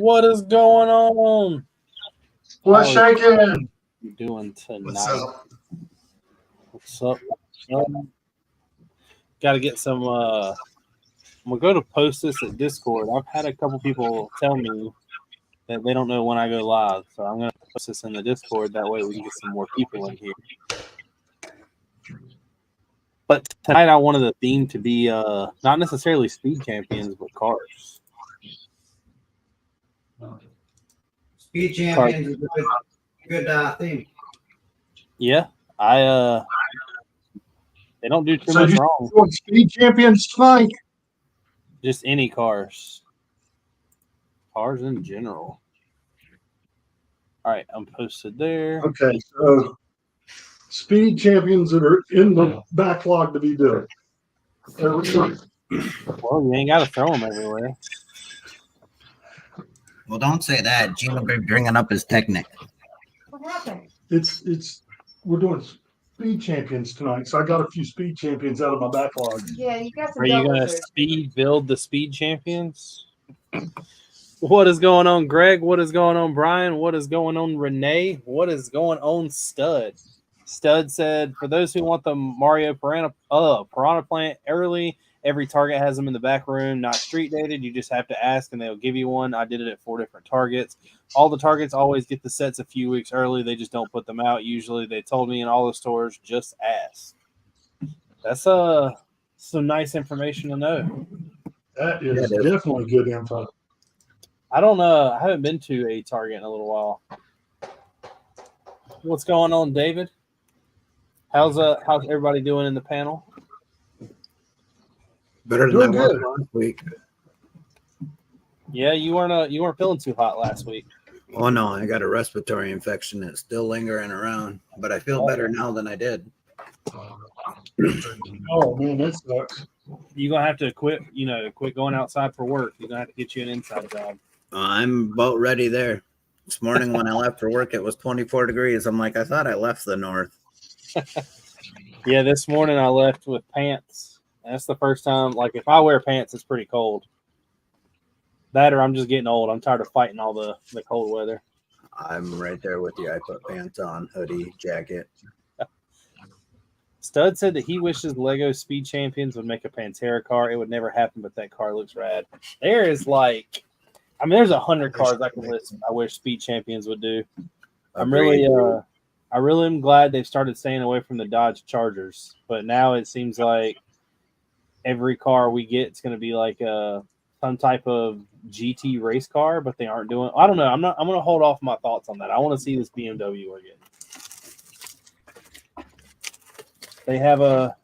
What is going on? What's shaking? You doing tonight? What's up? What's up? Got to get some. I'm gonna go to post this at Discord. I've had a couple people tell me that they don't know when I go live, so I'm gonna post this in the Discord. That way we can get some more people in here. But tonight I wanted the theme to be not necessarily speed champions, but cars. Speed champions is a good theme. Yeah, they don't do too much wrong. Speed champions tonight. Just any cars. Cars in general. All right, I'm posted there. Okay, so speed champions that are in the backlog to be done. Well, you ain't got to throw them everywhere. Well, don't say that. Gene will be bringing up his Technic. What happened? We're doing speed champions tonight, so I got a few speed champions out of my backlog. Yeah, you got some. Are you going to speed build the speed champions? What is going on, Greg? What is going on, Brian? What is going on, Renee? What is going on, Stud? Stud said, for those who want the Mario Piranha plant early, every target has them in the back room, not street dated. You just have to ask and they'll give you one. I did it at 4 different targets. All the targets always get the sets a few weeks early. They just don't put them out. Usually they told me in all the stores, just ask. That's some nice information to know. That is definitely good info. I don't know. I haven't been to a Target in a little while. What's going on, David? How's everybody doing in the panel? Better than I was last week. Yeah, you weren't feeling too hot last week. Oh no, I got a respiratory infection that's still lingering around, but I feel better now than I did. Oh man, that sucks. You're gonna have to quit going outside for work. You're gonna have to get you an inside job. I'm about ready there. This morning when I left for work, it was 24 degrees. I'm like, I thought I left the north. Yeah, this morning I left with pants. That's the first time. Like, if I wear pants, it's pretty cold. That or I'm just getting old. I'm tired of fighting all the cold weather. I'm right there with you. I put pants on, hoodie, jacket. Stud said that he wishes Lego Speed Champions would make a Pantera car. It would never happen, but that car looks rad. There's 100 cars I can list. I wish Speed Champions would do. I really am glad they've started staying away from the Dodge Chargers. But now it seems like every car we get is going to be like some type of GT race car, but they aren't doing. I don't know. I'm going to hold off my thoughts on that. I want to see this BMW again. They have a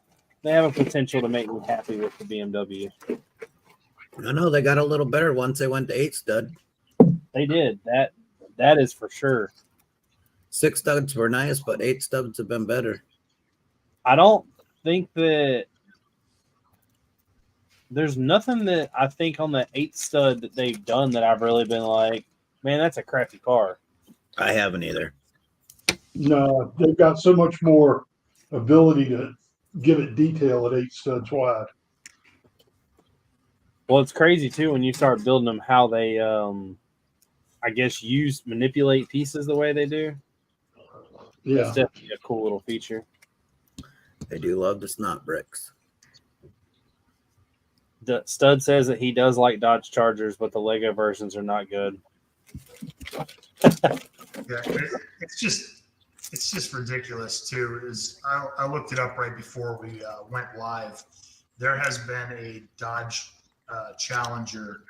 potential to make me happy with the BMW. I know they got a little better once they went to 8 stud. They did. That is for sure. 6 studs were nice, but 8 studs have been better. I don't think that there's nothing that I think on the 8 stud that they've done that I've really been like, man, that's a crappy car. I haven't either. No, they've got so much more ability to give it detail at 8 studs wide. Well, it's crazy too when you start building them how they, I guess, manipulate pieces the way they do. Yeah, it's definitely a cool little feature. They do love the snot bricks. The Stud says that he does like Dodge Chargers, but the Lego versions are not good. Yeah, it's just ridiculous too. I looked it up right before we went live. There has been a Dodge Challenger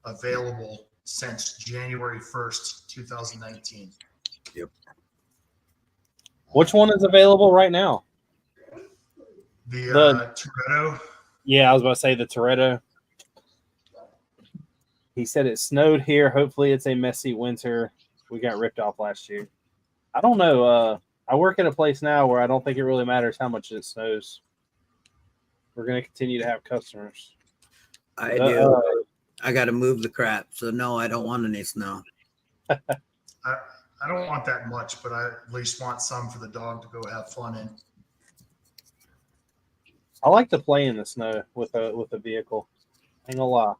available since January 1st, 2019. Yep. Which one is available right now? The Toretto. Yeah, I was about to say the Toretto. He said it snowed here. Hopefully it's a messy winter. We got ripped off last year. I don't know. I work at a place now where I don't think it really matters how much it snows. We're going to continue to have customers. I do. I got to move the crap. So, no, I don't want any snow. I don't want that much, but I at least want some for the dog to go have fun in. I like to play in the snow with a vehicle. Ain't gonna lie.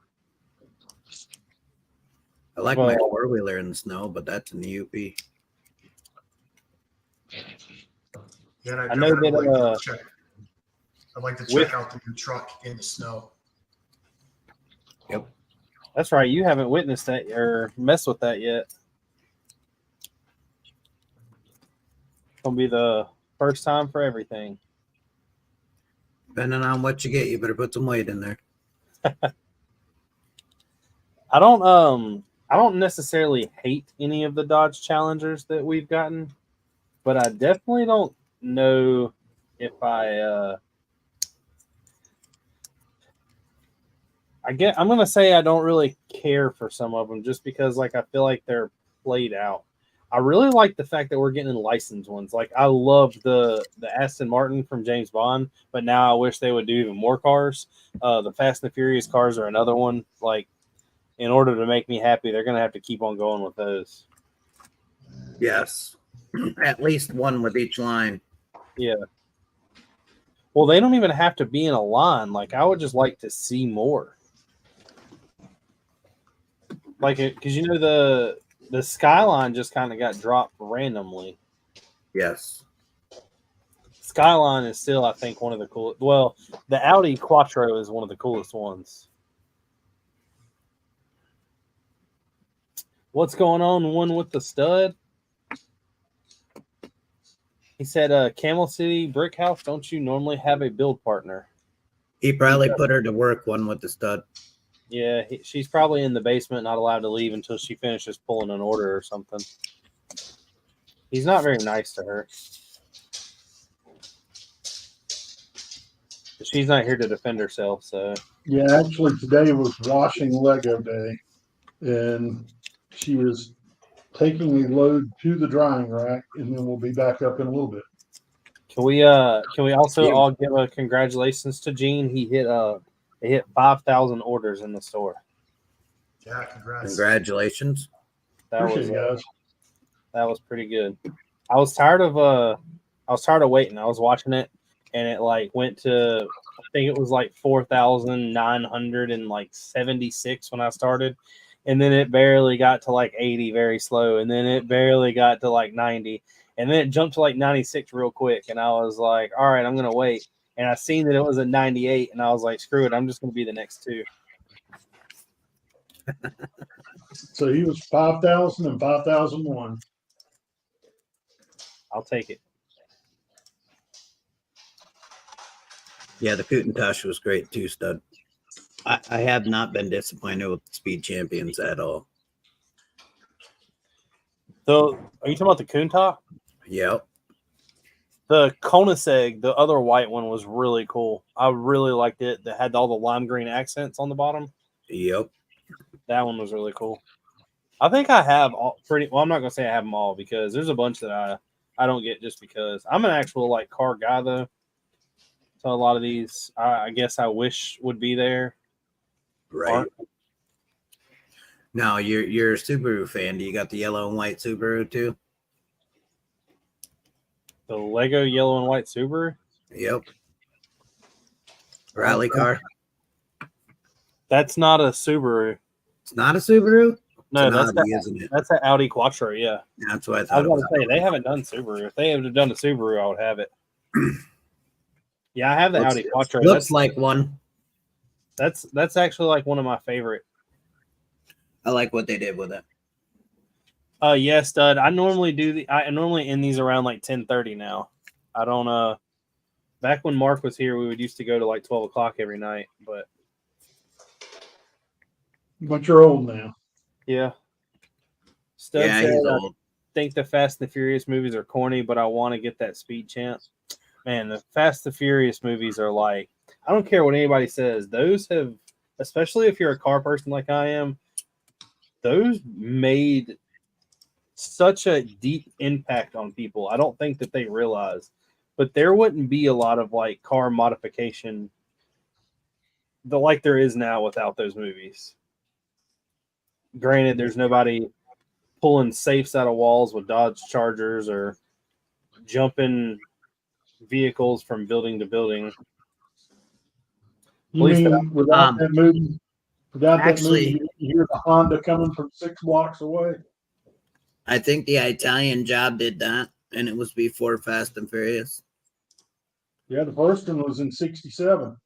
I like my But- four-wheeler in the snow, but that's in the UP. Yeah, and I know that, I'd like to with- check out the new truck in the snow. That's right. You haven't witnessed that or messed with that yet. Gonna be the first time for everything. Depending on what you get, you better put some weight in there. I don't necessarily hate any of the Dodge Challengers that we've gotten, but I definitely don't know if I'm gonna say I don't really care for some of them just because like I feel like they're played out. I really like the fact that we're getting licensed ones. Like I love the Aston Martin from James Bond, but now I wish they would do even more cars. The Fast and the Furious cars are another one. Like in order to make me happy, they're gonna have to keep on going with those. Yes. At least one with each line. Yeah. Well, they don't even have to be in a line. Like I would just like to see more. Like it, because you know the Skyline just kind of got dropped randomly. Yes. Skyline is still, I think, one of the coolest. Well, the Audi Quattro is one of the coolest ones. What's going on? One with the stud. He said, Camel City Brick House, don't you normally have a build partner? He probably put her to work, one with the stud. Yeah, she's probably in the basement, not allowed to leave until she finishes pulling an order or something. He's not very nice to her. But she's not here to defend herself, so. Yeah, actually today was washing Lego day, and she was taking a load to the drying rack, and then we'll be back up in a little bit. Can we also all give a congratulations to Gene? He hit 5,000 orders in the store. Yeah, congrats. Congratulations. That Appreciate was it, guys. that was pretty good. I was tired of waiting. I was watching it and it like went to I think it was like 4,976 when I started. And then it barely got to like 80 very slow. And then it barely got to like 90. And then it jumped to like 96 real quick. And I was like, all right, I'm going to wait. And I seen that it was at 98. And I was like, screw it. I'm just going to be the next two. So he was 5,000 and 5,001. I'll take it. Yeah, the Coutintosh was great too, stud. I have not been disappointed with the Speed Champions at all. So, are you talking about the Kunta? Yep. The Koenigsegg, the other white one, was really cool. I really liked it. That had all the lime green accents on the bottom. Yep. That one was really cool. I think I have all pretty. Well, I'm not gonna say I have them all because there's a bunch that I don't get just because I'm an actual like car guy though. So a lot of these, I guess I wish would be there. Right. Now you're a Subaru fan. Do you got the yellow and white Subaru too? The Lego yellow and white Subaru. Yep. Rally car. That's not a Subaru. It's not a Subaru. No, It's an that's Audi, isn't it? that's an Audi Quattro. Yeah, That's what I I thought. was going to say they haven't done Subaru. If they had done a Subaru, I would have it. Yeah, I have the Audi Quattro. Looks like one. That's actually like one of my favorite. I like what they did with it. Yeah, stud. I normally end these around like 10:30 now. I don't back when Mark was here, we would used to go to like 12 o'clock every night, but But you're old now. yeah. Stud Yeah, said, he's I old. think the Fast and the Furious movies are corny, but I want to get that speed champ. Man, the Fast and the Furious movies are like, I don't care what anybody says. Those have, especially if you're a car person like I am, those made such a deep impact on people. I don't think that they realize, but there wouldn't be a lot of like car modification like there is now without those movies. Granted, there's nobody pulling safes out of walls with Dodge Chargers or jumping vehicles from building to building. You At least mean without that movie? Forgot that Actually- movie. You hear the Honda coming from 6 blocks away. I think the Italian Job did that, and it was before Fast and Furious. Yeah, the first one was in 67.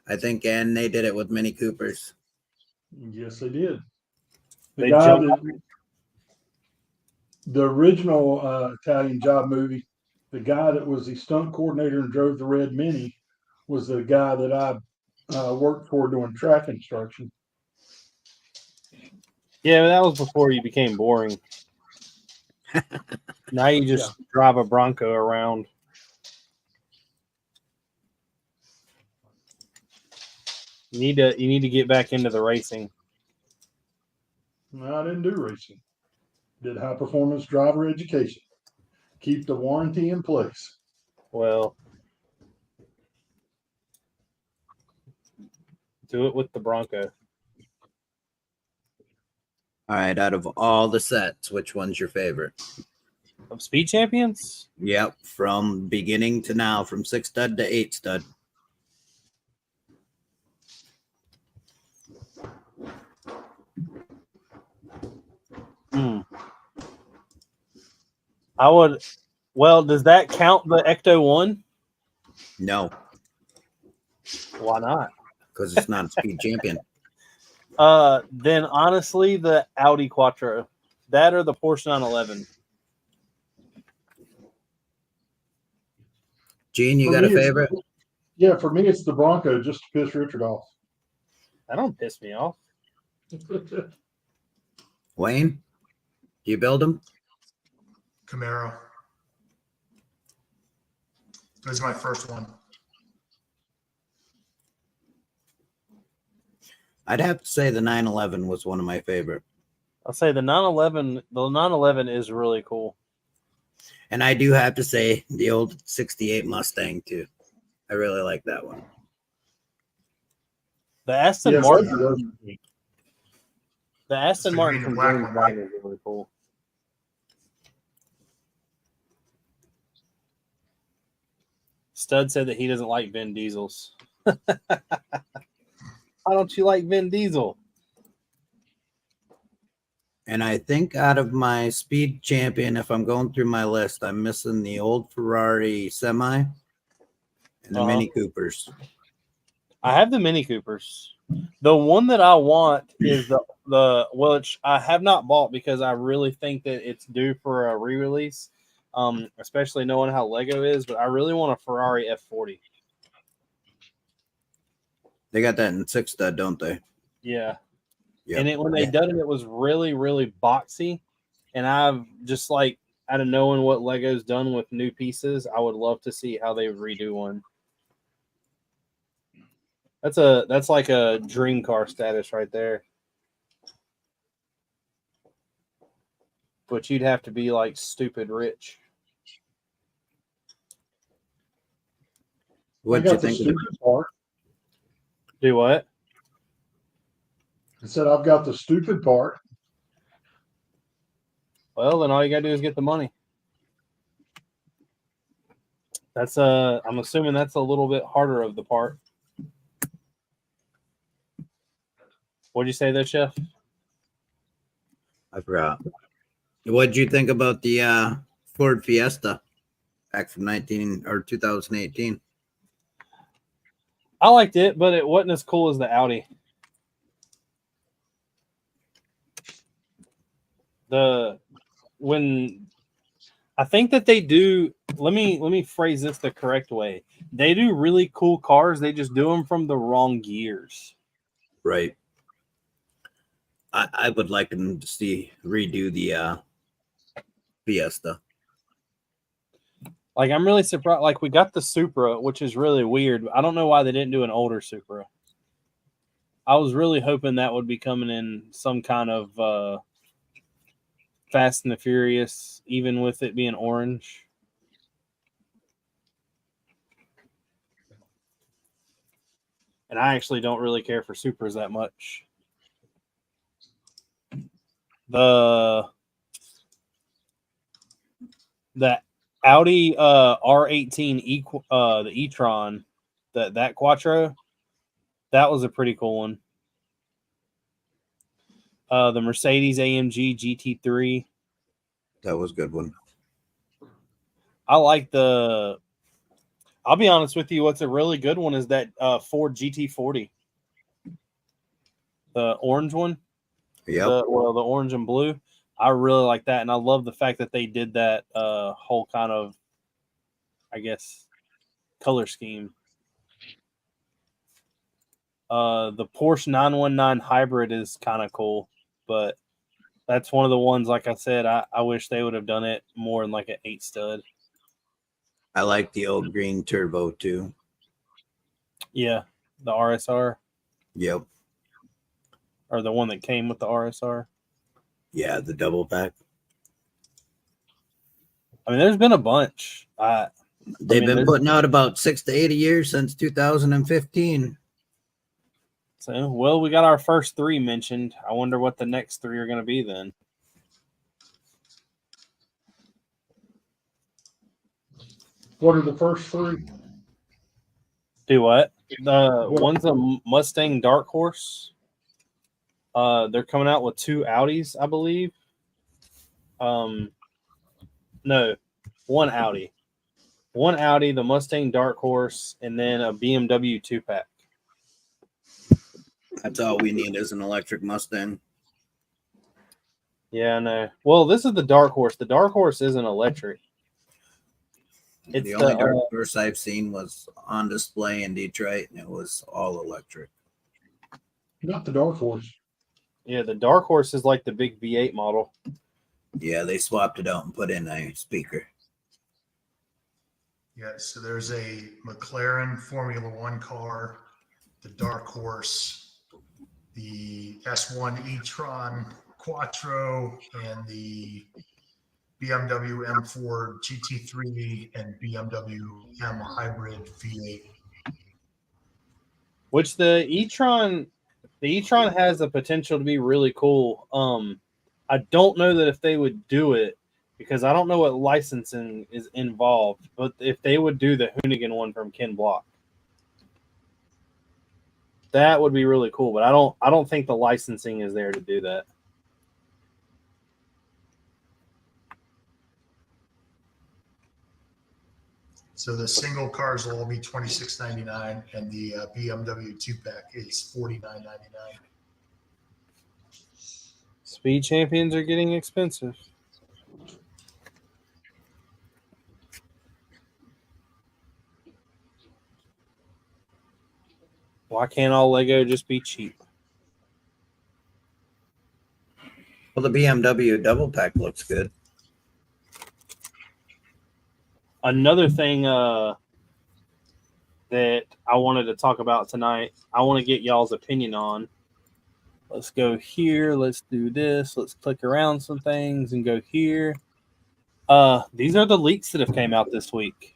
I think, and they did it with Mini Coopers. Yes, they did. They jumped- The original Italian Job movie, the guy that was the stunt coordinator and drove the red Mini was the guy that I worked for doing track instruction. Yeah, but that was before you became boring. Now you just drive a Bronco around. You need to get back into the racing. No, I didn't do racing. Did high performance driver education. Keep the warranty in place. Well, do it with the Bronco. All right, out of all the sets, which one's your favorite? Of Speed Champions? Yep, from beginning to now, from 6 stud to 8 stud. I would. Well, does that count the Ecto 1? No, Why not? because it's not a speed champion. Then honestly, the Audi Quattro, that or the Porsche 911. Gene, you For got a me, it's- favorite? Yeah, for me, it's the Bronco just to piss Richard off. That don't piss me off. Wayne, do you build them? Camaro. This is my first one. I'd have to say the 911 was one of my favorite. I'll say the 911. The 911 is really cool. And I do have to say the old 68 Mustang too. I really like that one. The Aston Yes, Martin. that's- The Aston So you Martin mean the from black James one, Bond right? is really cool. Stud said that he doesn't like Vin Diesels. Why don't you like Vin Diesel? And I think out of my speed champion, if I'm going through my list, I'm missing the old Ferrari semi and the Mini Coopers. I have the Mini Coopers. The one that I want is the which I have not bought because I really think that it's due for a re-release. Especially knowing how Lego is, but I really want a Ferrari F40. They got that in 6 stud, don't they? Yeah. Yep. And when they done it, it was really, really boxy. And I've just like out of knowing what Lego's done with new pieces, I would love to see how they redo one. That's like a dream car status right there. But you'd have to be like stupid rich. What'd I you got the think of it? stupid part. Do what? I said I've got the stupid part. Well, then all you gotta do is get the money. That's I'm assuming that's a little bit harder of the part. What'd you say there, Chef? I forgot. What'd you think about the Ford Fiesta back from 2018? I liked it, but it wasn't as cool as the Audi. When I think that they do, let me phrase this the correct way. They do really cool cars. They just do them from the wrong gears. Right. I would like them to redo the Fiesta. Like I'm really surprised. Like we got the Supra, which is really weird. I don't know why they didn't do an older Supra. I was really hoping that would be coming in some kind of Fast and the Furious, even with it being orange. And I actually don't really care for Supras that much. The Audi R18 the e-tron, that Quattro, that was a pretty cool one. The Mercedes AMG GT3. That was a good one. I like the. I'll be honest with you. What's a really good one is that Ford GT40, the orange one. Yep. The orange and blue. I really like that, and I love the fact that they did that whole kind of, I guess, color scheme. The Porsche 919 hybrid is kind of cool, but that's one of the ones, like I said, I wish they would have done it more in like an 8 stud. I like the old green turbo too. Yeah, the RSR, Yep. or the one that came with the RSR. Yeah, the double pack. I mean, there's been a bunch. They've been putting out about 6 to 8 a year since 2015. So, well, we got our first 3 mentioned. I wonder what the next 3 are going to be then. What are the first 3? Do what? One's a Mustang Dark Horse. They're coming out with 2 Audis, I believe. No, 1 Audi. 1 Audi, the Mustang Dark Horse, and then a BMW 2-pack. That's all we need is an electric Mustang. Yeah, I know. Well, this is the Dark Horse. The Dark Horse isn't electric. It's The only Dark Horse I've seen was on display in Detroit, and it was all electric. Not the Dark Horse. Yeah, the Dark Horse is like the big V8 model. Yeah, they swapped it out and put in a speaker. Yeah, so there's a McLaren Formula One car, the Dark Horse, the S1 e-tron Quattro, and the BMW M4 GT3 and BMW M Hybrid V8. Which the e-tron has the potential to be really cool. I don't know that if they would do it, because I don't know what licensing is involved, but if they would do the Hoonigan one from Ken Block, that would be really cool. But I don't think the licensing is there to do that. So the single cars will all be $26.99, and the BMW 2-pack is $49.99. Speed champions are getting expensive. Why can't all Lego just be cheap? Well, the BMW double pack looks good. Another thing that I wanted to talk about tonight, I want to get y'all's opinion on. Let's go here. Let's do this. Let's click around some things and go here. These are the leaks that have came out this week.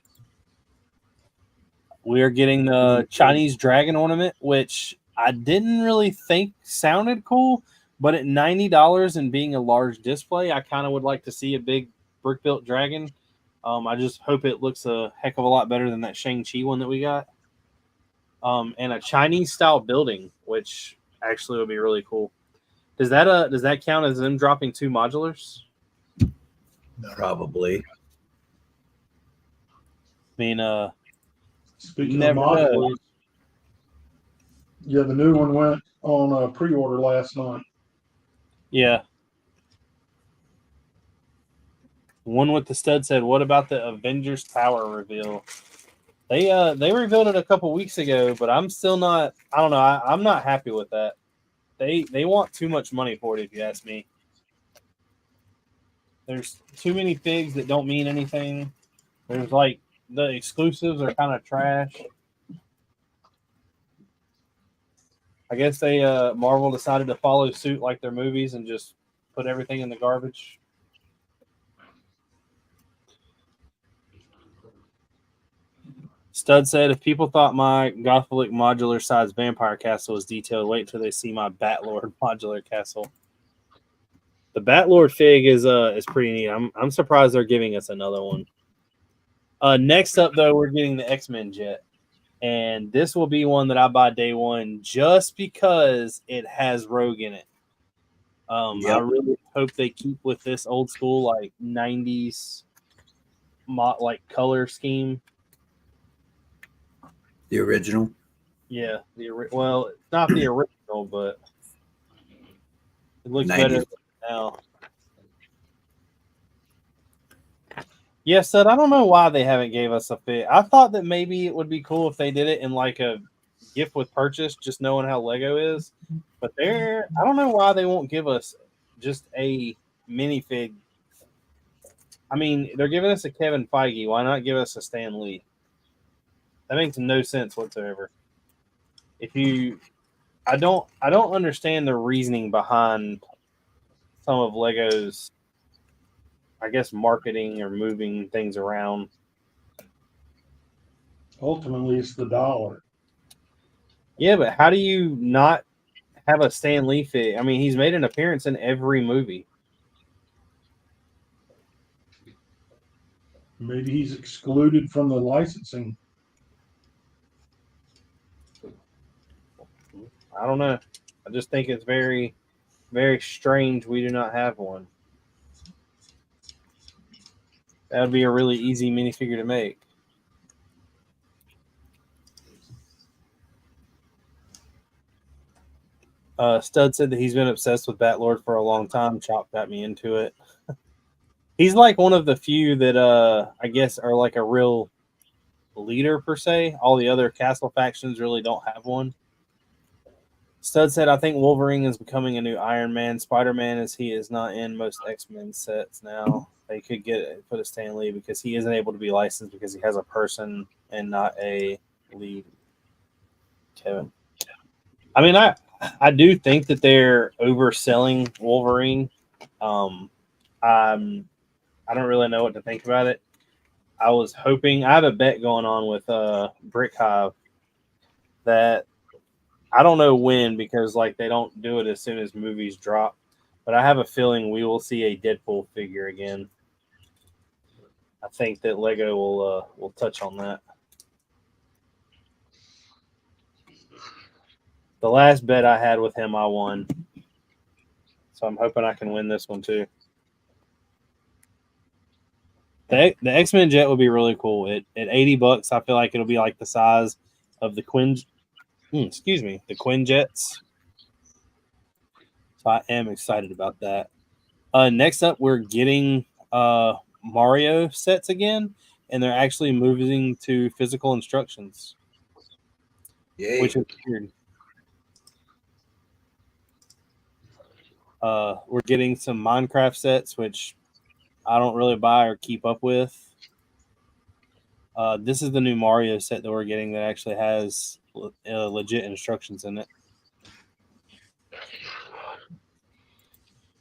We are getting the Chinese dragon ornament, which I didn't really think sounded cool, but at $90 and being a large display, I kind of would like to see a big brick-built dragon. I just hope it looks a heck of a lot better than that Shang-Chi one that we got. And a Chinese-style building, which actually would be really cool. Does that count as them dropping 2 modulars? No. Probably. I mean, Speaking never of know. modulars, yeah, the new one went on pre-order last night. Yeah. One with the stud said, "What about the Avengers Tower reveal?" They revealed it a couple weeks ago, but I'm still not. I don't know. I'm not happy with that. They want too much money for it, if you ask me. There's too many figs that don't mean anything. There's like the exclusives are kind of trash. I guess they Marvel decided to follow suit like their movies and just put everything in the garbage. Stud said, if people thought my Gothic modular size vampire castle was detailed, wait till they see my Batlord modular castle. The Batlord fig is pretty neat. I'm surprised they're giving us another one. Next up, though, we're getting the X-Men jet. And this will be one that I buy day one just because it has Rogue in it. I really hope they keep with this old school like 90s like color scheme. The original. Yeah, well, it's not the original, but it looks 90s. better now. Yeah, Stud, I don't know why they haven't gave us a fit. I thought that maybe it would be cool if they did it in like a gift with purchase, just knowing how Lego is. But I don't know why they won't give us just a minifig. I mean, they're giving us a Kevin Feige. Why not give us a Stan Lee? That makes no sense whatsoever. I don't understand the reasoning behind some of Lego's, I guess, marketing or moving things around. Ultimately, it's the dollar. Yeah, but how do you not have a Stan Lee fig? I mean, he's made an appearance in every movie. Maybe he's excluded from the licensing. I don't know. I just think it's very, very strange we do not have one. That would be a really easy minifigure to make. Stud said that he's been obsessed with Batlord for a long time. Chop got me into it. He's like one of the few that I guess are like a real leader per se. All the other castle factions really don't have one. Stud said, I think Wolverine is becoming a new Iron Man. Spider-Man, as he is not in most X-Men sets now. They could put a Stan Lee because he isn't able to be licensed because he has a person and not a lead. Kevin. I mean, I do think that they're overselling Wolverine. I don't really know what to think about it. I was hoping I have a bet going on with Brick Hive that I don't know when because like they don't do it as soon as movies drop, but I have a feeling we will see a Deadpool figure again. I think that Lego will touch on that. The last bet I had with him, I won, so I'm hoping I can win this one too. The X-Men jet would be really cool. At $80, I feel like it'll be like the size of the the Quinjets. So I am excited about that. Next up, we're getting Mario sets again, and they're actually moving to physical instructions. Yay. Which is weird. We're getting some Minecraft sets, which I don't really buy or keep up with. This is the new Mario set that we're getting that actually has legit instructions in it.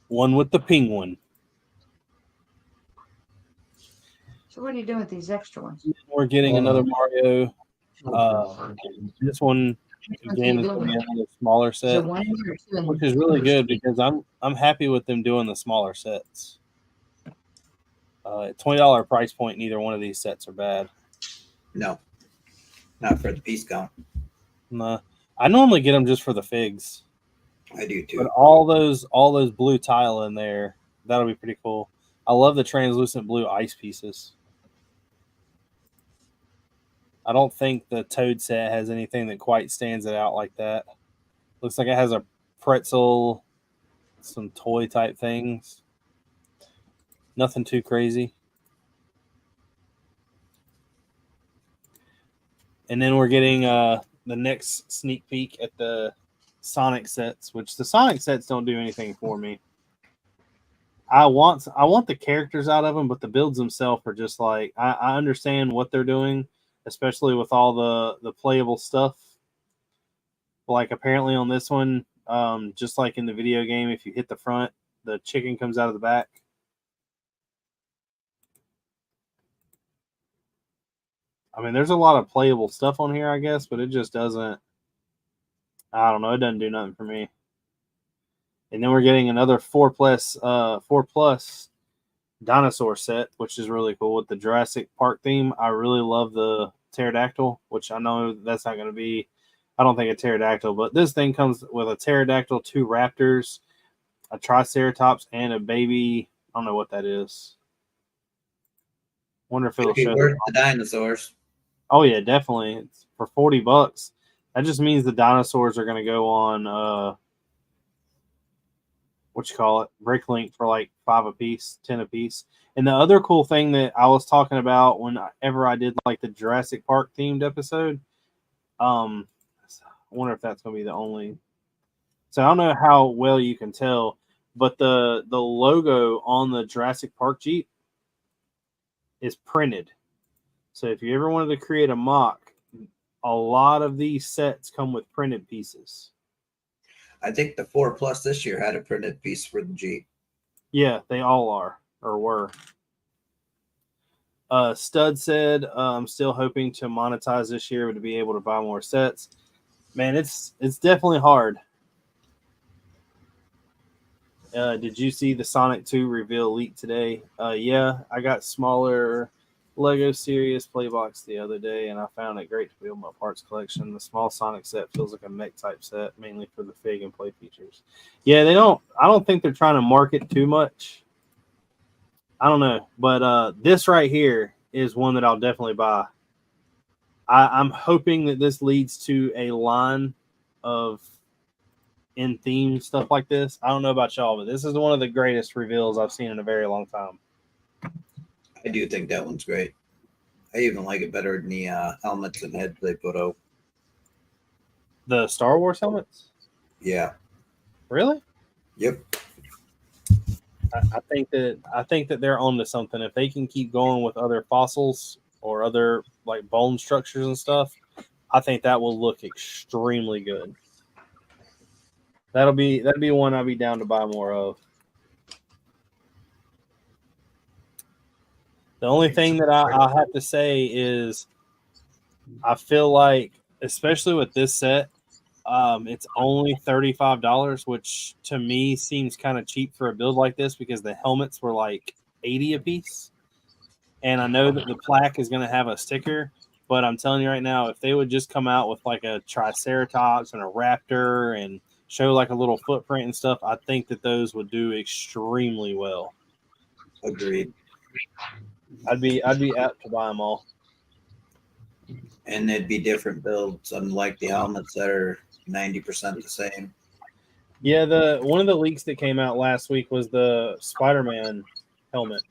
One with the penguin. So what are you doing with these extra ones? We're getting another Mario. This one again is Which going to ones be another smaller Is there set, one in here or two in which here? is really good because I'm happy with them doing the smaller sets. At $20 price point, neither one of these sets are bad. No, not for the piece count. Nah. I normally get them just for the figs. I do too. But all those blue tile in there, that'll be pretty cool. I love the translucent blue ice pieces. I don't think the Toad set has anything that quite stands it out like that. Looks like it has a pretzel, some toy type things. Nothing too crazy. And then we're getting the next sneak peek at the Sonic sets, which the Sonic sets don't do anything for me. I want the characters out of them, but the builds themselves are just like I understand what they're doing, especially with all the playable stuff. Like apparently on this one, just like in the video game, if you hit the front, the chicken comes out of the back. I mean, there's a lot of playable stuff on here, I guess, but it just doesn't. I don't know. It doesn't do nothing for me. And then we're getting another 4+ dinosaur set, which is really cool with the Jurassic Park theme. I really love the pterodactyl, which I know that's not going to be, I don't think a pterodactyl, but this thing comes with a pterodactyl, 2 raptors, a Triceratops, and a baby. I don't know what that is. Wonder if it'll Could be show. worth the dinosaurs. Oh yeah, definitely. It's for $40. That just means the dinosaurs are going to go on what you call it, Bricklink for like 5 a piece, 10 a piece. And the other cool thing that I was talking about whenever I did like the Jurassic Park themed episode, I wonder if that's going to be the only. So I don't know how well you can tell, but the logo on the Jurassic Park Jeep is printed. So if you ever wanted to create a mock, a lot of these sets come with printed pieces. I think the 4 Plus this year had a printed piece for the Jeep. Yeah, they all are or were. Stud said, I'm still hoping to monetize this year to be able to buy more sets. Man, it's definitely hard. Did you see the Sonic 2 reveal leak today? Yeah, I got smaller Lego Serious Playbox the other day, and I found it great to build my parts collection. The small Sonic set feels like a mech type set, mainly for the fig and play features. Yeah, I don't think they're trying to market too much. I don't know, but this right here is one that I'll definitely buy. I'm hoping that this leads to a line of in theme stuff like this. I don't know about y'all, but this is one of the greatest reveals I've seen in a very long time. I do think that one's great. I even like it better than the helmets and heads they put out. The Star Wars helmets? Yeah. Really? Yep. I think that they're onto something. If they can keep going with other fossils or other like bone structures and stuff, I think that will look extremely good. That'd be one I'd be down to buy more of. The only thing that I have to say is I feel like, especially with this set, it's only $35, which to me seems kind of cheap for a build like this because the helmets were like $80 a piece. And I know that the plaque is going to have a sticker, but I'm telling you right now, if they would just come out with like a Triceratops and a Raptor and show like a little footprint and stuff, I think that those would do extremely well. Agreed. I'd be apt to buy them all. And they'd be different builds, unlike the helmets that are 90% the same. Yeah, one of the leaks that came out last week was the Spider-Man helmet.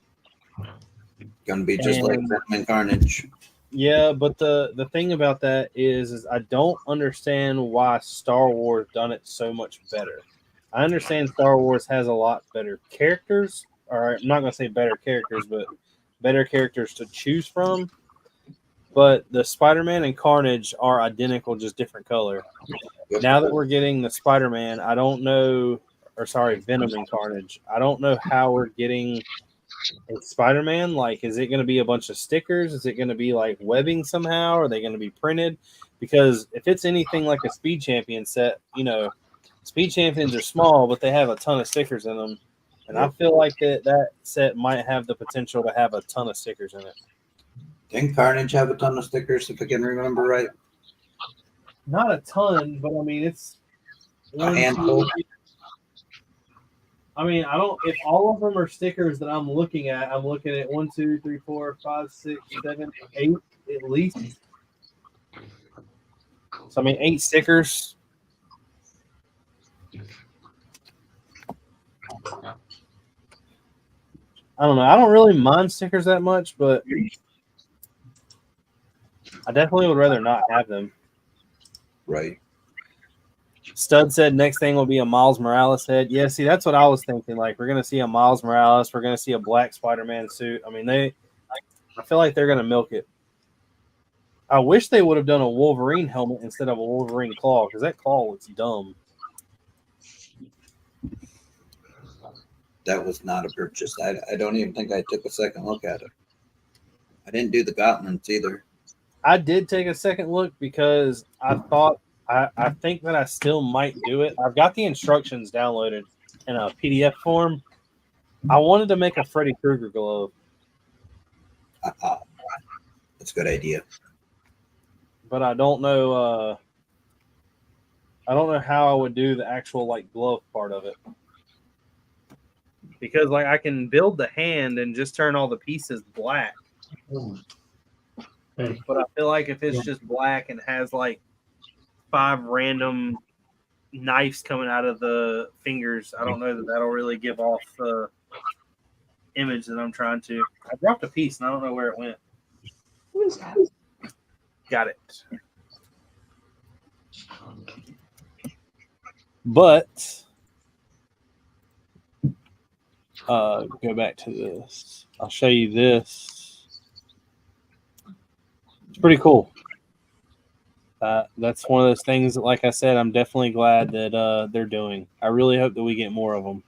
Gonna be just like Batman Carnage. Yeah, but the thing about that is I don't understand why Star Wars done it so much better. I understand Star Wars has a lot better characters, or I'm not going to say better characters, but better characters to choose from. But the Spider-Man and Carnage are identical, just different color. Yep. Now that we're getting the Spider-Man, I don't know, or sorry, Venom and Carnage. I don't know how we're getting a Spider-Man. Like, is it going to be a bunch of stickers? Is it going to be like webbing somehow? Are they going to be printed? Because if it's anything like a Speed Champion set, Speed Champions are small, but they have a ton of stickers in them. And I feel like that set might have the potential to have a ton of stickers in it. Didn't Carnage have a ton of stickers, if I can remember right? Not a ton, but I mean, it's A handful. I mean, I don't. If all of them are stickers that I'm looking at 1, 2, 3, 4, 5, 6, 7, 8 at least. So I mean, 8 stickers. I don't know. I don't really mind stickers that much, but I definitely would rather not have them. Right. Stud said next thing will be a Miles Morales head. Yeah, see, that's what I was thinking. Like, we're going to see a Miles Morales. We're going to see a black Spider-Man suit. I mean, I feel like they're going to milk it. I wish they would have done a Wolverine helmet instead of a Wolverine claw, because that claw looks dumb. That was not a purchase. I don't even think I took a second look at it. I didn't do the gauntlets either. I did take a second look because I thought I think that I still might do it. I've got the instructions downloaded in a PDF form. I wanted to make a Freddy Krueger glove. That's a good idea. But I don't know how I would do the actual like glove part of it. because like I can build the hand and just turn all the pieces black. Hey, But I feel like if it's Yeah. just black and has like 5 random knives coming out of the fingers, I don't know that that'll really give off the image that I'm trying to. I dropped a piece and I don't know where it went. Who's that? Got it. But go back to this. I'll show you this. It's pretty cool. That's one of those things that, like I said, I'm definitely glad that they're doing. I really hope that we get more of them.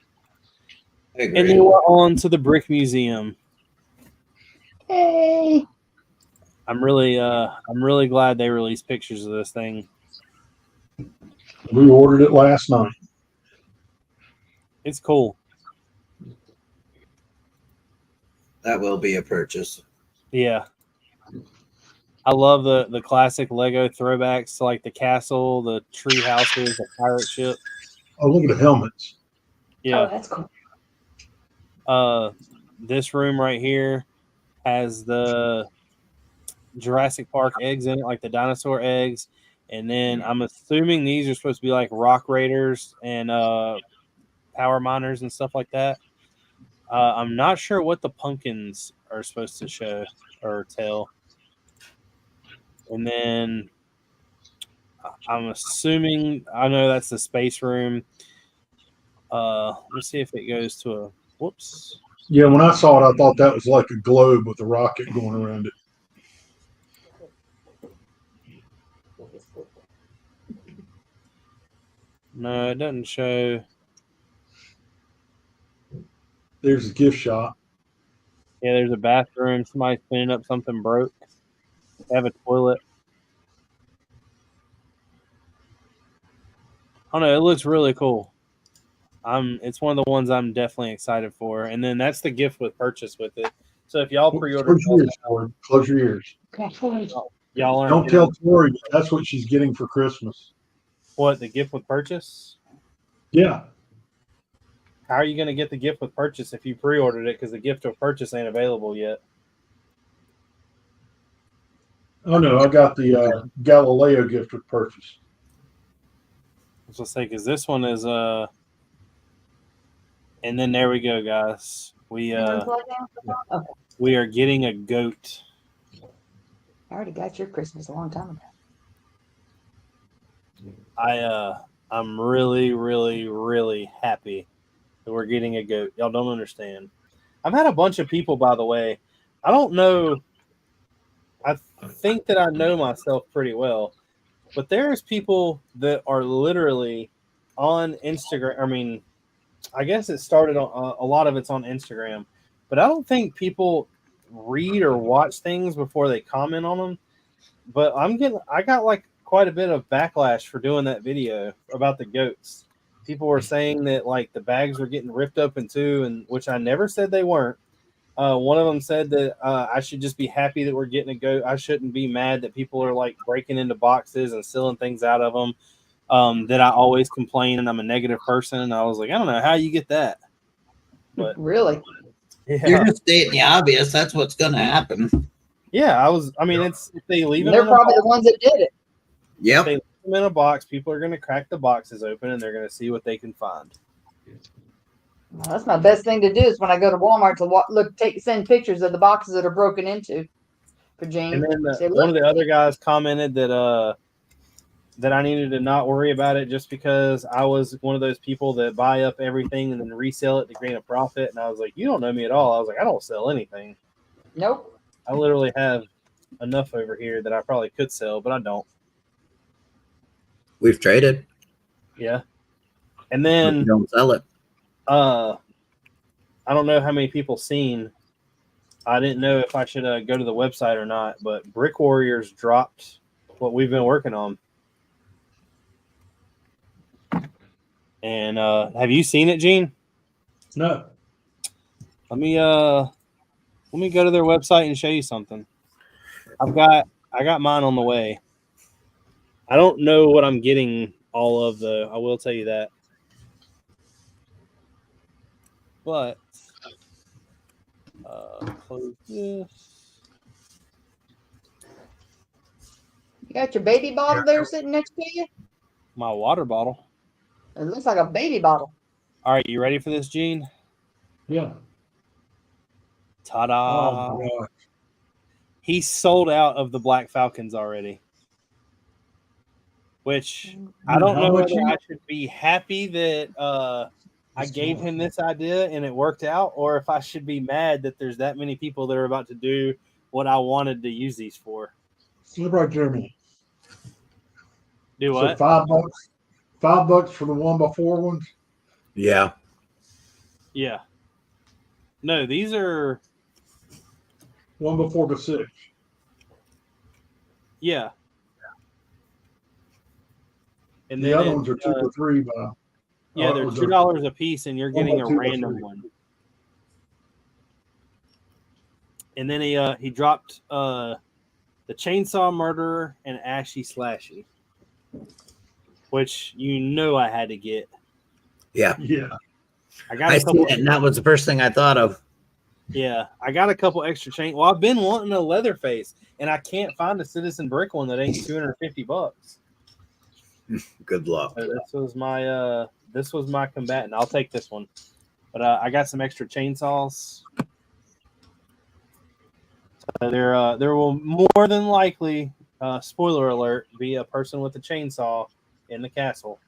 I And agree. then we're on to the Brick Museum. Hey. I'm really glad they released pictures of this thing. we ordered it last night. It's cool. That will be a purchase. Yeah. I love the classic Lego throwbacks to like the castle, the tree houses, the pirate ship. Oh, look at the helmets. Oh, Yeah. that's cool. This room right here has the Jurassic Park eggs in it, like the dinosaur eggs. And then I'm assuming these are supposed to be like rock raiders and power miners and stuff like that. I'm not sure what the pumpkins are supposed to show or tell. And then I'm assuming, I know that's the space room. Let's see if it goes to a, whoops. Yeah, when I saw it, I thought that was like a globe with a rocket going around it. No, it doesn't show. There's a gift shop. Yeah, there's a bathroom. Somebody's cleaning up something broke. They have a toilet. I don't know. It looks really cool. It's one of the ones I'm definitely excited for. And then that's the gift with purchase with it. So if y'all pre-order, Close your ears, Ford. Close your ears. Okay. y'all aren't Don't getting tell Tori that's what she's getting for Christmas. what the gift with purchase. Yeah. How are you going to get the gift with purchase if you pre-ordered it? Because the gift with purchase ain't available yet. Oh no, I got the Galileo gift with purchase. I was going to say because this one is and then there we go, guys. We Unplug now? Okay. we are getting a goat. I already got your Christmas a long time ago. I'm really, really, really happy that we're getting a goat. Y'all don't understand. I've had a bunch of people, by the way. I don't know. I think that I know myself pretty well, but there's people that are literally on Instagram. I mean, I guess it started on a lot of it's on Instagram, but I don't think people read or watch things before they comment on them. But I got like quite a bit of backlash for doing that video about the goats. People were saying that like the bags were getting ripped up in two, and which I never said they weren't. One of them said that I should just be happy that we're getting a goat. I shouldn't be mad that people are like breaking into boxes and stealing things out of them. That I always complain and I'm a negative person. And I was like, I don't know how you get that. But Really? yeah, You're just stating the obvious. That's what's going to happen. yeah. I mean, it's if they leave them They're in a probably box, the ones that did it. if Yep. they leave them in a box, people are going to crack the boxes open and they're going to see what they can find. Well, that's my best thing to do is when I go to Walmart to send pictures of the boxes that are broken into for Jane. And then Say, one look, of the other guys commented that that I needed to not worry about it just because I was one of those people that buy up everything and then resell it to gain a profit. And I was like, you don't know me at all. I was like, I don't sell anything. nope. I literally have enough over here that I probably could sell, but I don't. We've traded. Yeah. And But then you don't sell it. I don't know how many people seen. I didn't know if I should go to the website or not, but Brick Warriors dropped what we've been working on. And have you seen it, Gene? No. Let me go to their website and show you something. I got mine on the way. I don't know what I'm getting all of though. I will tell you that. but close this. You got your baby bottle there sitting next to you? My water bottle. It looks like a baby bottle. All right, you ready for this, Gene? Yeah. Ta-da! Oh my God. He's sold out of the Black Falcons already. Which I don't How know much whether you- I should be happy that I gave him this idea and it worked out, or if I should be mad that there's that many people that are about to do what I wanted to use these for. Flip right there a minute. Do So what? $5. $5 for the 1x4 ones. Yeah. Yeah. No, these are 1x4x6. yeah. And The then other ones are 2x3 by. yeah, they're $2 a piece, and you're getting a 1x2 by random 3. one. And then he dropped the Chainsaw Murderer and Ashy Slashy, which I had to get. Yeah. Yeah. I got I a couple. seen it, and that was the first thing I thought of. Yeah, I got a couple extra chain. Well, I've been wanting a Leatherface, and I can't find a Citizen Brick one that ain't $250. Good luck. So this was my combatant. I'll take this one, but I got some extra chainsaws. There will more than likely, spoiler alert, be a person with a chainsaw in the castle.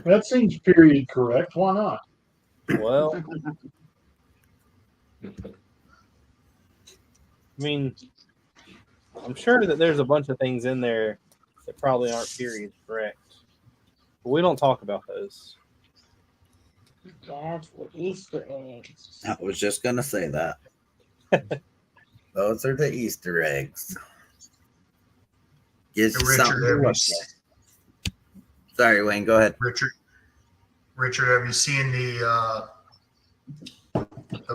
That seems period correct. Why not? Well, I mean, I'm sure that there's a bunch of things in there that probably aren't period correct, but we don't talk about those. That's the Easter eggs. I was just gonna say that. Those are the Easter eggs. Gives you Richard, something to have you look seen, at. Sorry, Wayne. Go ahead. Richard, have you seen the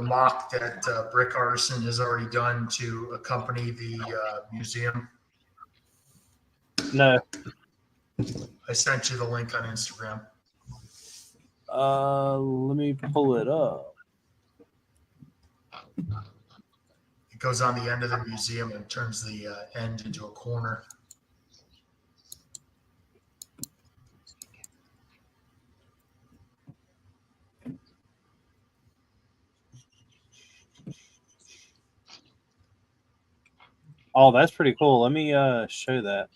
mock that Brick Artisan has already done to accompany the museum? No, I sent you the link on Instagram. let me pull it up. It goes on the end of the museum and turns the end into a corner. Oh, that's pretty cool. Let me show that.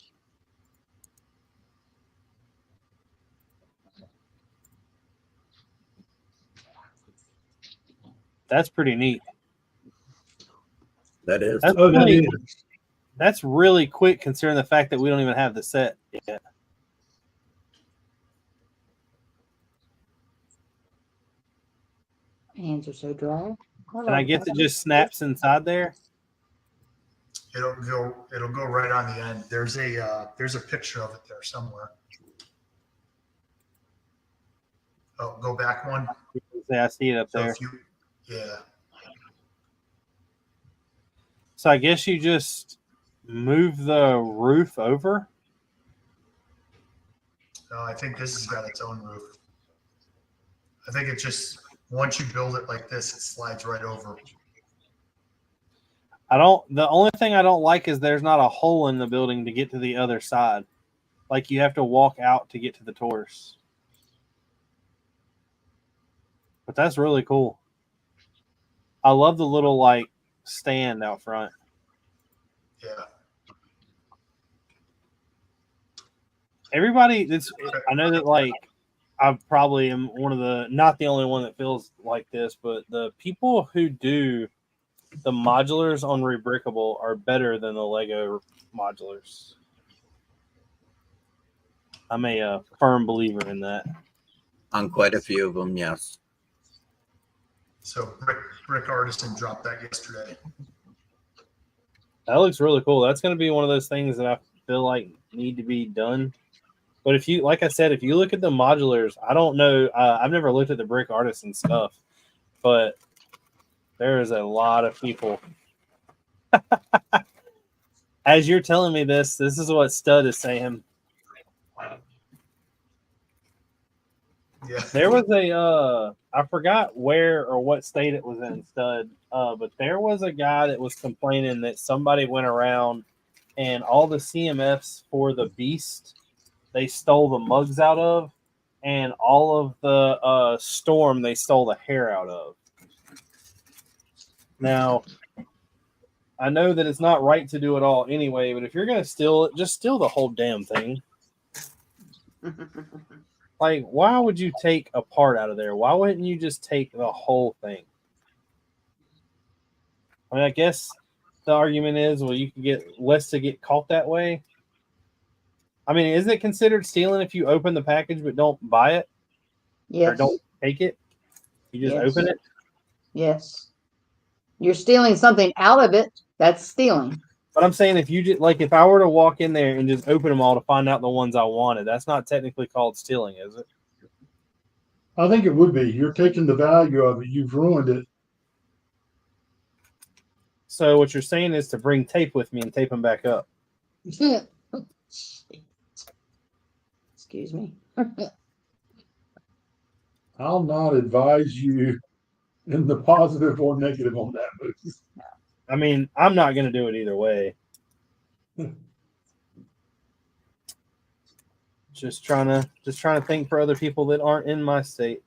That's pretty neat. That is. That's Oh, that really, is. that's really quick considering the fact that we don't even have the set yet. Hands are so dry. And I guess it just snaps inside there. It'll go right on the end. There's a picture of it there somewhere. Oh, go back one. Yeah, I see it up So there. if you, yeah, So I guess you just move the roof over. no, I think this has got its own roof. I think it just once you build it like this, it slides right over. The only thing I don't like is there's not a hole in the building to get to the other side. Like you have to walk out to get to the torus. But that's really cool. I love the little like stand out front. Yeah. Everybody I know that like I probably am not the only one that feels like this, but the people who do the modulars on Rebrickable are better than the Lego modulars. I'm a firm believer in that. On quite a few of them, yes. So Brick Artisan dropped that yesterday. That looks really cool. That's going to be one of those things that I feel like need to be done. But if you, like I said, if you look at the modulars, I don't know. I've never looked at the Brick Artisan stuff, but there is a lot of people. As you're telling me this is what Stud is saying. Yeah. There was a I forgot where or what state it was in, Stud. But there was a guy that was complaining that somebody went around and all the CMFs for the Beast they stole the mugs out of, and all of the Storm they stole the hair out of. Now, I know that it's not right to do it all anyway, but if you're gonna steal it, just steal the whole damn thing. Like, why would you take a part out of there? Why wouldn't you just take the whole thing? I mean, I guess the argument is, well, you can get less to get caught that way. I mean, isn't it considered stealing if you open the package but don't buy it or Yes. don't take it? You just Yes. open it? Yes. You're stealing something out of it. That's stealing. But I'm saying if you just, like, if I were to walk in there and just open them all to find out the ones I wanted, that's not technically called stealing, is it? I think it would be. You're taking the value of it. You've ruined it. So what you're saying is to bring tape with me and tape them back up. Excuse me. I'll not advise you in the positive or negative on that movie. I mean, I'm not going to do it either way. Just trying to think for other people that aren't in my state.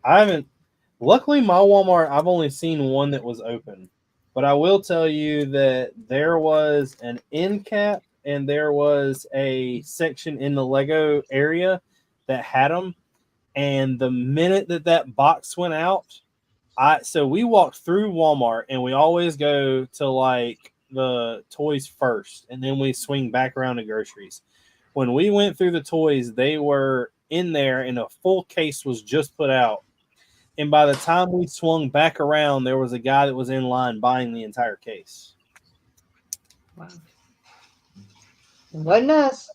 I haven't. Luckily, my Walmart, I've only seen one that was open. But I will tell you that there was an end cap and there was a section in the Lego area that had them. And the minute that box went out, so we walked through Walmart and we always go to like the toys first and then we swing back around to groceries. When we went through the toys, they were in there and a full case was just put out. And by the time we swung back around, there was a guy that was in line buying the entire case. Wow. It wasn't us.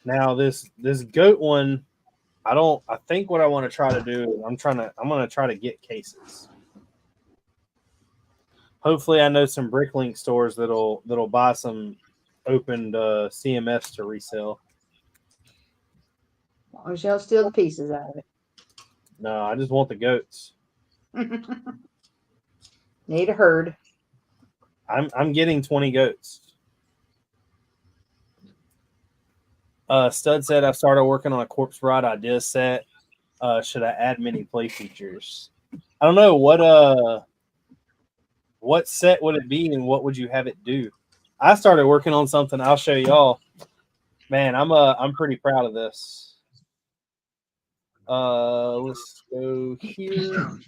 Now this goat one, I think what I want to try to do is I'm going to try to get cases. Hopefully I know some Bricklink stores that'll buy some opened CMFs to resell. As long as you don't steal the pieces out of it. No, I just want the goats. Need a herd. I'm getting 20 goats. Stud said I started working on a Corpse Bride idea set. Should I add many play features? I don't know what set would it be and what would you have it do? I started working on something. I'll show y'all. Man, I'm pretty proud of this. Let's go here.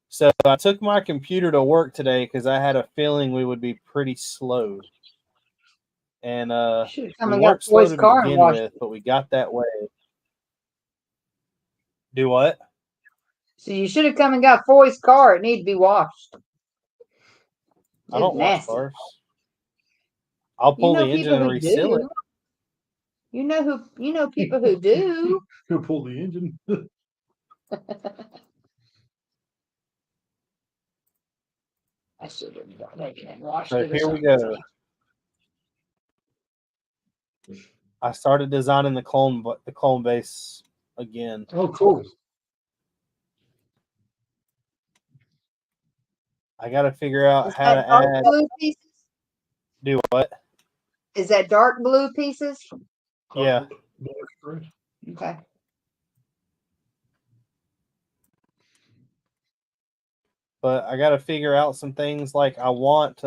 So I took my computer to work today because I had a feeling we would be pretty slow. And we weren't slow to begin with, but we got that way. Do what? So you should have come and got Foy's car. It needs to be washed. I don't wash cars. I'll pull the engine and reseal it. You know people who do. Who pull the engine? I should have taken it and washed So it. here we go. I started designing the clone base again. Oh, cool. I got to figure out how to add. Blue pieces? Do what? Is that dark blue pieces? Yeah. Okay. But I got to figure out some things like I want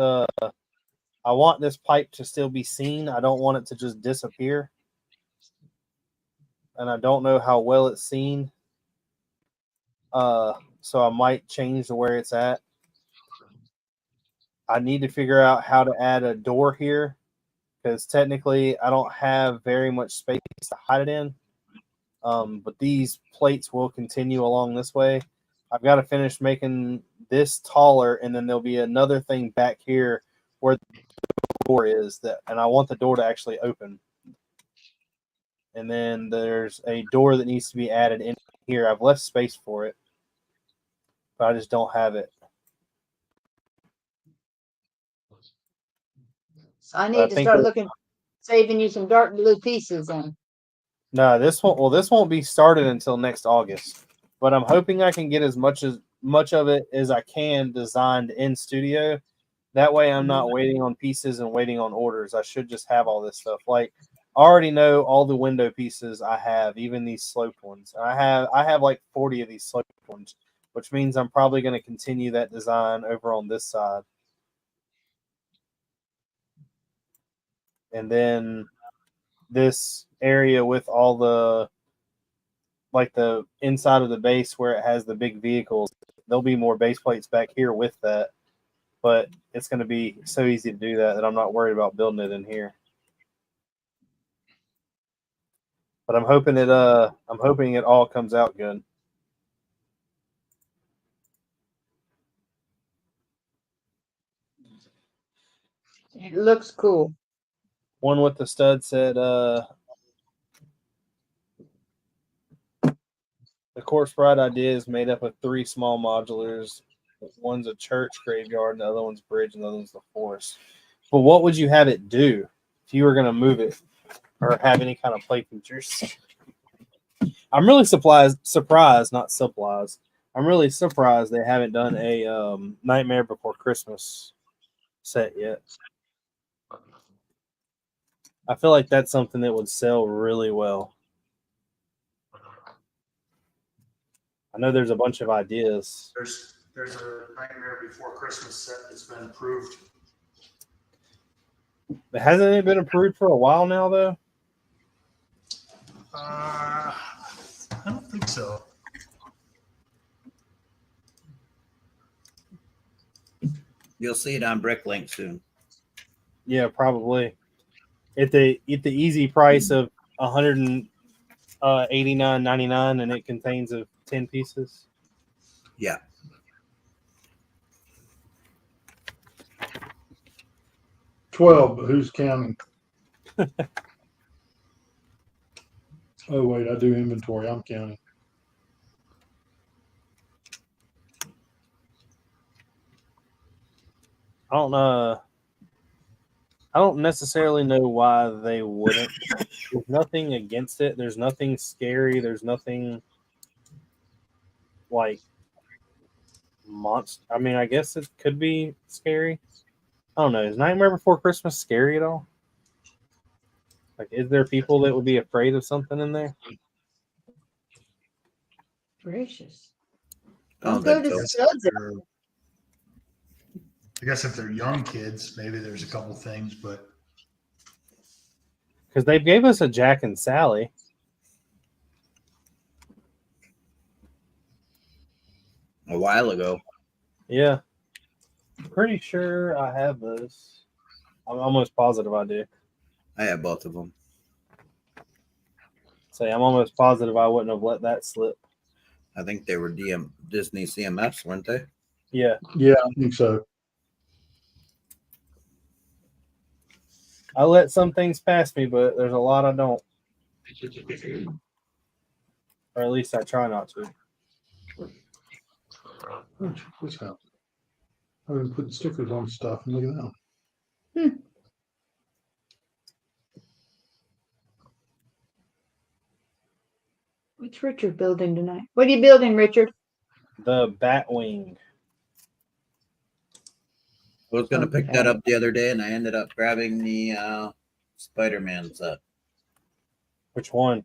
this pipe to still be seen. I don't want it to just disappear. And I don't know how well it's seen. So I might change to where it's at. I need to figure out how to add a door here because technically I don't have very much space to hide it in. But these plates will continue along this way. I've got to finish making this taller, and then there'll be another thing back here where the door is, and I want the door to actually open. And then there's a door that needs to be added in here. I've left space for it, but I just don't have it. So I I need to think start that- looking, saving you some dark blue pieces and No, this won't. Well, this won't be started until next August. But I'm hoping I can get as much of it as I can designed in studio. That way, I'm not waiting on pieces and waiting on orders. I should just have all this stuff. Like, I already know all the window pieces I have, even these sloped ones. I have like 40 of these sloped ones, which means I'm probably going to continue that design over on this side. And then this area with all the like the inside of the base where it has the big vehicles, there'll be more base plates back here with that. But it's going to be so easy to do that I'm not worried about building it in here. But I'm hoping it all comes out good. it looks cool. One with the stud said the Corpse Bride idea is made up of 3 small modulars. One's a church graveyard, and the other one's bridge, and the other one's the forest. But what would you have it do if you were going to move it or have any kind of play features? I'm really surprised, not supplies. I'm really surprised they haven't done a Nightmare Before Christmas set yet. I feel like that's something that would sell really well. I know there's a bunch of ideas. There's a Nightmare Before Christmas set that's been approved. But hasn't it been approved for a while now, though? I don't think so. You'll see it on Bricklink soon. Yeah, probably. At the easy price of $189.99, and it contains of 10 pieces. Yeah. $12, but who's counting? Oh wait, I do inventory. I'm counting. I don't know. I don't necessarily know why they wouldn't. There's nothing against it. There's nothing scary. There's nothing like monster. I mean, I guess it could be scary. I don't know. Is Nightmare Before Christmas scary at all? Like, is there people that would be afraid of something in there? Gracious. I don't Don't go think to so. studs. I guess if they're young kids, maybe there's a couple things, but Because they gave us a Jack and Sally. A while ago. Yeah. Pretty sure I have those. I'm almost positive I do. I have both of them. Say, I'm almost positive I wouldn't have let that slip. I think they were Disney CMFs, weren't they? Yeah. Yeah, I think so. I let some things pass me, but there's a lot I don't. Or at least I try not to. What's happening? I've been putting stickers on stuff, and look at that. What's Richard building tonight? What are you building, Richard? The Batwing. I was going to pick that up the other day, and I ended up grabbing the Spider-Man set. Which one?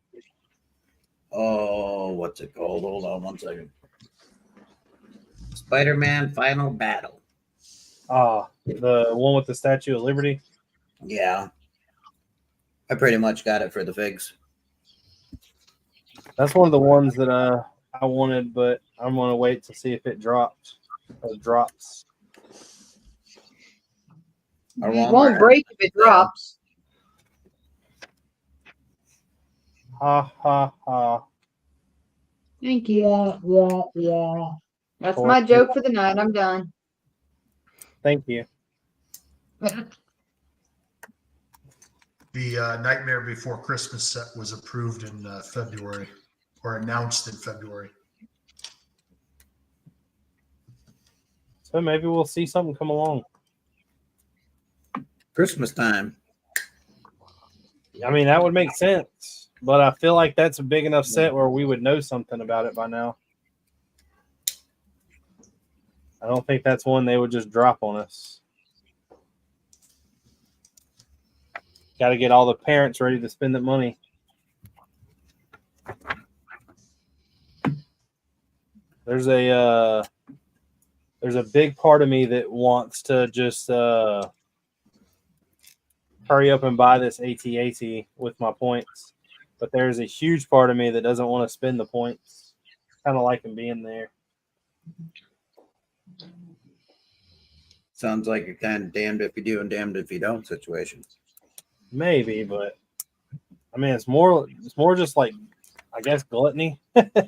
Oh, what's it called? Hold on 1 second. Spider-Man Final Battle. Ah, the one with the Statue of Liberty. Yeah. I pretty much got it for the figs. That's one of the ones that I wanted, but I'm gonna wait to see if it drops. Drops. Or It Walmart. won't break if it drops. Ha ha ha. Thank you. Yeah. That's my joke for the night. I'm done. Thank you. the Nightmare Before Christmas set was approved in February or announced in February. So maybe we'll see something come along. Christmas time. I mean, that would make sense, but I feel like that's a big enough set where we would know something about it by now. I don't think that's one they would just drop on us. Got to get all the parents ready to spend the money. There's a big part of me that wants to just hurry up and buy this AT-AT with my points, but there's a huge part of me that doesn't want to spend the points. Kind of like them being there. Sounds like you're kind of damned if you do and damned if you don't situation. Maybe, but I mean, it's more just like, I guess, gluttony. Well,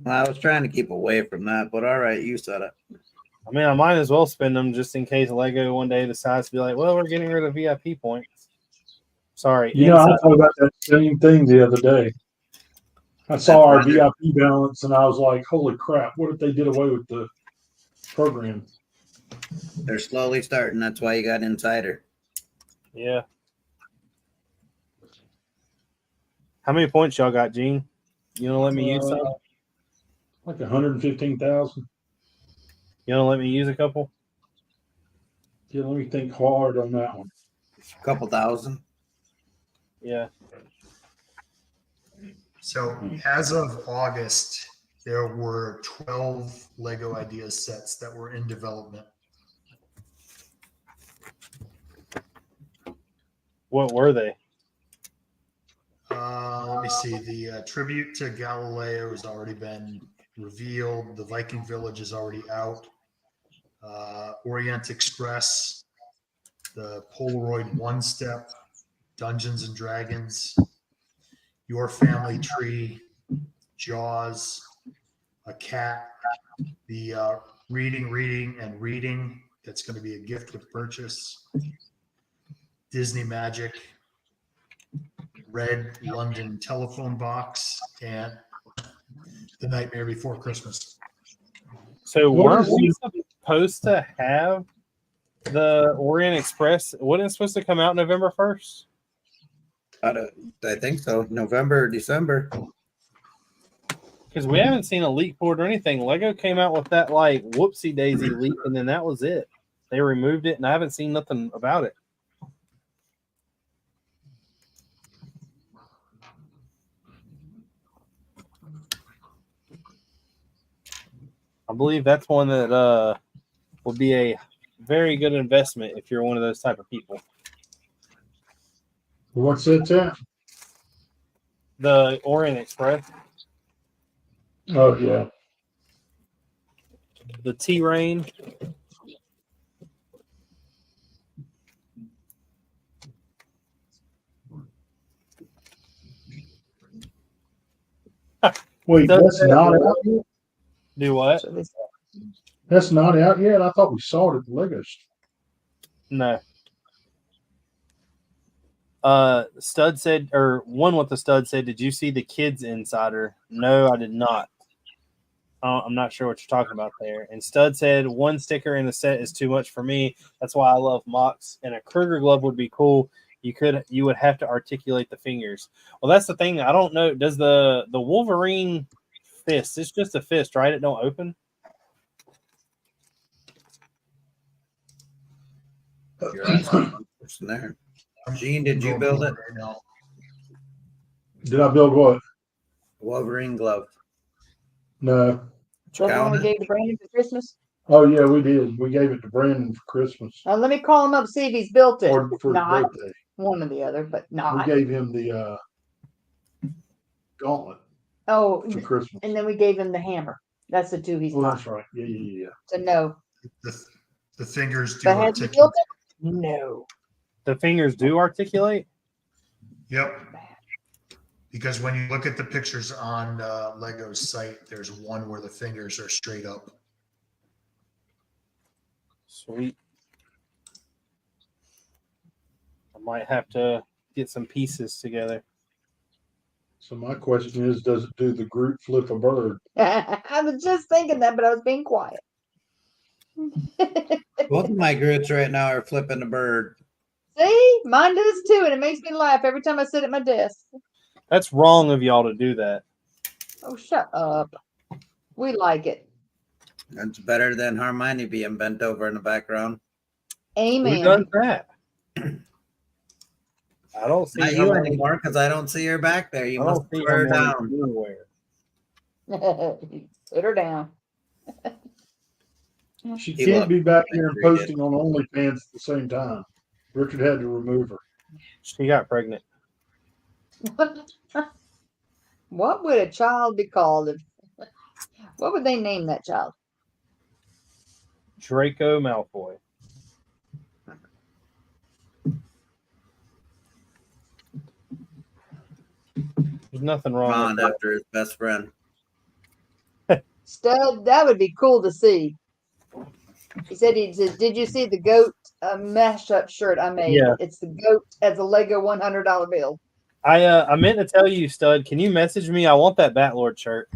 I was trying to keep away from that, but all right, you said it. I mean, I might as well spend them just in case Lego one day decides to be like, well, we're getting rid of VIP points. Sorry. You know, I thought about that same thing the other day. I saw our VIP balance and I was like, holy crap, what if they did away with the program? They're slowly starting. That's why you got Insider. Yeah. How many points y'all got, Gene? You want to let me use some? Like 115,000. You want to let me use a couple? Yeah, let me think hard on that one. A couple thousand. Yeah. So as of August, there were 12 Lego Ideas sets that were in development. What were they? Let me see. The tribute to Galileo has already been revealed. The Viking Village is already out. Orient Express, the Polaroid One Step, Dungeons and Dragons, Your Family Tree, Jaws, a cat, the Reading, and Reading. That's going to be a gift with purchase. Disney Magic, Red London Telephone Box, and The Nightmare Before Christmas. So weren't we supposed to have the Orient Express? Wasn't it supposed to come out November 1st? I think so. November or December. Because we haven't seen a leak for it or anything. Lego came out with that like whoopsie daisy leak, and then that was it. They removed it, and I haven't seen nothing about it. I believe that's one that will be a very good investment if you're one of those type of people. What's that at? The Orient Express, Oh, yeah. the T-Rain. Wait, that's not out yet? Do what? That's not out yet? I thought we saw it at the Lego store. No. Stud said, or one with the stud said, did you see the Kids Insider? No, I did not. I'm not sure what you're talking about there. And Stud said, one sticker in the set is too much for me. That's why I love Mox. And a Kruger glove would be cool. You would have to articulate the fingers. Well, that's the thing. I don't know. Does the Wolverine fist? It's just a fist, right? It don't open. What's in there? Gene, did you build it? Right now. Did I build what? Wolverine glove. No. So the one we gave to Brandon for Christmas? Oh, yeah, we did. We gave it to Brandon for Christmas. Let me call him up, see if he's built it. Or for his Not birthday. one or the other, but We not. gave him the gauntlet Oh, for Christmas. and then we gave him the hammer. That's the two he's Well, got. that's right. Yeah. So no. The fingers do But has he articulate. built it? No. The fingers do articulate? Yep. Because when you look at the pictures on Lego's site, there's one where the fingers are straight up. Sweet. I might have to get some pieces together. So my question is, does it do the Groot flip a bird? I was just thinking that, but I was being quiet. Both of my Groots right now are flipping the bird. See, mine does too, and it makes me laugh every time I sit at my desk. That's wrong of y'all to do that. Oh, shut up. We like it. That's better than Hermione being bent over in the background. Who Amen. does that? I don't see Not you Hermione. anymore because I don't see her back there. You I must don't see put her Hermione down. anywhere. Put her down. She He can't loved be back it. here and Sure he posting on OnlyFans at the same time. Richard had to remove her. She got pregnant. What would a child be called? What would they name that child? Draco Malfoy. There's nothing wrong Ron with that. after his best friend. Stud, that would be cool to see. He said, did you see the goat mashup shirt I made? Yeah. It's the goat as a Lego $100 bill. I meant to tell you, Stud. Can you message me? I want that Batlord shirt.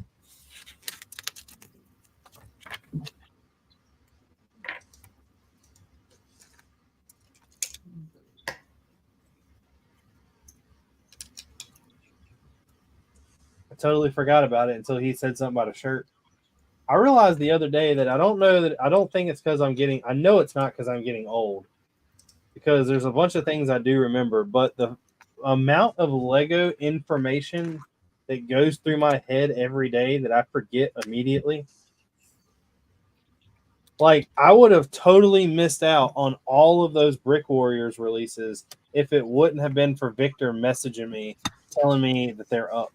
I totally forgot about it until he said something about a shirt. I realized the other day that I don't think it's because I'm getting. I know it's not because I'm getting old. Because there's a bunch of things I do remember, but the amount of Lego information that goes through my head every day that I forget immediately. Like, I would have totally missed out on all of those Brick Warriors releases if it wouldn't have been for Victor messaging me, telling me that they're up.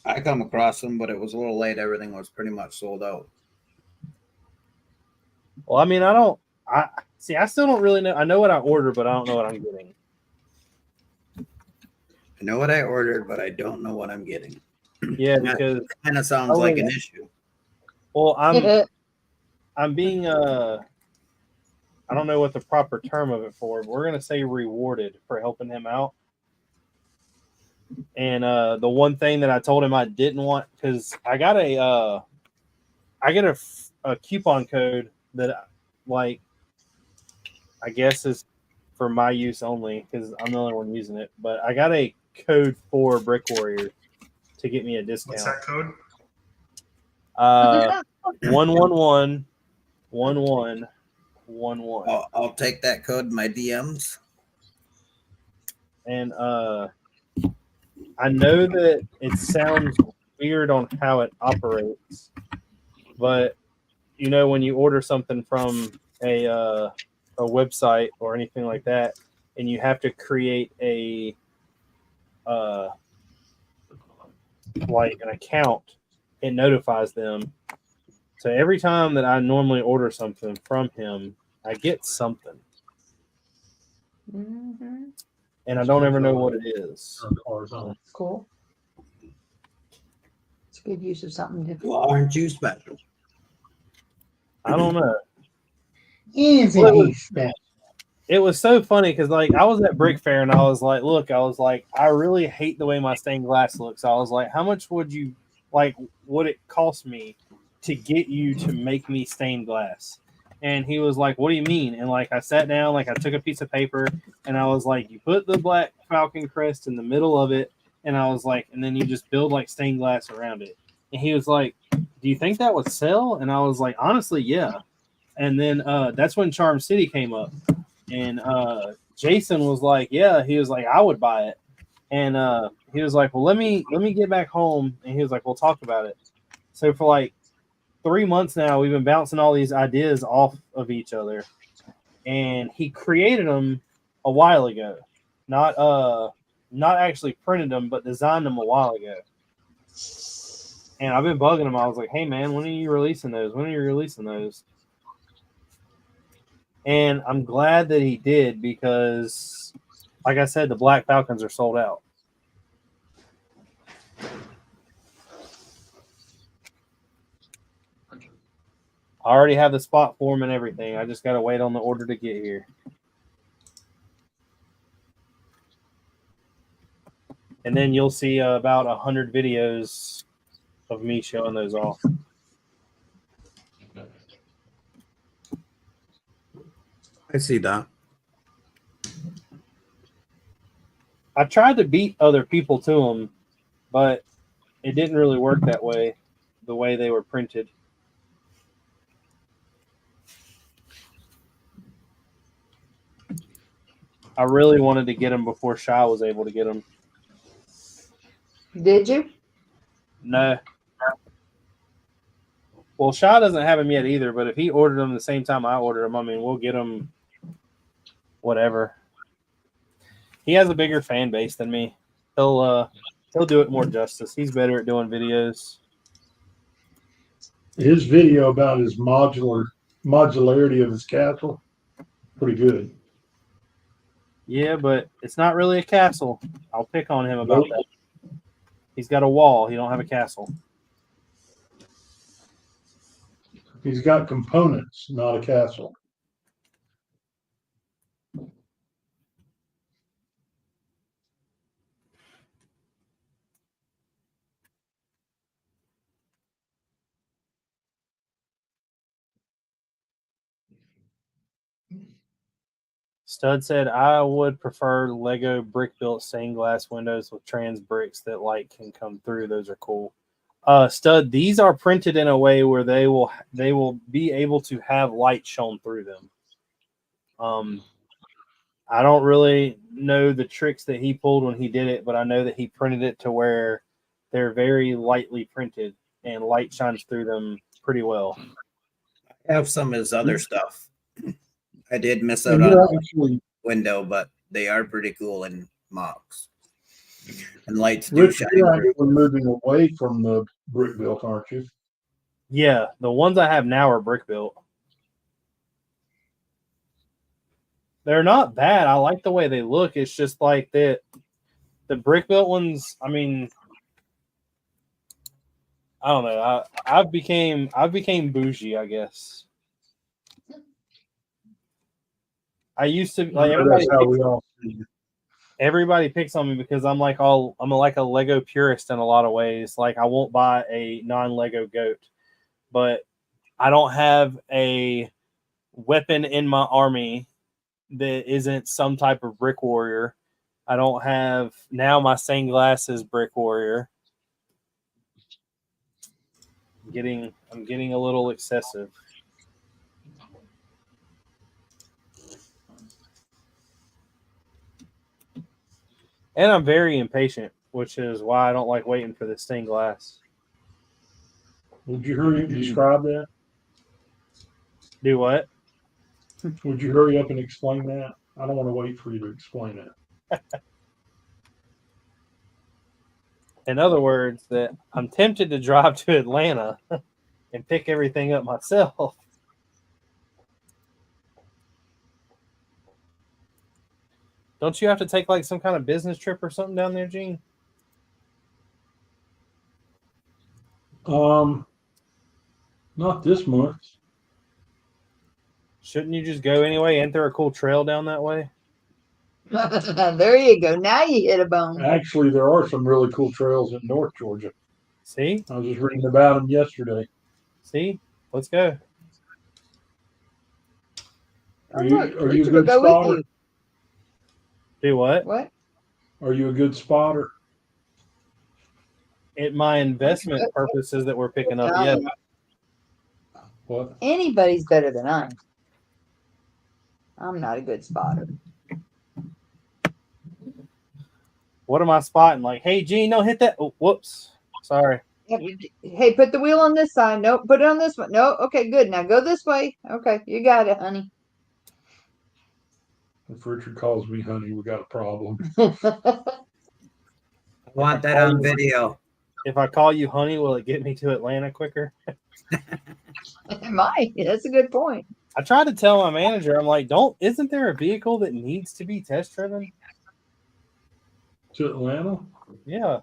I come across them, but it was a little late. Everything was pretty much sold out. Well, I mean, I still don't really know. I know what I ordered, but I don't know what I'm getting. I know what I ordered, but I don't know what I'm getting. Yeah, That because kind of sounds like an issue. well, I'm being I don't know what the proper term of it for, but we're gonna say rewarded for helping him out. And the one thing that I told him I didn't want, because I got a coupon code that, like, I guess is for my use only because I'm the only one using it. But I got a code for Brick Warriors to get me a discount. What's that code? 111 11 11. I'll take that code in my DMs. And I know that it sounds weird on how it operates, but you know, when you order something from a website or anything like that, and you have to create a like an account, it notifies them. So every time that I normally order something from him, I get something, Mm-hmm. and I don't ever know what it is. Cool. It's a good use of something different. Well, aren't you special? I don't know. Isn't he special? It was so funny because, like, I was at Brick Fair and I was like, look, I was like, I really hate the way my stained glass looks. I was like, how much would it cost me to get you to make me stained glass? And he was like, what do you mean? And, like, I sat down, like, I took a piece of paper and I was like, you put the black Falcon crest in the middle of it. And I was like, and then you just build, like, stained glass around it. And he was like, do you think that would sell? And I was like, honestly, yeah. And then that's when Charm City came up. And Jason was like, yeah, he was like, I would buy it. And he was like, well, let me get back home. And he was like, we'll talk about it. So for like 3 months now, we've been bouncing all these ideas off of each other. And he created them a while ago. Not actually printed them, but designed them a while ago. And I've been bugging him. I was like, hey, man, when are you releasing those? When are you releasing those? And I'm glad that he did because, like I said, the Black Falcons are sold out. I already have the spot for them and everything. I just got to wait on the order to get here. And then you'll see about 100 videos of me showing those off. I see that. I tried to beat other people to them, but it didn't really work that way, the way they were printed. I really wanted to get them before Shy was able to get them. Did you? No. Well, Shy doesn't have them yet either, but if he ordered them the same time I ordered them, I mean, we'll get them whatever. He has a bigger fan base than me. He'll do it more justice. He's better at doing videos. His video about his modularity of his castle, pretty good. Yeah, but it's not really a castle. I'll pick on him about that. He's got a wall. He don't have a castle. He's got components, not a castle. Stud said, I would prefer Lego brick-built stained glass windows with trans bricks that light can come through. Those are cool. Stud, these are printed in a way where they will be able to have light shown through them. I don't really know the tricks that he pulled when he did it, but I know that he printed it to where they're very lightly printed and light shines through them pretty well. I have some of his other stuff. I did miss And out you're on actually, window, but they are pretty cool in mocks. And lights do Rich, shine. you're through. actually moving away from the brick built, aren't you? Yeah, the ones I have now are brick built. They're not bad. I like the way they look. It's just like that the brick built ones, I mean, I don't know. I've became bougie, I guess. I used to like everybody picks on me because I'm like a Lego purist in a lot of ways. Like I won't buy a non-Lego goat, but I don't have a weapon in my army that isn't some type of brick warrior. I don't have now my stained glass is brick warrior. I'm getting a little excessive. And I'm very impatient, which is why I don't like waiting for the stained glass. Would you hurry up and describe that? Do what? Would you hurry up and explain that? I don't want to wait for you to explain it. In other words, that I'm tempted to drive to Atlanta and pick everything up myself. Don't you have to take like some kind of business trip or something down there, Gene? Not this month. Shouldn't you just go anyway? Ain't there a cool trail down that way? There you go. Now you hit a bone. Actually, there are some really cool trails in North Georgia. See? I was just reading about them yesterday. See? Let's go. Are look, you a Richard will good go with spotter? you. Do what? What? Are you a good spotter? At my investment purposes that we're picking up, yeah. What? Anybody's better than I am. I'm not a good spotter. What am I spotting? Like, hey, Gene, don't hit that. Oh, whoops. Sorry. Hey, put the wheel on this side. Nope, put it on this one. No, okay, good. Now go this way. Okay, you got it, honey. If Richard calls me honey, we got a problem. I want that on video. If I call you honey, will it get me to Atlanta quicker? It might. That's a good point. I tried to tell my manager, I'm like, isn't there a vehicle that needs to be test driven? To Atlanta? Yeah.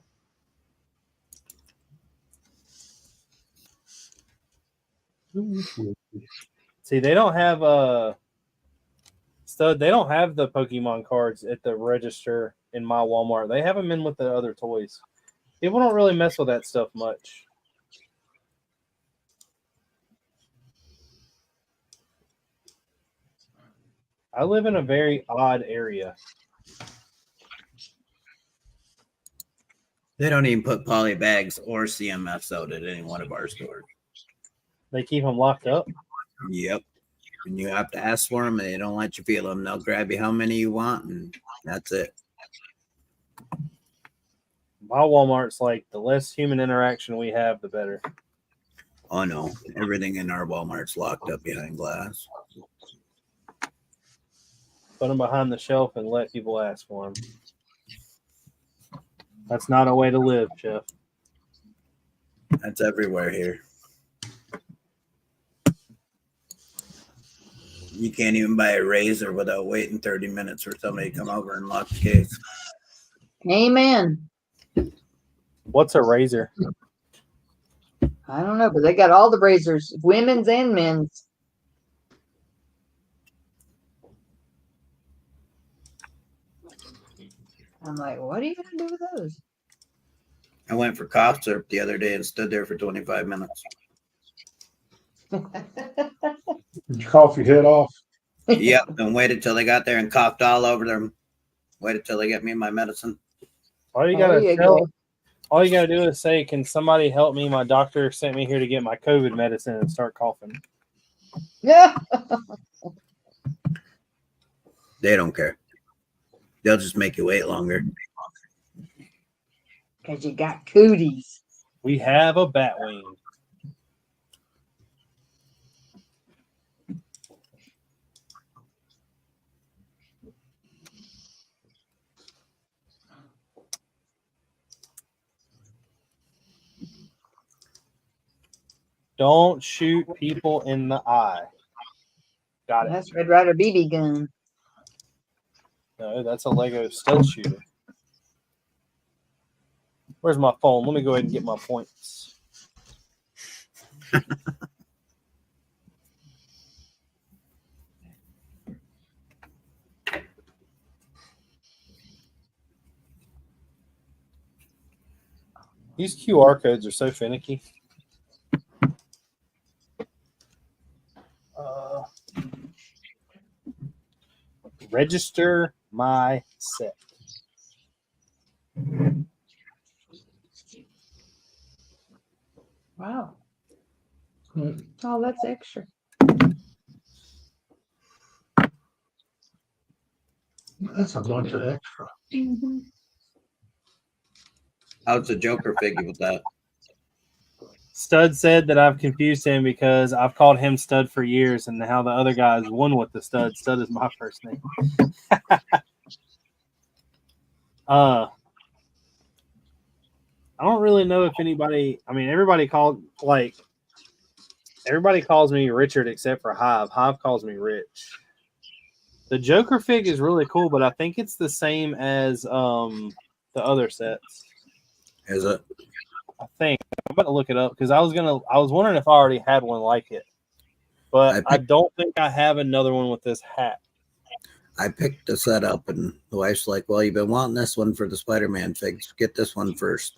See, they don't have they don't have the Pokemon cards at the register in my Walmart. They have them in with the other toys. People don't really mess with that stuff much. I live in a very odd area. They don't even put poly bags or CMFs out at any one of our stores. They keep them locked up. Yep. And you have to ask for them, and they don't let you feel them. They'll grab you how many you want, and that's it. My Walmart's like the less human interaction we have, the better. Oh, no. Everything in our Walmart's locked up behind glass. Put them behind the shelf and let people ask for them. That's not a way to live, Jeff. That's everywhere here. You can't even buy a razor without waiting 30 minutes for somebody to come over and lock the case. Amen. What's a razor? I don't know, but they got all the razors, women's and men's. I'm like, what are you gonna do with those? I went for cough syrup the other day and stood there for 25 minutes. Did you cough your head off? Yep, and waited till they got there and coughed all over them. Waited till they get me my medicine. All you There gotta you tell, go. all you gotta do is say, "Can somebody help me? My doctor sent me here to get my COVID medicine," and start coughing. Yeah. They don't care. They'll just make you wait longer. Because you got cooties. We have a bat wing. Don't shoot people in the eye. Got it. That's Red Ryder BB gun. No, that's a Lego stud shooter. Where's my phone? Let me go ahead and get my points. These QR codes are so finicky. Register my set. Wow. Hmm. Oh, that's extra. That's a bunch of extra. Mm-hmm. How's the Joker figure with that? Stud said that I've confused him because I've called him Stud for years, and how the other guy's one with the Stud. Stud is my first name. I don't really know if anybody. I mean, everybody calls me Richard except for Hive. Hive calls me Rich. The Joker fig is really cool, but I think it's the same as the other sets. Is it? I think I'm about to look it up because I was wondering if I already had one like it, but I don't think I have another one with this hat. I picked the set up, and the wife's like, "Well, you've been wanting this one for the Spider-Man figs. Get this one first."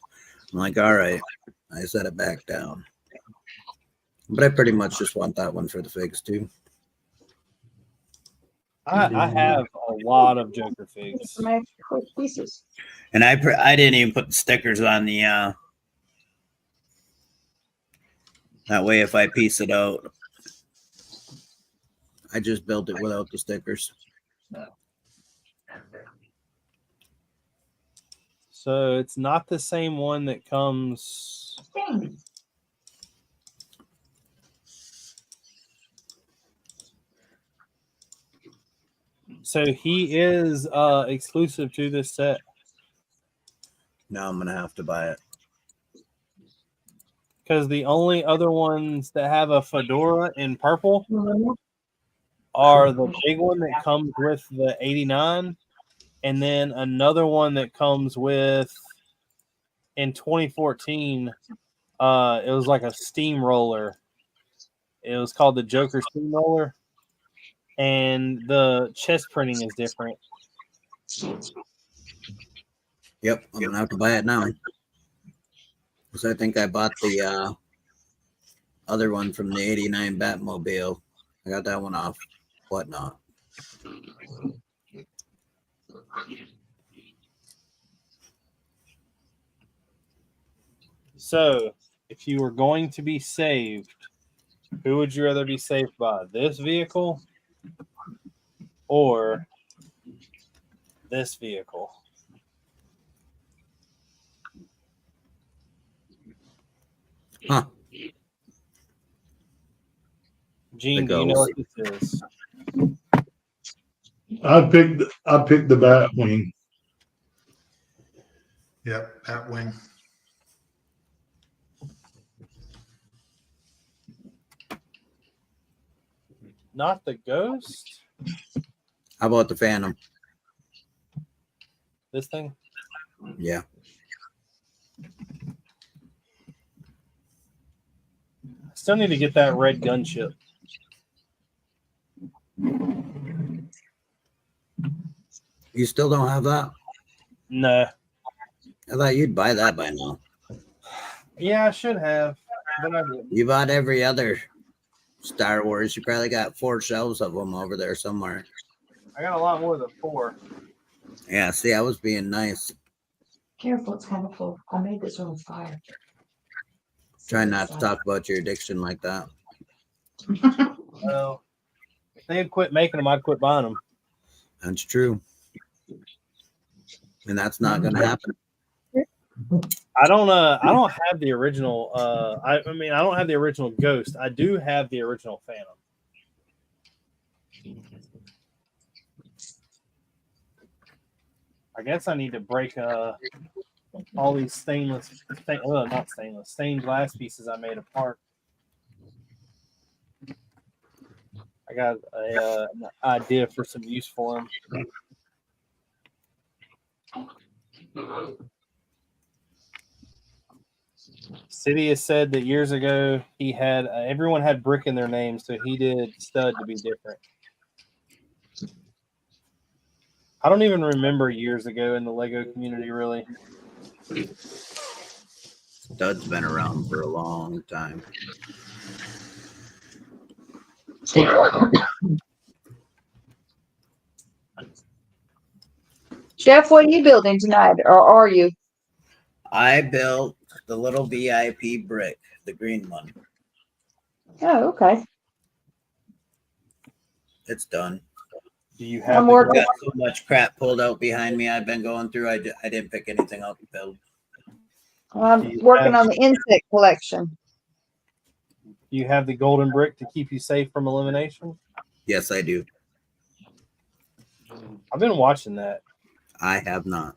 I'm like, "All right." I set it back down, but I pretty much just want that one for the figs too. I have a lot of Joker figs. Some extra quick pieces. And I didn't even put the stickers on the. That way, if I piece it out, I just built it without the stickers. So it's not the same one that comes. So he is exclusive to this set. Now I'm gonna have to buy it. Because the only other ones that have a fedora in purple are the big one that comes with the 89, and then another one that comes with in 2014. It was like a steamroller. It was called the Joker Steamroller, and the chest printing is different. Yep, I'm gonna have to buy it now. Because I think I bought the other one from the '89 Batmobile. I got that one off Whatnot. So, if you were going to be saved, who would you rather be saved by? This vehicle or this vehicle? Huh. Gene, do you know what this is? I picked the Batwing. Yep, Pat Wing. Not the Ghost? How about the Phantom? This thing? Yeah. Still need to get that red gunship. You still don't have that? No. I thought you'd buy that by now. Yeah, I should have, but I didn't. You bought every other Star Wars. You probably got 4 shelves of them over there somewhere. I got a lot more than 4. Yeah, see, I was being nice. Careful, it's kind of full. I made this one with fire. Try not to talk about your addiction like that. Well, if they had quit making them, I'd quit buying them. That's true. And that's not going to happen. I don't have the original. I don't have the original Ghost. I do have the original Phantom. I guess I need to break all these stained glass pieces I made apart. I got an idea for some use for them. City has said that years ago he had everyone had Brick in their name, so he did Stud to be different. I don't even remember years ago in the Lego community, really. Stud's been around for a long time. Jeff, what are you building tonight, or are you? I built the little VIP brick, the green one. Oh, okay. It's done. Do you have I'm the working. Got so much crap pulled out behind me. I've been going through. I didn't pick anything up to build. I'm working on the insect collection. Do you have the golden brick to keep you safe from elimination? Yes, I do. I've been watching that. I have not.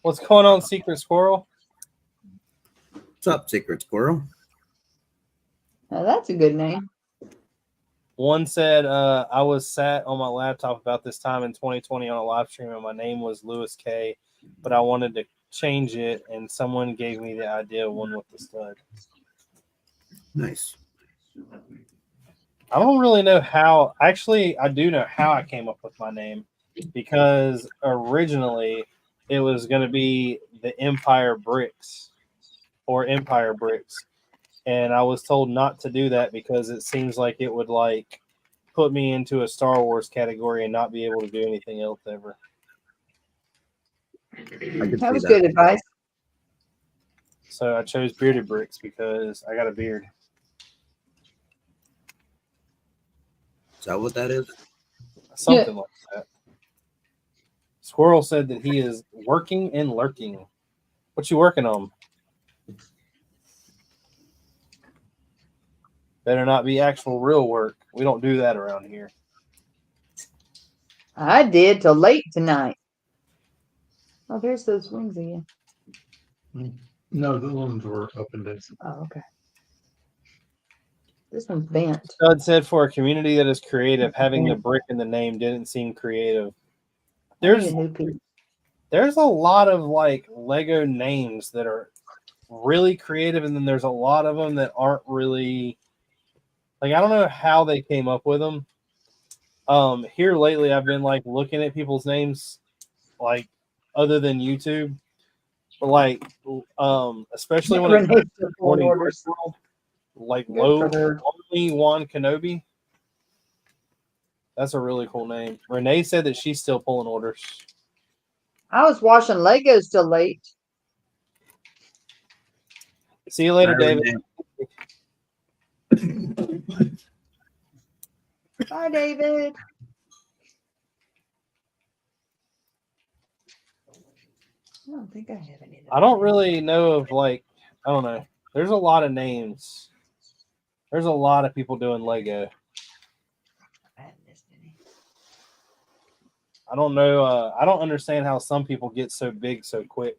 What's going on, Secret Squirrel? What's up, Secret Squirrel? Now, that's a good name. One said, I was sat on my laptop about this time in 2020 on a live stream, and my name was Lewis K, but I wanted to change it, and someone gave me the idea of one with the stud. Nice. I don't really know how. Actually, I do know how I came up with my name, because originally it was going to be the Empire Bricks or Empire Bricks. And I was told not to do that because it seems like it would like put me into a Star Wars category and not be able to do anything else ever. That was good advice. So I chose Bearded Bricks because I got a beard. Is that what that is? Something like that. Squirrel said that he is working and lurking. What you working on? Better not be actual real work. We don't do that around here. I did till late tonight. Oh, there's those wings again. No, the ones were up and down. Oh, okay. This one's bent. Stud said for a community that is creative, having the brick in the name didn't seem creative. There's a lot of like Lego names that are really creative, and then there's a lot of them that aren't really. Like, I don't know how they came up with them. Here lately, I've been like looking at people's names, like other than YouTube, but like, especially when it comes to orders, like low only Juan Kenobi. That's a really cool name. Renee said that she's still pulling orders. I was washing Legos till late. See you later, Bye, David. Renee. Bye, David. I don't think I have any of that. I don't really know of I don't know. There's a lot of names. There's a lot of people doing Lego. I haven't missed any. I don't know. I don't understand how some people get so big so quick.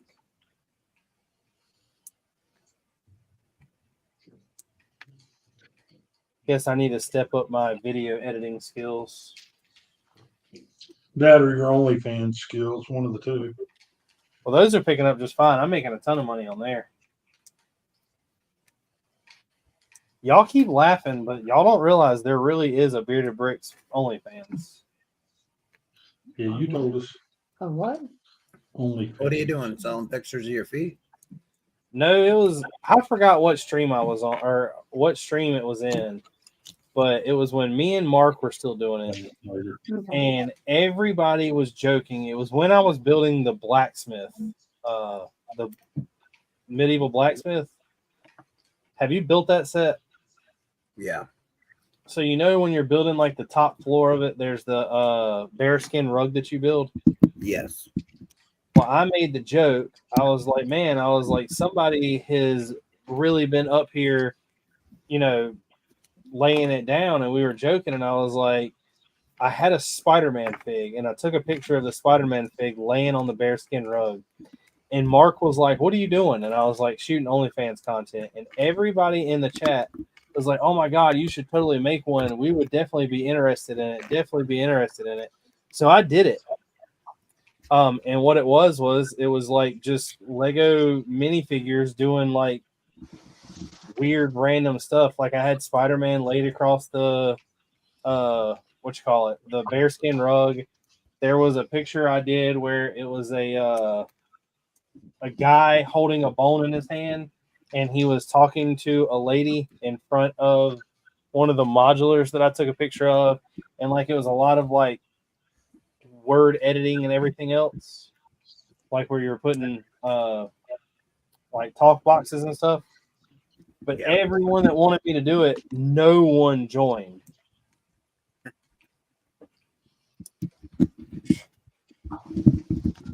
Guess I need to step up my video editing skills. That or your OnlyFans skills, one of the two. Well, those are picking up just fine. I'm making a ton of money on there. Y'all keep laughing, but y'all don't realize there really is a Bearded Bricks OnlyFans. Yeah, you told us. A what? Only. What are you doing? Selling pictures of your feet? No, it was I forgot what stream I was on or what stream it was in, but it was when me and Mark were still doing it. And everybody was joking. It was when I was building the blacksmith, the medieval blacksmith. Have you built that set? Yeah. So you know when you're building like the top floor of it, there's the bearskin rug that you build. Yes. Well, I made the joke. I was like, somebody has really been up here, laying it down, and we were joking, and I was like, I had a Spider-Man fig, and I took a picture of the Spider-Man fig laying on the bearskin rug. And Mark was like, "What are you doing?" And I was like, "Shooting OnlyFans content." And everybody in the chat was like, "Oh my God, you should totally make one. We would definitely be interested in it. Definitely be interested in it." So I did it. And what it was like just Lego minifigures doing like weird random stuff. Like I had Spider-Man laid across the the bearskin rug. There was a picture I did where it was a guy holding a bone in his hand, and he was talking to a lady in front of one of the modulars that I took a picture of, and like it was a lot of like word editing and everything else, like where you were putting like talk boxes and stuff. But everyone that wanted me to do it, no one joined.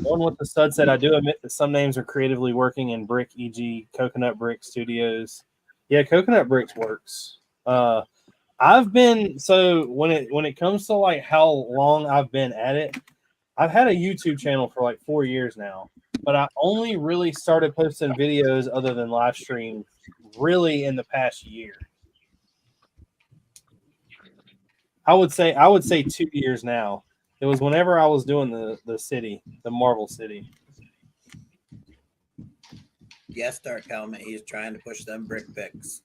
One with the stud said, I do admit that some names are creatively working in Brick, e.g. Coconut Brick Studios. Yeah, Coconut Bricks works. I've been, so when it comes to like how long I've been at it, I've had a YouTube channel for like 4 years now, but I only really started posting videos other than live stream really in the past year. I would say 2 years now. It was whenever I was doing the city, the Marvel City. Yes, Dark Helmet. He's trying to push them brick picks.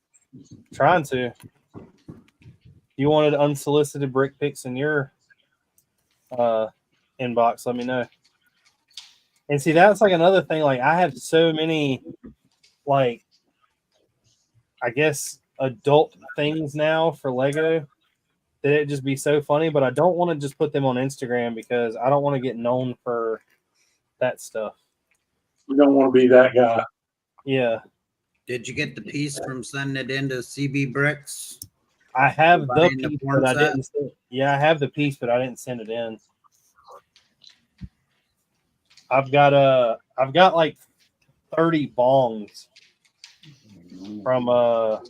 Trying to. You wanted unsolicited brick picks in your inbox, let me know. And see, that's like another thing. Like I have so many, like, I guess adult things now for Lego that it'd just be so funny. But I don't want to just put them on Instagram because I don't want to get known for that stuff. We don't want to be that guy. Yeah. Did you get the piece from sending it into CB Bricks? I have the Buying the piece, porn but I set? didn't send, yeah, I have the piece, but I didn't send it in. I've got like 30 bongs from a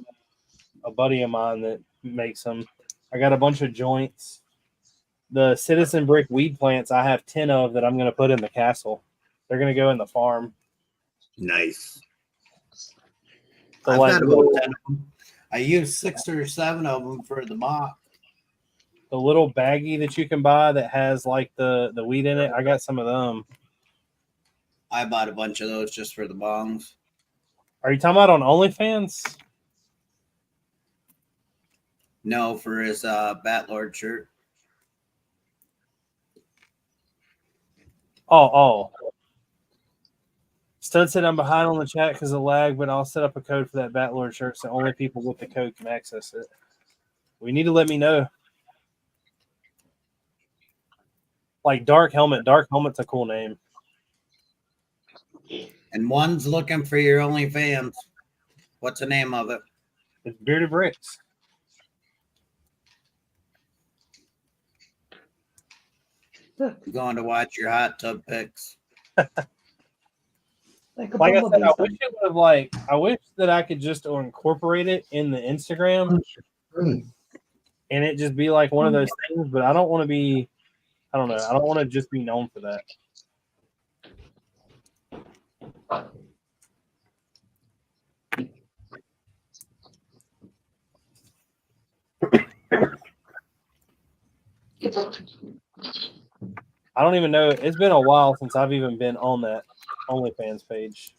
buddy of mine that makes them. I got a bunch of joints. The Citizen Brick weed plants I have 10 of that I'm going to put in the castle. They're going to go in the farm. Nice. So I've like got about little, 10 of them. I used 6 or 7 of them for the mock. the little baggie that you can buy that has like the weed in it. I got some of them. I bought a bunch of those just for the bongs. Are you talking about on OnlyFans? No, for his Batlord shirt. Oh. Stud said I'm behind on the chat because of lag, but I'll set up a code for that Batlord shirt so only people with the code can access it. We need to let me know. Like Dark Helmet. Dark Helmet's a cool name. And one's looking for your OnlyFans. What's the name of it? It's Bearded Bricks. Going to watch your hot tub pics. Like a Like I said, bumblebee. I wish it would have I wish that I could just incorporate it in the Instagram and it just be like one of those things, but I don't want to be, I don't know, I don't want to just be known for that. I don't even know. It's been a while since I've even been on that OnlyFans page.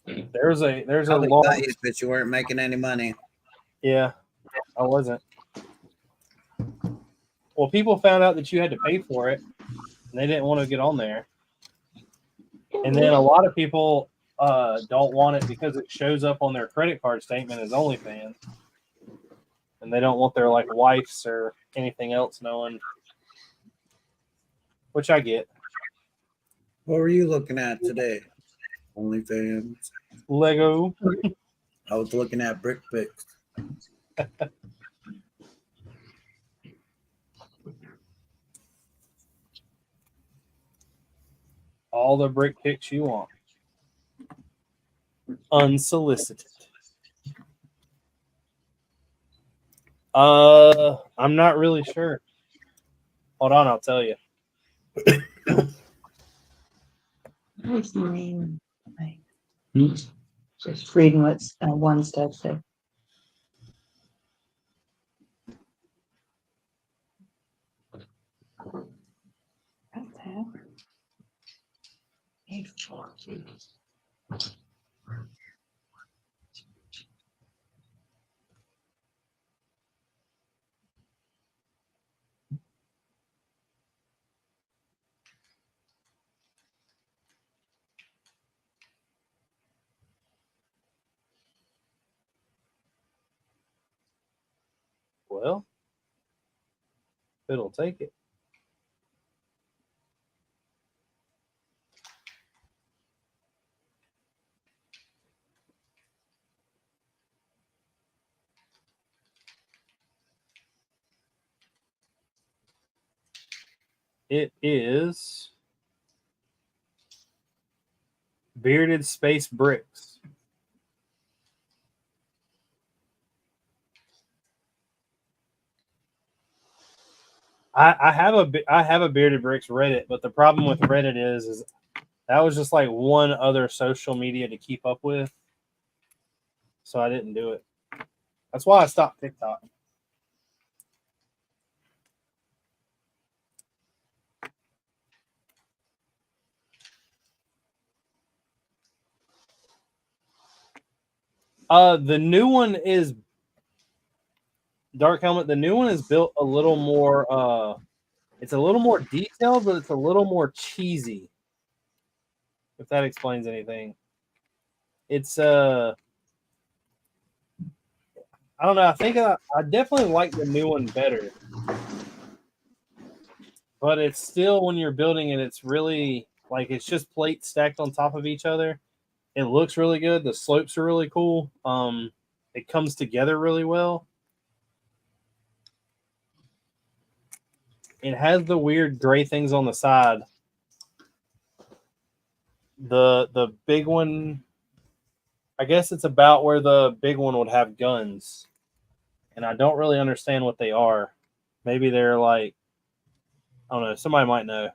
There's a Probably long, got you, but you weren't making any money. yeah, I wasn't. Well, people found out that you had to pay for it, and they didn't want to get on there. And then a lot of people don't want it because it shows up on their credit card statement as OnlyFans, and they don't want their like wives or anything else knowing. Which I get. What were you looking at today? OnlyFans. Lego. I was looking at brick pics. All the brick pics you want. Unsolicited. I'm not really sure. Hold on, I'll tell you. What's the name? Just reading what one step said. Well, it'll take it. It is Bearded Space Bricks. I have a Bearded Bricks Reddit, but the problem with Reddit is that was just like one other social media to keep up with, so I didn't do it. That's why I stopped TikTok. The new one is Dark Helmet. The new one is built a little more. It's a little more detailed, but it's a little more cheesy. If that explains anything, it's I don't know. I think I definitely like the new one better, but it's still when you're building it, it's really like it's just plates stacked on top of each other. It looks really good. The slopes are really cool. It comes together really well. It has the weird gray things on the side. The big one, I guess it's about where the big one would have guns. And I don't really understand what they are. Maybe they're like, I don't know, somebody might know.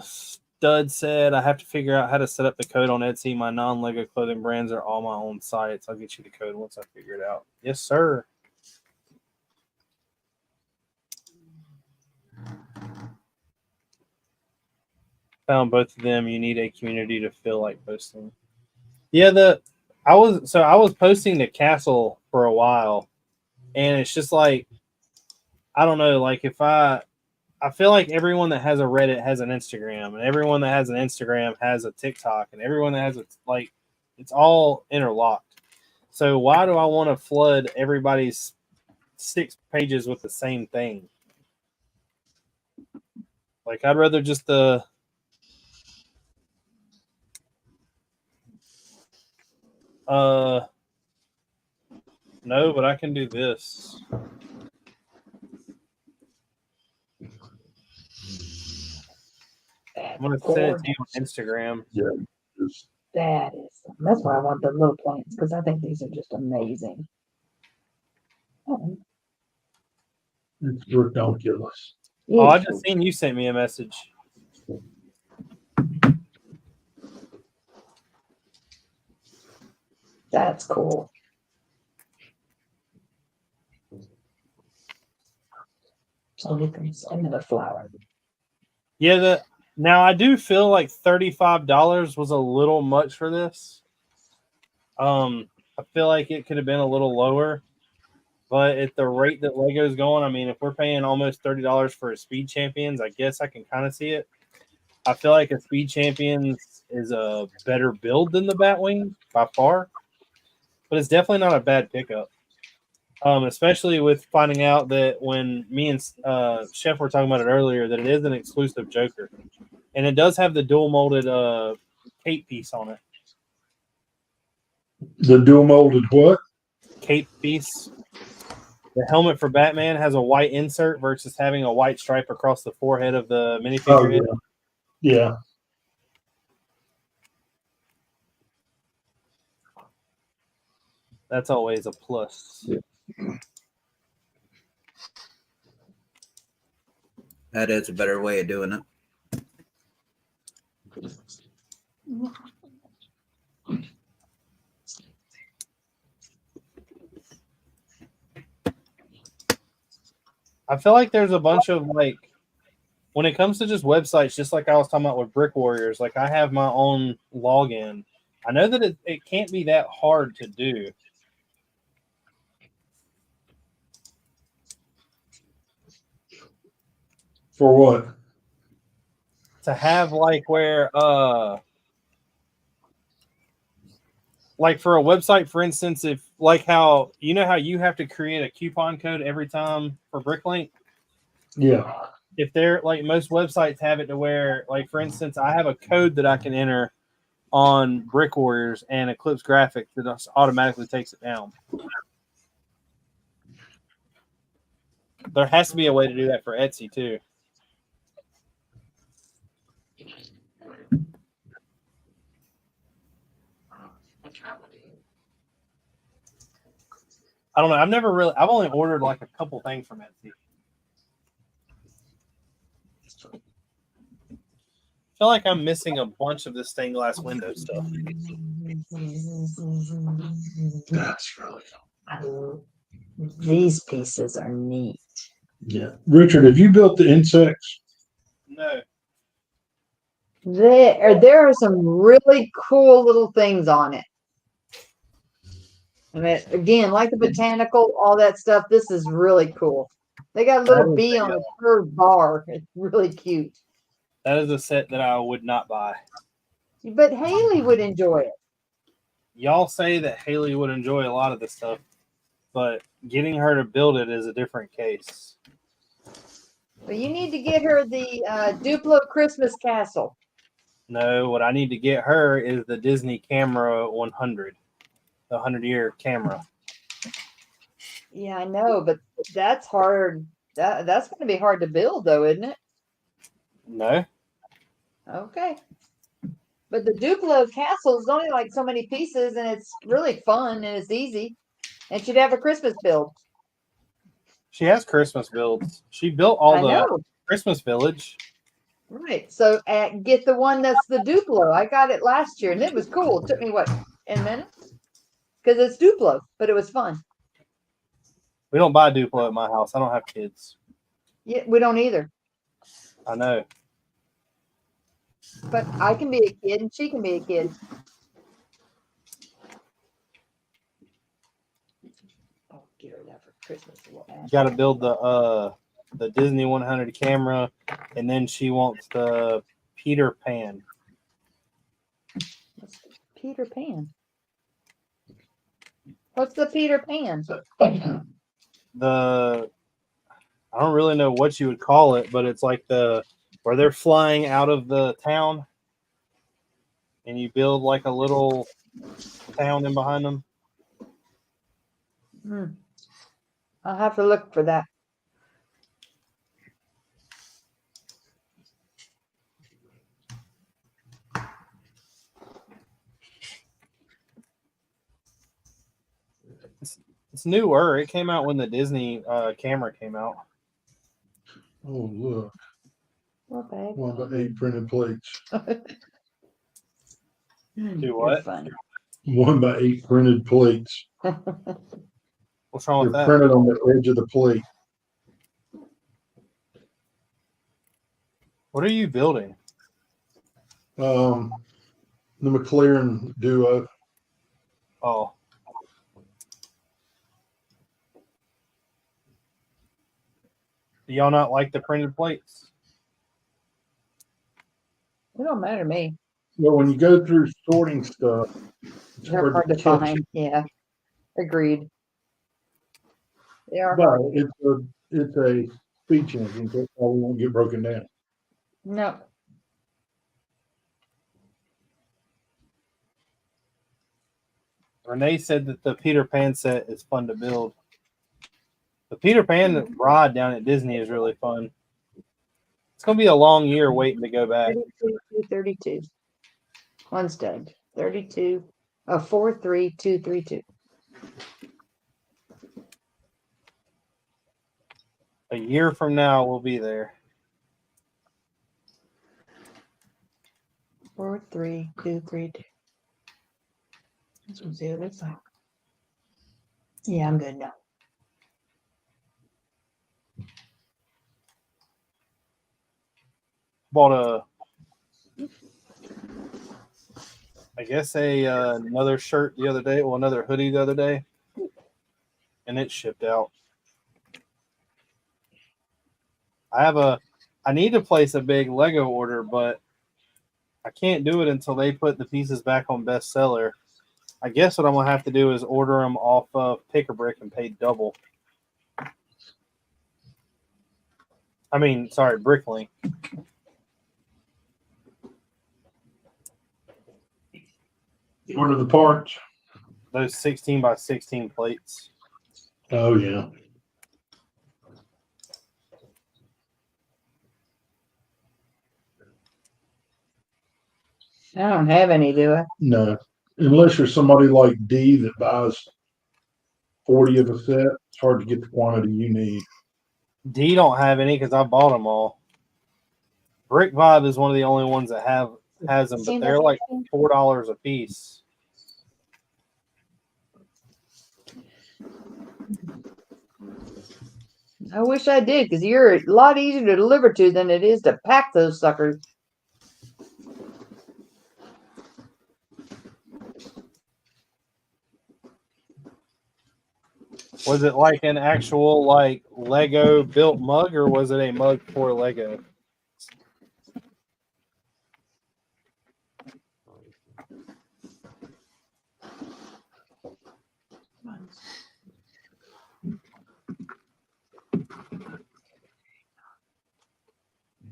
Stud said, I have to figure out how to set up the code on Etsy. My non-Lego clothing brands are all my own sites. I'll get you the code once I figure it out. Yes, sir. Found both of them. You need a community to feel like posting. Yeah, I was posting the castle for a while, and it's just like I don't know, like if I I feel like everyone that has a Reddit has an Instagram, and everyone that has an Instagram has a TikTok, and everyone that has it's all interlocked. So why do I want to flood everybody's 6 pages with the same thing? Like, I'd rather just no, but I can do this. I'm gonna send it to you on Instagram. Yeah. It's, That is. That's why I want the little plants because I think these are just amazing. Oh, it's ridiculous. Oh, I yeah. just seen you sent me a message. That's cool. So you can send it a flower. Yeah, now I do feel like $35 was a little much for this. I feel like it could have been a little lower, but at the rate that Lego's going, I mean, if we're paying almost $30 for a Speed Champions, I guess I can kind of see it. I feel like a Speed Champions is a better build than the Batwing by far, but it's definitely not a bad pickup. Especially with finding out that when me and Chef were talking about it earlier, that it is an exclusive Joker, and it does have the dual molded cape piece on it. The dual molded what? Cape piece. The helmet for Batman has a white insert versus having a white stripe across the forehead of the minifigure. Oh, yeah. Yeah. That's always a plus. Yeah. That is a better way of doing it. I feel like there's a bunch of when it comes to just websites, just like I was talking about with Brick Warriors, like I have my own login. I know that it can't be that hard to do. For what? To have where like for a website, for instance, if how you have to create a coupon code every time for Bricklink. Yeah. If they're most websites have it to where, for instance, I have a code that I can enter on Brick Warriors and Eclipse Graphics that just automatically takes it down. There has to be a way to do that for Etsy too. I don't know. I've only ordered a couple things from Etsy. I feel like I'm missing a bunch of this stained glass window stuff. That's really cool. These pieces are neat. Yeah. Richard, have you built the insects? No. There are some really cool little things on it. I mean, again, like the botanical, all that stuff, this is really cool. They got a little bee on a curved bar. It's really cute. That is a set that I would not buy. But Haley would enjoy it. Y'all say that Haley would enjoy a lot of this stuff, but getting her to build it is a different case. But you need to get her the Duplo Christmas Castle. No, what I need to get her is the Disney Camera 100, the 100-year camera. Yeah, I know, but that's hard. That's going to be hard to build, though, isn't it? No. Okay. But the Duplo Castle is only so many pieces, and it's really fun, and it's easy. And she'd have a Christmas build. She has Christmas builds. She built all the Christmas village. Right. So get the one that's the Duplo. I got it last year, and it was cool. It took me, 10 minutes? Because it's Duplo, but it was fun. We don't buy Duplo at my house. I don't have kids. Yeah, we don't either. I know. But I can be a kid, and she can be a kid. Oh, get her that for Christmas. You got to build the the Disney 100 camera, and then she wants the Peter Pan. Peter Pan. What's the Peter Pan? I don't really know what you would call it, but it's like where they're flying out of the town, and you build like a little town in behind them. I'll have to look for that. It's newer. It came out when the Disney camera came out. Oh, look. What bag? 1 by 8 printed plates. Do what? You're funny. 1 by 8 printed plates. What's wrong They're with that? printed on the edge of the plate. What are you building? The McLaren Duo. Oh. Do y'all not like the printed plates? It don't matter to me. Well, when you go through sorting stuff, it's They're hard to catch find. it. Yeah. Agreed. They are But hard. it's a speed champion, so it probably won't get broken down. No. Renee said that the Peter Pan set is fun to build. The Peter Pan ride down at Disney is really fun. It's going to be a long year waiting to go back. 32. One stud. 32. 43232. A year from now, we'll be there. 43232. Let's see what it looks like. Yeah, I'm good now. Bought another shirt the other day. Well, another hoodie the other day, and it shipped out. I need to place a big Lego order, but I can't do it until they put the pieces back on bestseller. I guess what I'm gonna have to do is order them off of Pick a Brick and pay double. Bricklink. What are the parts? Those 16 by 16 plates. Oh, yeah. I don't have any, do I? No. Unless you're somebody like D that buys 40 of a set, it's hard to get the quantity you need. D don't have any because I bought them all. Brick Vibe is one of the only ones that has them, but they're like $4 a piece. I wish I did, because you're a lot easier to deliver to than it is to pack those suckers. Was it like an actual like Lego built mug, or was it a mug for Lego?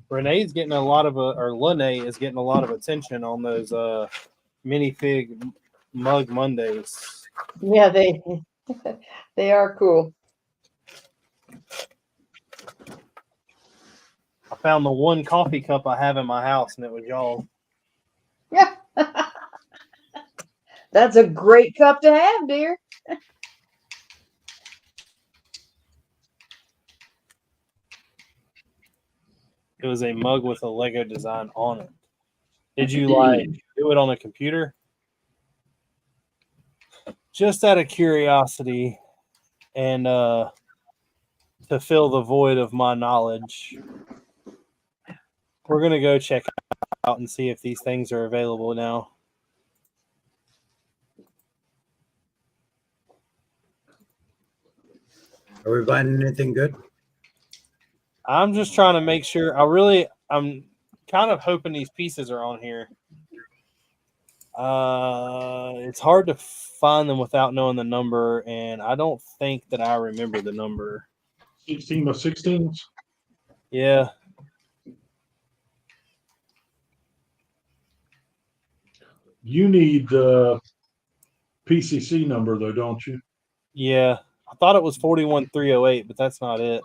Renee's getting a lot of or Lene is getting a lot of attention on those minifig mug Mondays. Yeah, they they are cool. I found the one coffee cup I have in my house, and it was y'all. Yeah. That's a great cup to have, dear. It was a mug with a Lego design on it. Did you like do it on a computer? Just out of curiosity and to fill the void of my knowledge, we're going to go check out and see if these things are available now. Are we buying anything good? I'm just trying to make sure. I'm kind of hoping these pieces are on here. It's hard to find them without knowing the number, and I don't think that I remember the number. 16 by 16s. Yeah. You need the PCC number though, don't you? Yeah. I thought it was 41308, but that's not it.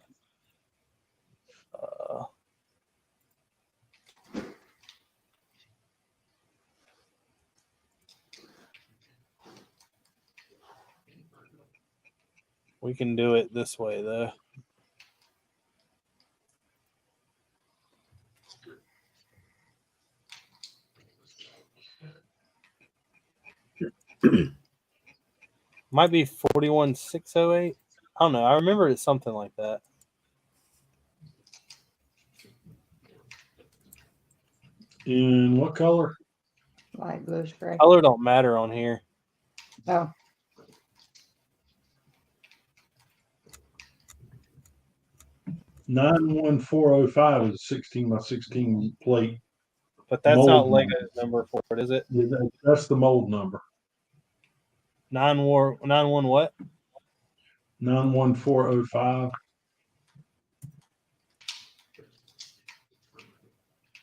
We can do it this way, though. Might be 41608. I don't know. I remember it's something like that. In what color? Light bluish gray. Color don't matter on here. Oh, 91405 is a 16 by 16 plate. But that's Mold not number. Lego's number for it, is it? Yeah, that's the mold number. 91 what? 91405.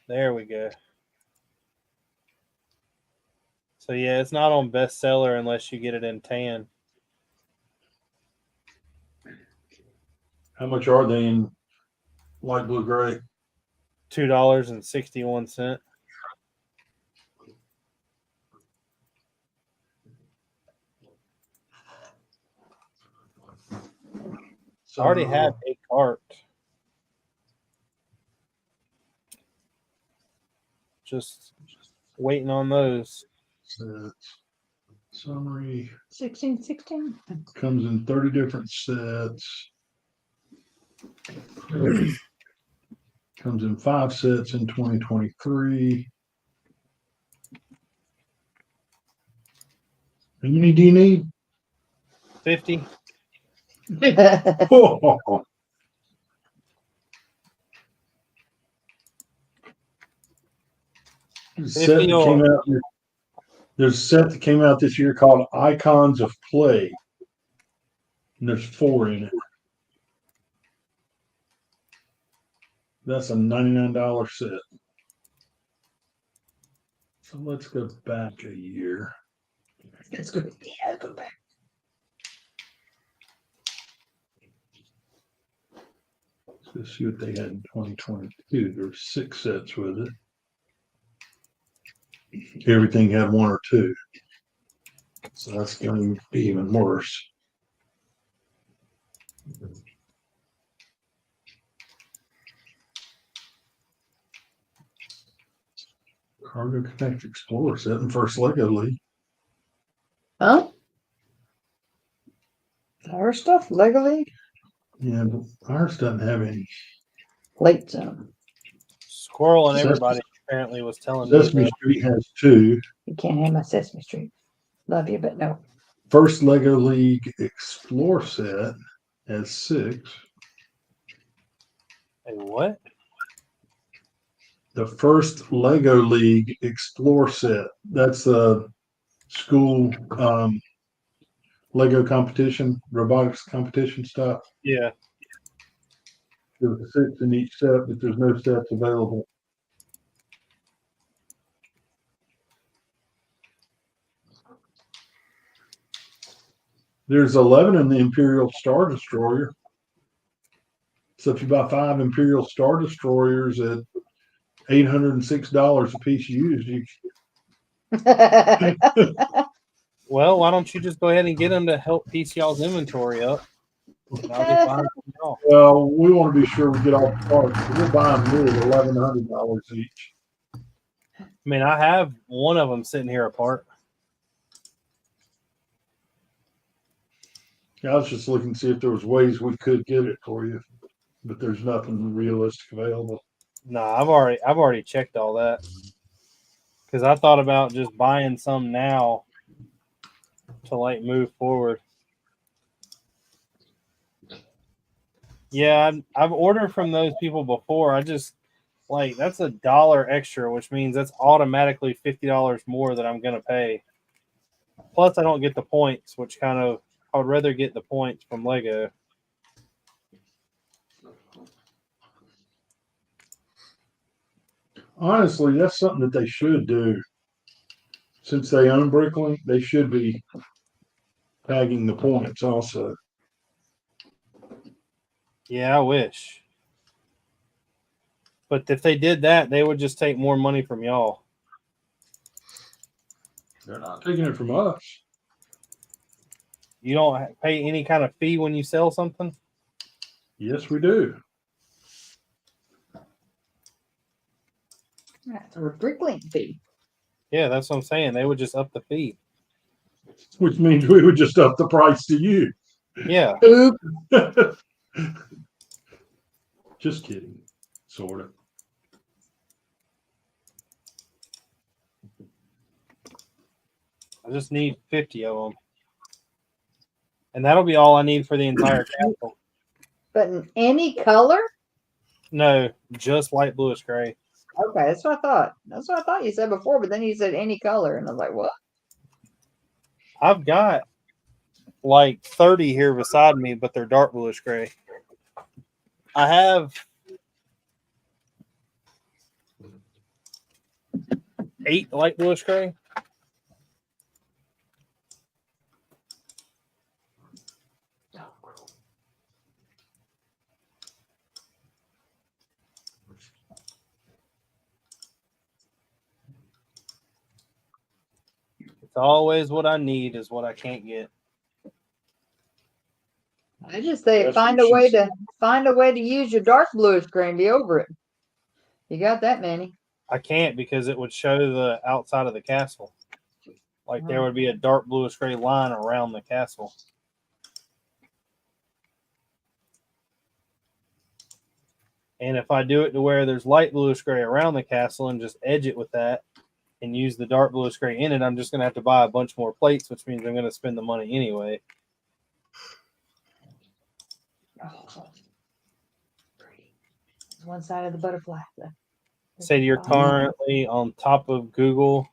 There we go. So yeah, it's not on bestseller unless you get it in tan. How much are they in light blue gray? $2.61. I already have a cart. Just waiting on those. Sets. Summary 16. comes in 30 different sets. Comes in 5 sets in 2023. How many do you need? 50. Oh, there's a set that came out this year called Icons of Play. And there's 4 in it. That's a $99 set. So let's go back a year. Let's go. Yeah, go back. Let's see what they had in 2022. There's 6 sets with it. Everything had 1 or 2. So that's going to be even worse. Cargo Connect Explorer set in first Lego League. Huh? Our stuff, Lego League? Yeah, but ours doesn't have any. Late zone. Squirrel and everybody apparently was telling me Sesame that. Street has 2. You can't have my Sesame Street. Love you, but no. First Lego League Explore set has 6. Hey, what? The first Lego League Explore set. That's the school Lego competition, robotics competition stuff. Yeah. There's 6 in each set, but there's no sets available. There's 11 in the Imperial Star Destroyer. So if you buy 5 Imperial Star Destroyers at $806 a piece used, you Well, why don't you just go ahead and get them to help piece y'all's inventory up? And I'll get behind y'all. well, we want to be sure we get all the parts. We'll buy them new at $1,100 each. I mean, I have one of them sitting here apart. I was just looking to see if there was ways we could get it for you, but there's nothing realistic available. No, I've already checked all that. Because I thought about just buying some now to like move forward. Yeah, I've ordered from those people before. I just like that's $1 extra, which means that's automatically $50 more that I'm gonna pay. Plus, I don't get the points, which kind of I would rather get the points from Lego. Honestly, that's something that they should do. Since they own Bricklink, they should be tagging the points also. Yeah, I wish. But if they did that, they would just take more money from y'all. They're not taking it from us. You don't pay any kind of fee when you sell something? Yes, we do. That's a Bricklink fee. Yeah, that's what I'm saying. They would just up the fee. Which means we would just up the price to you. Yeah. Oop. Just kidding. Sort of. I just need 50 of them. And that'll be all I need for the entire castle. But in any color? No, just light bluish gray. Okay, that's what I thought. That's what I thought you said before, but then you said any color, and I was like, what? I've got like 30 here beside me, but they're dark bluish gray. I have 8 light bluish gray. It's always what I need is what I can't get. I just say That's find what a way she to use your dark bluish gray and be over it. You got that many. I can't because it would show the outside of the castle. Like there would be a dark bluish gray line around the castle. And if I do it to where there's light bluish gray around the castle and just edge it with that and use the dark bluish gray in it, I'm just going to have to buy a bunch more plates, which means I'm going to spend the money anyway. Oh, pretty. It's one side of the butterfly. Say you're currently on top of Google.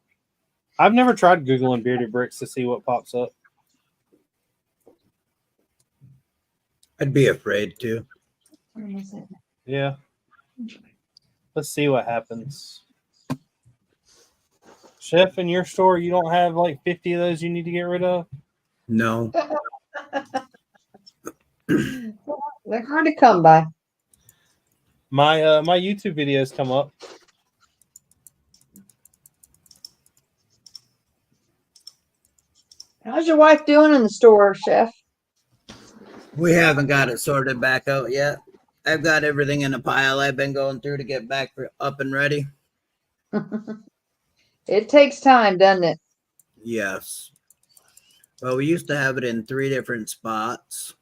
I've never tried Googling bearded bricks to see what pops up. I'd be afraid to. Yeah. Let's see what happens. Chef, in your store, you don't have like 50 of those you need to get rid of? No. They're hard to come by. My my YouTube videos come up. How's your wife doing in the store, Chef? We haven't got it sorted back out yet. I've got everything in a pile I've been going through to get back up and ready. It takes time, doesn't it? Yes. Well, we used to have it in 3 different spots.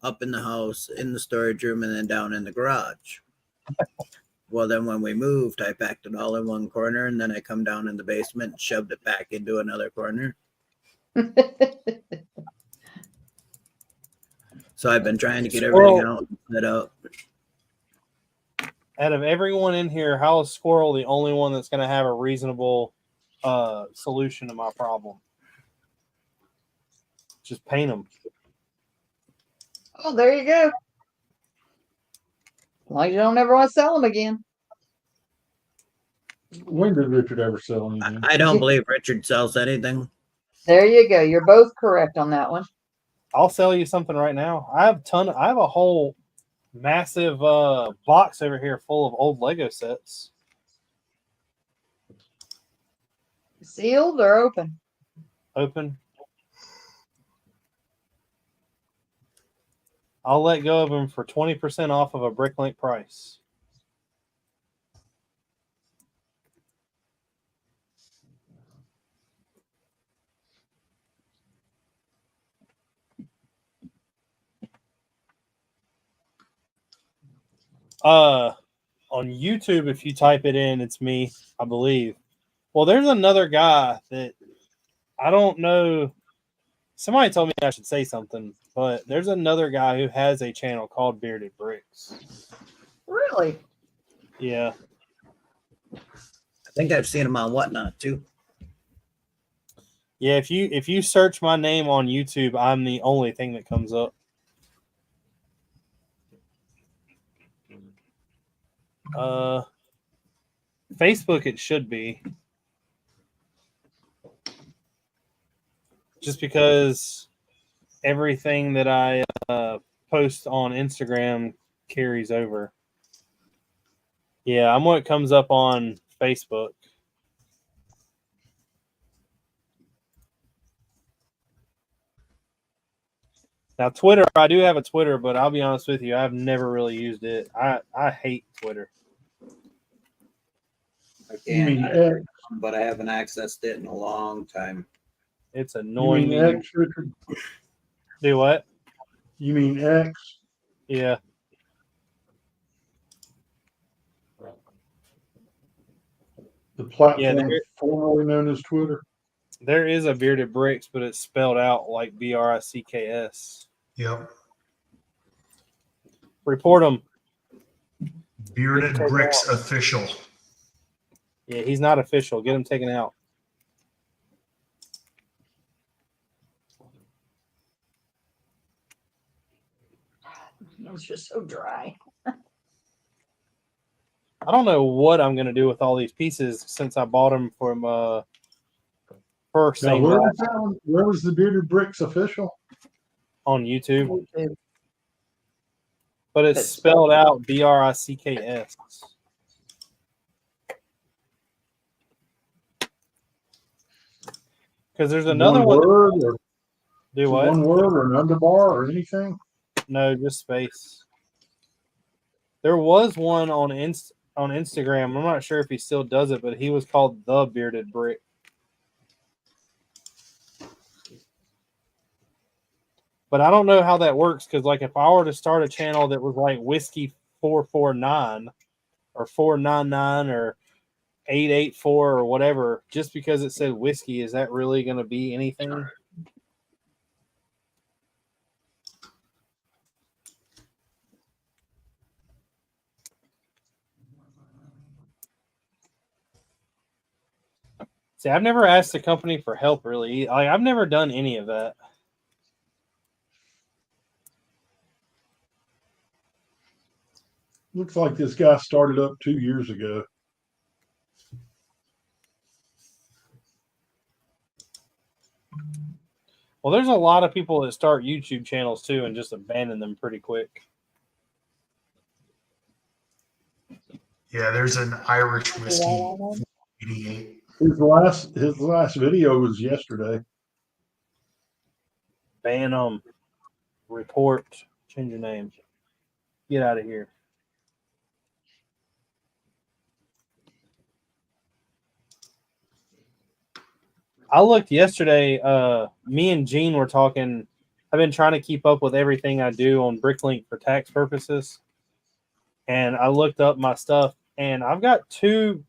Up in the house, in the storage room, and then down in the garage. Well, then when we moved, I packed it all in one corner, and then I come down in the basement and shoved it back into another corner. So I've been trying to get everything out and set up. Out of everyone in here, how is Squirrel the only one that's going to have a reasonable solution to my problem? Just paint them. Oh, there you go. Like you don't ever want to sell them again. When did Richard ever sell anything? I don't believe Richard sells anything. There you go. You're both correct on that one. I'll sell you something right now. I have a whole massive box over here full of old Lego sets. Sealed or open? Open. I'll let go of them for 20% off of a Bricklink price. On YouTube, if you type it in, it's me, I believe. Well, there's another guy that I don't know Somebody told me I should say something, but there's another guy who has a channel called Bearded Bricks. Really? Yeah. I think I've seen him on Whatnot too. Yeah, if you search my name on YouTube, I'm the only thing that comes up. Facebook it should be. Just because everything that I post on Instagram carries over. Yeah, I'm what comes up on Facebook. Now, Twitter, I do have a Twitter, but I'll be honest with you, I've never really used it. I hate Twitter. I You mean can't, X? but I haven't accessed it in a long time. It's You annoying mean me. X, Richard? Do what? You mean X? Yeah. The platform there- formerly known as Twitter? There is a Bearded Bricks, but it's spelled out like Bricks. Yep. Report him. Bearded Take it Bricks official. Yeah, he's not official. Get him taken out. It was just so dry. I don't know what I'm going to do with all these pieces since I bought them from first Now, thing where was the Bearded Bricks official? on YouTube, YouTube. but it's It's spelled out Bricks. Because there's another one. Word or Do what? one word or an underbar or anything? No, just space. There was one on Instagram. I'm not sure if he still does it, but he was called The Bearded Brick. But I don't know how that works because, like, if I were to start a channel that was like Whiskey 449 or 499 or 884 or whatever, just because it said whiskey, is that really going to be anything? See, I've never asked the company for help, really. Like, I've never done any of that. Looks like this guy started up 2 years ago. Well, there's a lot of people that start YouTube channels too and just abandon them pretty quick. Yeah, there's an Irish whiskey 88. His last video was yesterday. Ban them. Report. Change your name. Get out of here. I looked yesterday. Me and Gene were talking. I've been trying to keep up with everything I do on Bricklink for tax purposes. And I looked up my stuff, and I've got 2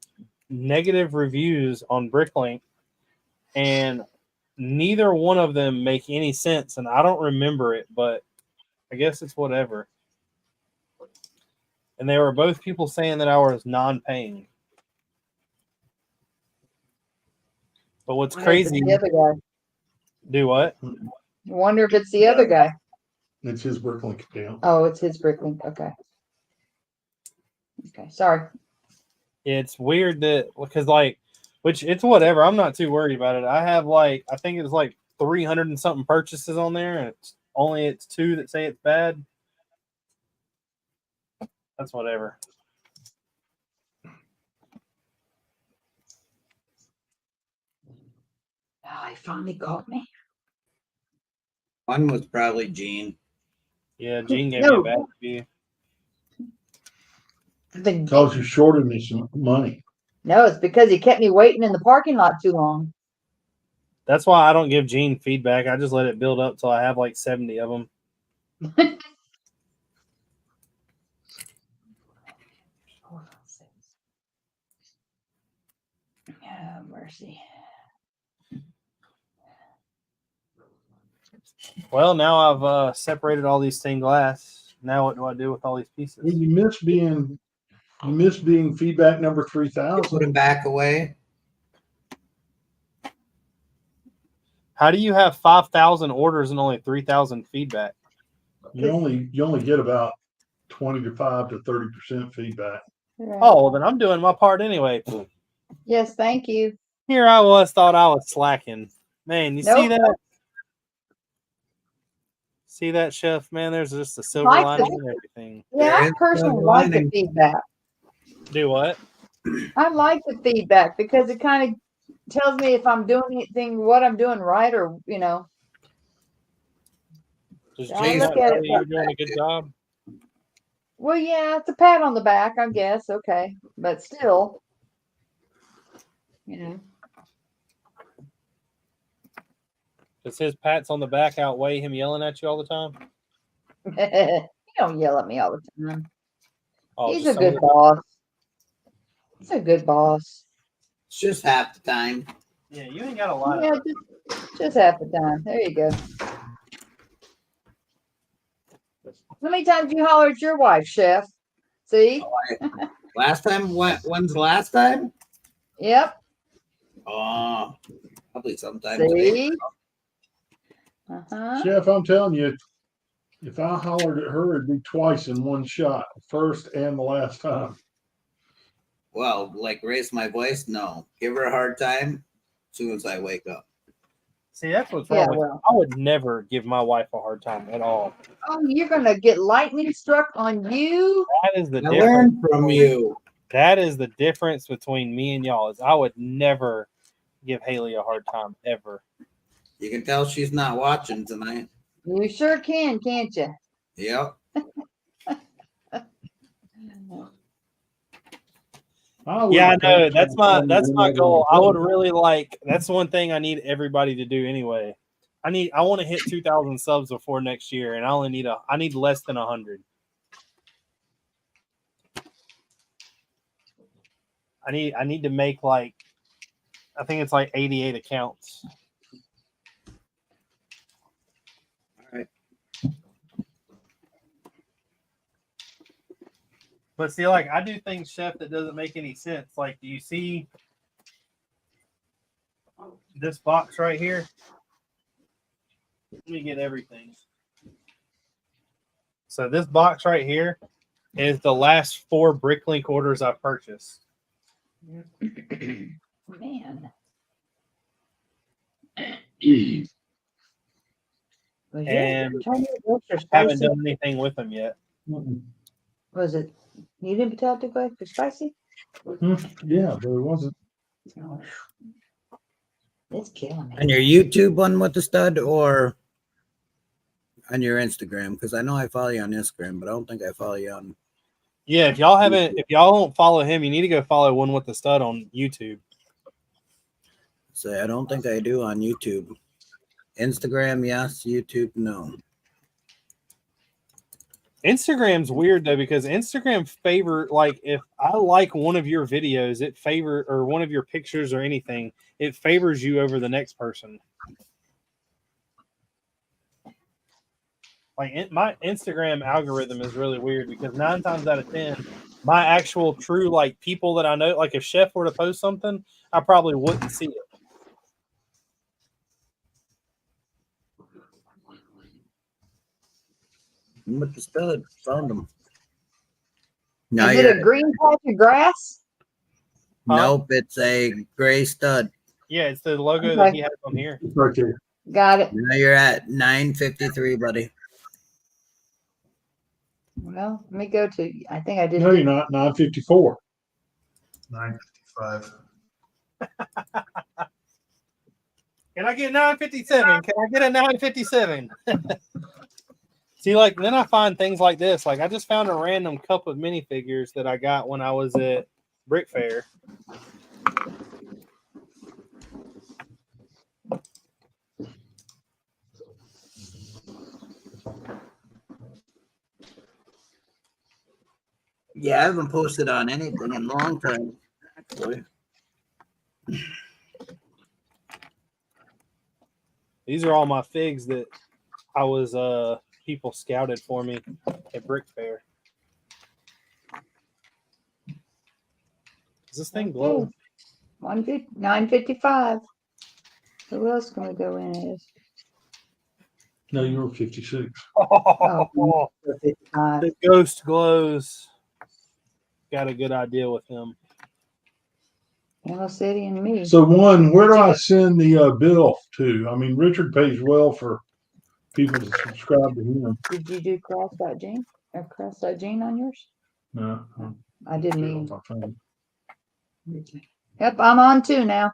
negative reviews on Bricklink, and neither one of them make any sense. And I don't remember it, but I guess it's whatever. And they were both people saying that I was non-paying. But what's crazy? The other guy. Do what? I wonder if it's the other guy. It's his Bricklink account. Oh, it's his Bricklink. Okay. Okay. Sorry. It's weird that because which it's whatever. I'm not too worried about it. I have I think it's like 300 and something purchases on there, and it's 2 that say it's bad. That's whatever. Oh, he finally got me. One was probably Gene. Yeah, Gene gave me a bad review. Because you shorted me some money. No, it's because he kept me waiting in the parking lot too long. That's why I don't give Gene feedback. I just let it build up till I have like 70 of them. Oh, mercy. Well, now I've separated all these stained glass. Now what do I do with all these pieces? Well, you miss being feedback number Put 3,000. them back away. How do you have 5,000 orders and only 3,000 feedback? You only get about 25 to 30% feedback. Right. Oh, well, then I'm doing my part anyway. Yes, thank you. Here I was, thought I was slacking. Man, you see Nope. that? See that, Chef? Man, there's just a silver Like lining the- and everything. Yeah, I There is personally silver like the lining. feedback. Do what? I like the feedback because it kind of tells me if I'm doing anything, what I'm doing right, or Does I Jay look not at tell it you you're doing a good job? well, yeah, it's a pat on the back, I guess. Okay, but still, you know. Does his pats on the back outweigh him yelling at you all the time? He don't yell at me all the time. Oh, He's just a good some- boss. He's a good boss. It's just half the time. Yeah, you ain't got a lot Yeah, of. just half the time. There you go. How many times you holler at your wife, Chef? See? Last time, when's the last time? Yep. Oh, probably sometime See? today. Uh-huh. Chef, I'm telling you, if I hollered at her, it'd be twice in one shot, first and the last time. Well, like raise my voice? No. Give her a hard time as soon as I wake up. See, that's what's wrong Yeah, with well. I would never give my wife a hard time at all. Oh, you're gonna get lightning struck on you. That is the I difference. learned from you. That is the difference between me and y'all. Is I would never give Haley a hard time ever. You can tell she's not watching tonight. You sure can, can't you? Yep. Yeah, I know. That's my goal. I would really like. That's one thing I need everybody to do anyway. I want to hit 2,000 subs before next year, and I need less than 100. I need to make like, I think it's like 88 accounts. All right. But see, like I do things, Chef, that doesn't make any sense. Like, do you see this box right here? Let me get everything. So this box right here is the last 4 Bricklink orders I've purchased. Man. And Chinese oyster haven't spicy? done anything with them yet. Was it? You didn't tell it to go extra spicy? Yeah, but it wasn't. Oh, it's killing On me. your YouTube one with the stud or on your Instagram? Because I know I follow you on Instagram, but I don't think I follow you on. Yeah, if y'all don't follow him, you need to go follow One with the Stud on YouTube. Say, I don't think I do on YouTube. Instagram, yes. YouTube, no. Instagram's weird though, because Instagram favor, like if I like one of your videos, it favor, or one of your pictures or anything, it favors you over the next person. Like my Instagram algorithm is really weird because 9 times out of 10, my actual true like people that I know, like if Chef were to post something, I probably wouldn't see it. With the stud, found them. No, Is it a green patch of grass? Nope, it's a gray stud. Yeah, it's the logo that Okay. he has on here. Right there. Got it. Now you're at 953, buddy. Well, let me go to. I think I did. No, you're not. 954. 955. Can I get 957? Can I get a 957? See, like then I find things like this. Like I just found a random cup of minifigures that I got when I was at Brick Fair. Yeah, I haven't posted on anything in a long time, actually. These are all my figs that I was people scouted for me at Brick Fair. Is this thing glow? 9:55. Who else can we go in as? No, you were 56. Oh, 55. The ghost glows. Got a good idea with him. Yellow City and me. So one, where do I send the bill to? I mean, Richard pays well for people to subscribe to him. Did you do cross.gene or cross.gene on yours? No, I didn't mean. my phone. Yep, I'm on too now.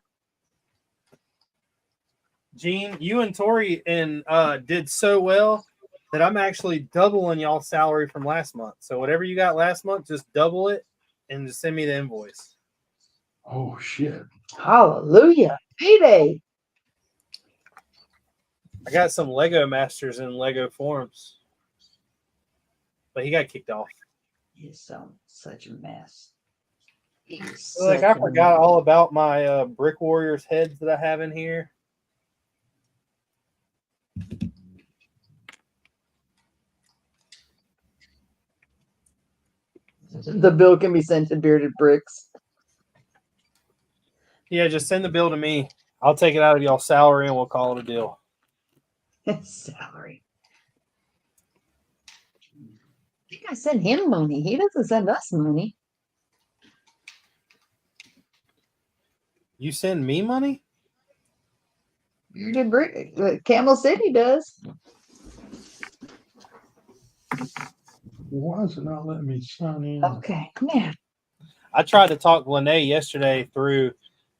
Gene, you and Tori and did so well that I'm actually doubling y'all's salary from last month. So whatever you got last month, just double it and just send me the invoice. Oh shit! Hallelujah. Payday. I got some Lego Masters in Lego forms, but he got kicked off. He's such a mess. He's Like I forgot all about my Brick Warriors heads that I have in here. The bill can be sent to Bearded Bricks. Yeah, just send the bill to me. I'll take it out of y'all's salary and we'll call it a deal. Salary. I think I send him money. He doesn't send us money. You send me money? Bearded Brick. Camel City does. Why is it not letting me sign in? Okay, man. I tried to talk Lene yesterday through,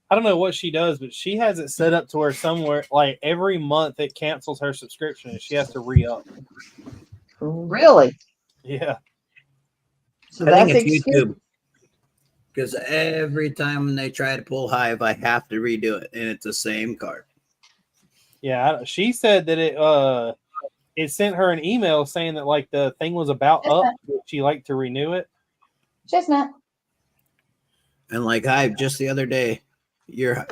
I don't know what she does, but she has it set up to where somewhere, like every month it cancels her subscription and she has to re-up. Really? Yeah. So I think that's it's excuse. YouTube. Because every time they try to pull Hive, I have to redo it, and it's the same card. Yeah. She said that it sent her an email saying that like the thing was about up, but she liked to renew it. Chestnut. And like Hive, just the other day, your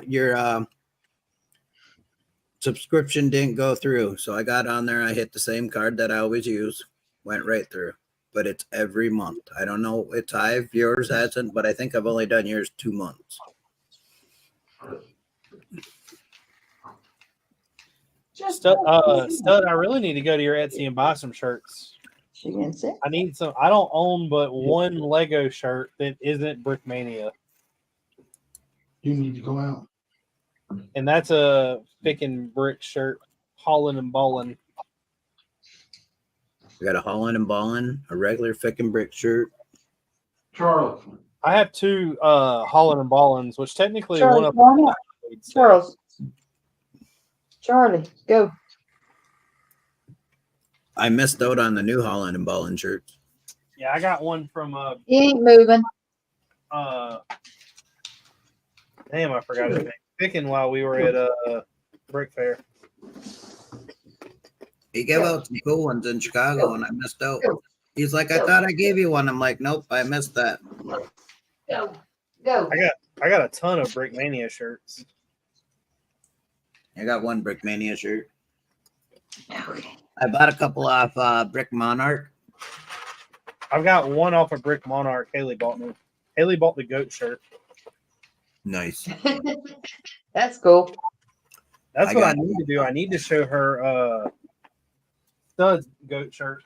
subscription didn't go through. So I got on there, I hit the same card that I always use, went right through. But it's every month. I don't know. It's Hive. Yours hasn't, but I think I've only done yours 2 months. Stud, I really need to go to your Etsy and buy some shirts. She didn't say. I need some. I don't own but one Lego shirt that isn't Brickmania, You need to go out. and that's a Brickin Brick shirt, Holland and Ballin. We got a Holland and Ballin, a regular Fickin' Brick shirt. Charles. I have two Holland and Ballins, which technically Charlie, one of come on up. Charles. Charlie, go. I missed out on the new Holland and Ballin shirts. Yeah, I got one from He ain't moving. damn, I forgot his name. Picking while we were at Brick Fair. He gave out some cool ones in Chicago, and I missed out. He's like, I thought I gave you one. I'm like, nope, I missed that. Go. Go. I got a ton of Brickmania shirts. I got one Brickmania shirt. Okay. I bought a couple off Brick Monarch. I've got one off of Brick Monarch. Haley bought me. Haley bought the goat shirt. Nice. That's cool. That's what I need to do. I need to show her Stud's goat shirt.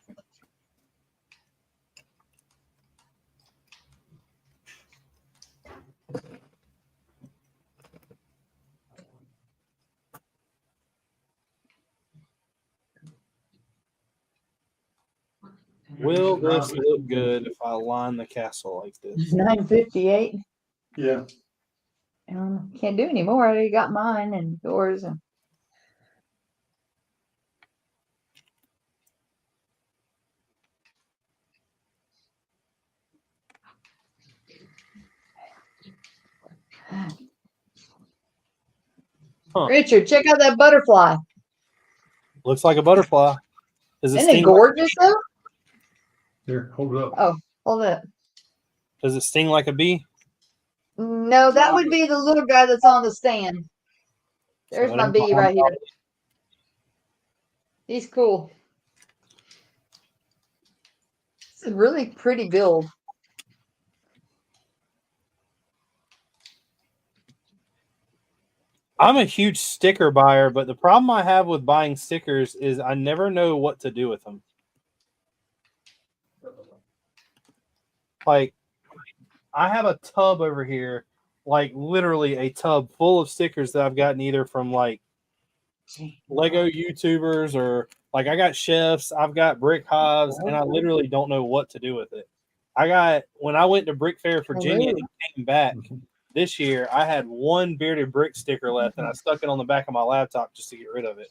Will this look good if I line the castle like this? 9:58. Yeah. Can't do any more. I already got mine and yours. And Huh. Richard, check out that butterfly. Looks like a butterfly. Does it Isn't it sting? gorgeous though? Here, hold it up. Oh, hold it. Does it sting like a bee? No, that would be the little guy that's on the stand. There's my bee right here. He's cool. It's a really pretty build. I'm a huge sticker buyer, but the problem I have with buying stickers is I never know what to do with them. Like, I have a tub over here, like literally a tub full of stickers that I've gotten either from like Lego YouTubers or like I got chefs, I've got brick hives, and I literally don't know what to do with it. When I went to Brick Fair, Virginia, and came back this year, I had one bearded brick sticker left, and I stuck it on the back of my laptop just to get rid of it.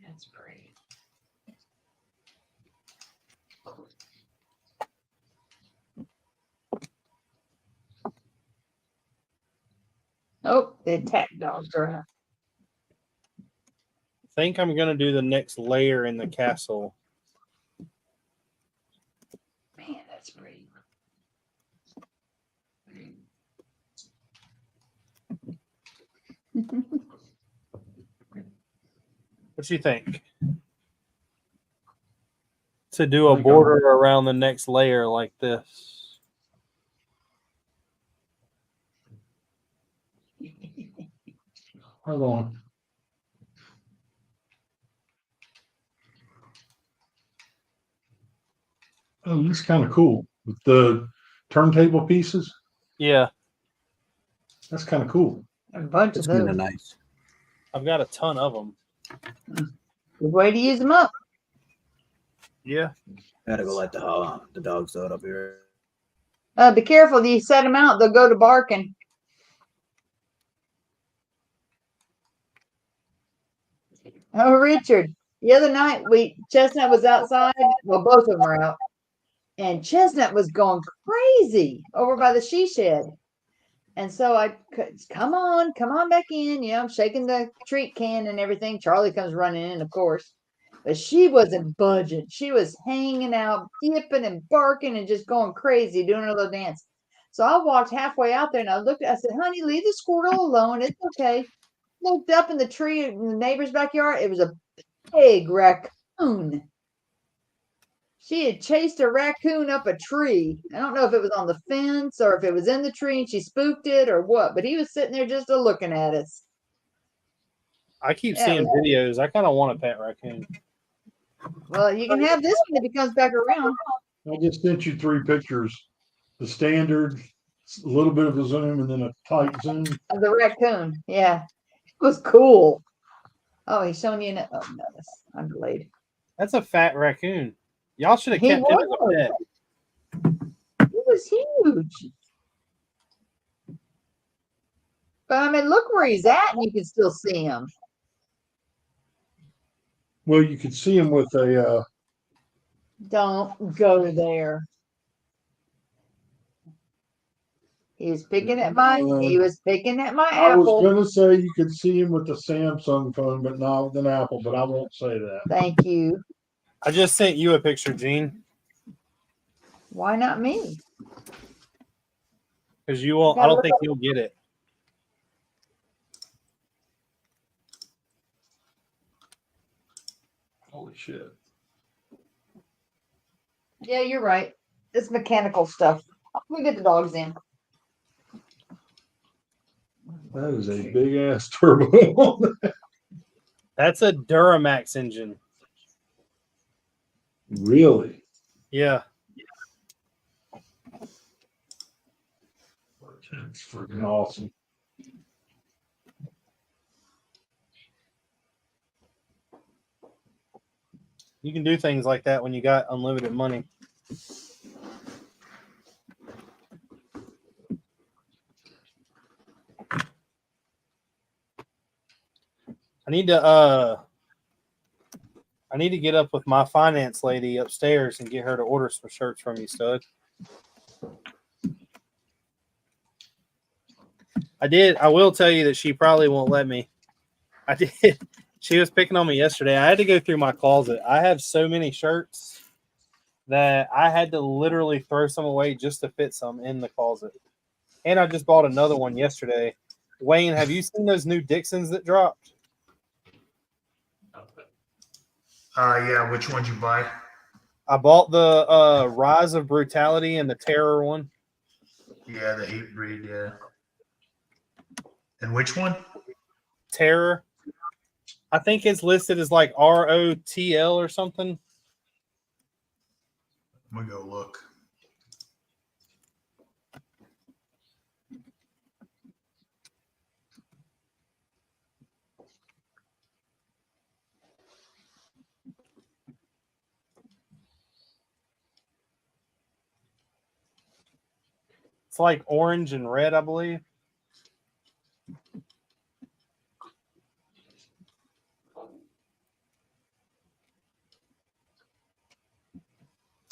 That's pretty. Oh, the attack dogs are out. I think I'm going to do the next layer in the castle. Man, that's pretty. What do you think? To do a border around the next layer like this. Hold on. Oh, this is kind of cool with the turntable pieces. Yeah, That's kind of cool. A bunch It's of kind those. of nice. I've got a ton of them. Good way to use them up. Yeah. Gotta go let the dogs out up here. Be careful. You set them out, they'll go to barking. Oh, Richard. The other night, Chestnut was outside. Well, both of them are out. And Chestnut was going crazy over by the she shed. And so I come on back in. I'm shaking the treat can and everything. Charlie comes running in, of course. But she wasn't budging. She was hanging out, yipping and barking and just going crazy, doing her little dance. So I walked halfway out there and I said, honey, leave the squirrel alone. It's okay. Looked up in the tree in the neighbor's backyard. It was a big raccoon. She had chased a raccoon up a tree. I don't know if it was on the fence or if it was in the tree and she spooked it or what, but he was sitting there just looking at us. I keep seeing videos. I kind of want a pet raccoon. Well, you can have this when it comes back around. I just sent you 3 pictures. The standard, a little bit of a zoom, and then a tight zoom. Of the raccoon. Yeah. It was cool. Oh, he's showing you. Oh, no, I'm delayed. That's a fat raccoon. Y'all should have kept him as a pet. He was huge. But I mean, look where he's at and you can still see him. Well, you could see him with a. Don't go there. He was picking at my I was apple. gonna say you could see him with the Samsung phone, but not with an Apple. But I won't say that. Thank you. I just sent you a picture, Gene. Why not me? Because you won't. I don't think you'll get it. Holy shit! Yeah, you're right. It's mechanical stuff. We'll get the dogs in. That is a big ass turbo. That's a Duramax engine. Really? Yeah. That's freaking awesome. You can do things like that when you got unlimited money. I need to get up with my finance lady upstairs and get her to order some shirts from you, stud. I did. I will tell you that she probably won't let me. I did. She was picking on me yesterday. I had to go through my closet. I have so many shirts that I had to literally throw some away just to fit some in the closet. And I just bought another one yesterday Wayne, have you seen those new Dixons that dropped? Yeah, which one'd you buy? I bought the Rise of Brutality and the Terror one. Yeah, the hate breed, yeah. And which one? Terror. I think it's listed as like ROTL or something. I'm gonna go look. It's like orange and red, I believe.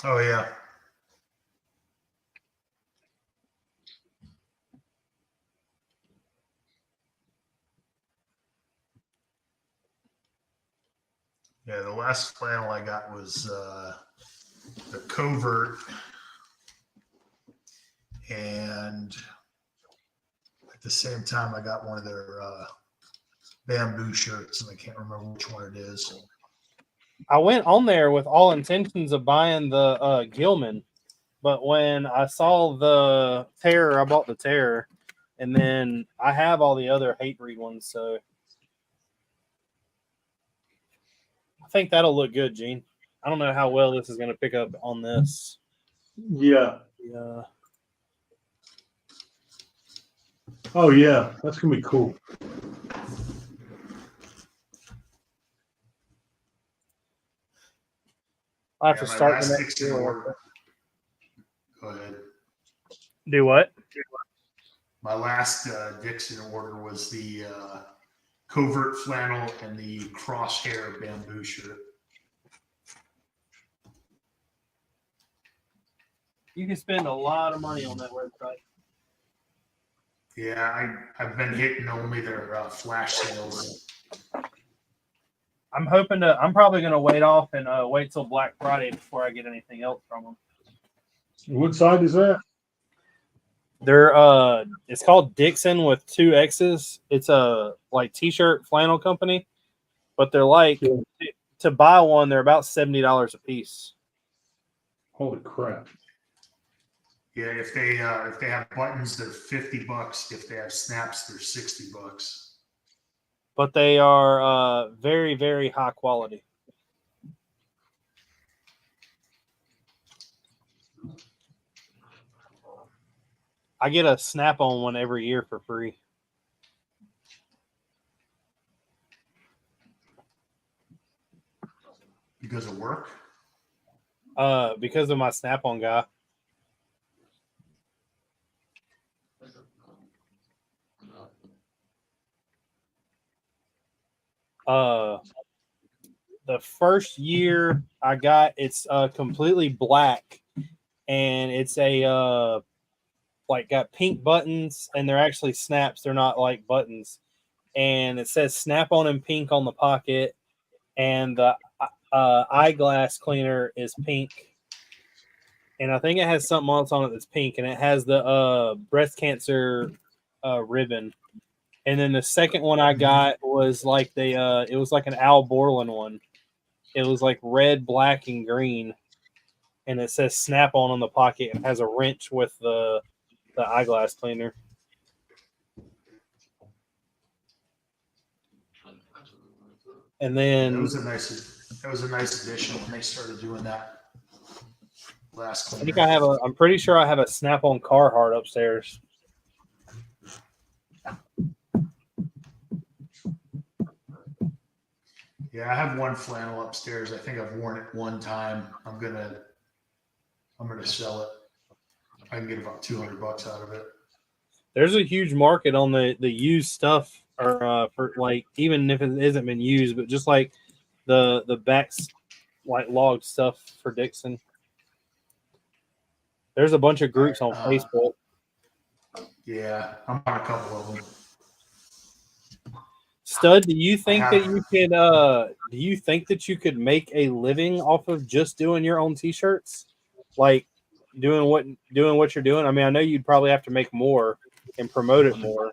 Oh yeah. Yeah, the last flannel I got was the Covert, and at the same time I got one of their bamboo shirts, and I can't remember which one it is. I went on there with all intentions of buying the Gilman, but when I saw the Terror, I bought the Terror, and then I have all the other hate breed ones, so I think that'll look good, Gene. I don't know how well this is going to pick up on this. Yeah. Yeah. Oh yeah, that's gonna be cool. I have Yeah, to my start last the next Dixon year. order. Go ahead. Do what? My last Dixon order was the Covert flannel and the crosshair bamboo shirt. You can spend a lot of money on that website. Yeah, I've been hitting only their flash sales. I'm probably going to wait off and wait till Black Friday before I get anything else from them. What side is that? They're it's called Dixon with 2 X's. It's a like t-shirt flannel company, but they're like to buy one, they're about $70 a piece. Holy crap. Yeah, if they have buttons, they're $50. If they have snaps, they're $60. But they are very, very high quality. I get a snap-on one every year for free. Because of work? Because of my snap-on guy. The first year I got, it's completely black, and it's a like got pink buttons, and they're actually snaps. They're not like buttons, and it says snap on in pink on the pocket, and the eyeglass cleaner is pink, and I think it has something else on it that's pink, and it has the breast cancer ribbon. And then the second one I got was like it was like an Al Borland one. It was like red, black, and green, and it says snap on the pocket and has a wrench with the eyeglass cleaner. And then that was a nice addition when they started doing that last cleaner. I think I'm pretty sure I have a snap-on Carhartt upstairs. Yeah, I have one flannel upstairs. I think I've worn it one time. I'm gonna sell it. I can get about $200 out of it. There's a huge market on the used stuff, or for like even if it hasn't been used, but just like the backs like log stuff for Dixon. There's a bunch of groups on Facebook. Yeah, I'm on a couple of them. Stud, do you think that you could make a living off of just doing your own t-shirts? Like doing what you're doing? I mean, I know you'd probably have to make more and promote it more.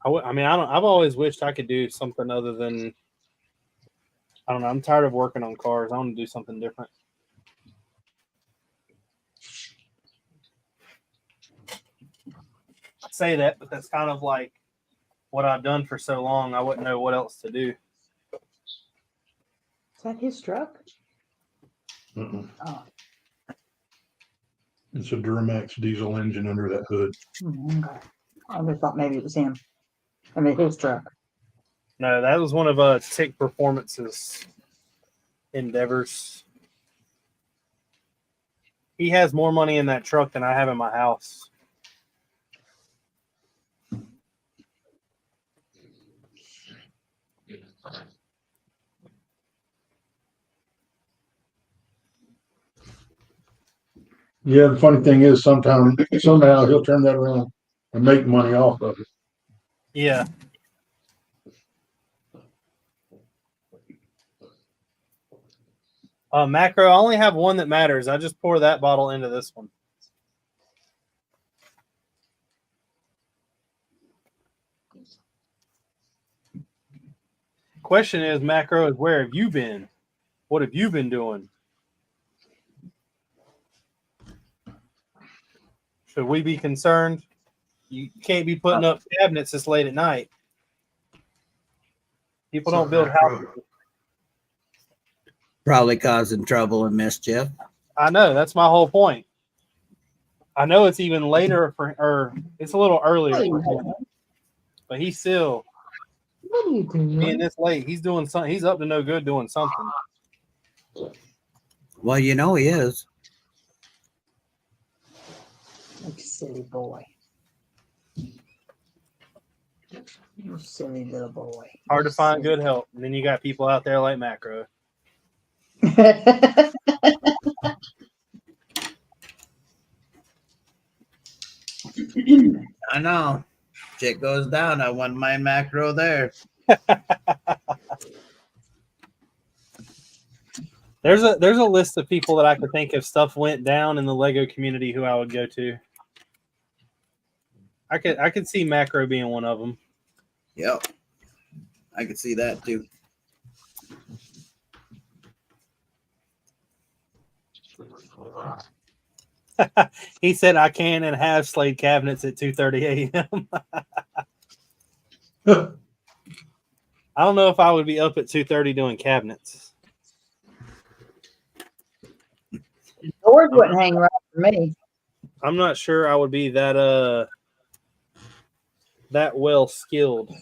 I've always wished I could do something other than. I don't know. I'm tired of working on cars. I want to do something different. I say that, but that's kind of like what I've done for so long. I wouldn't know what else to do. Is that his truck? Mm-mm. Oh. It's a Duramax diesel engine under that hood. Okay. I just thought maybe it was him. I mean, his truck. No, that was one of Tick Performance's endeavors. He has more money in that truck than I have in my house. Yeah, the funny thing is, somehow he'll turn that around and make money off of it. Yeah. Macro, I only have one that matters. I just pour that bottle into this one. Question is, Macro, is where have you been? What have you been doing? Should we be concerned? You can't be putting up cabinets this late at night. People don't build houses. Probably causing trouble and mischief. I know. That's my whole point. I know it's even later or it's a little earlier for him, but he's still What are you doing? being this late. He's doing something. He's up to no good doing something. Well, you know he is. You silly boy. You silly little boy. Hard to find good help. And then you got people out there like Macro. I know. Shit goes down. I want my Macro there. There's a list of people that I could think if stuff went down in the Lego community who I would go to. I could see Macro being one of them. Yep. I could see that too. He said I can and have slayed cabinets at 2:30 a.m. I don't know if I would be up at 2:30 doing cabinets. Doors wouldn't hang right for me. I'm not sure I would be that well skilled.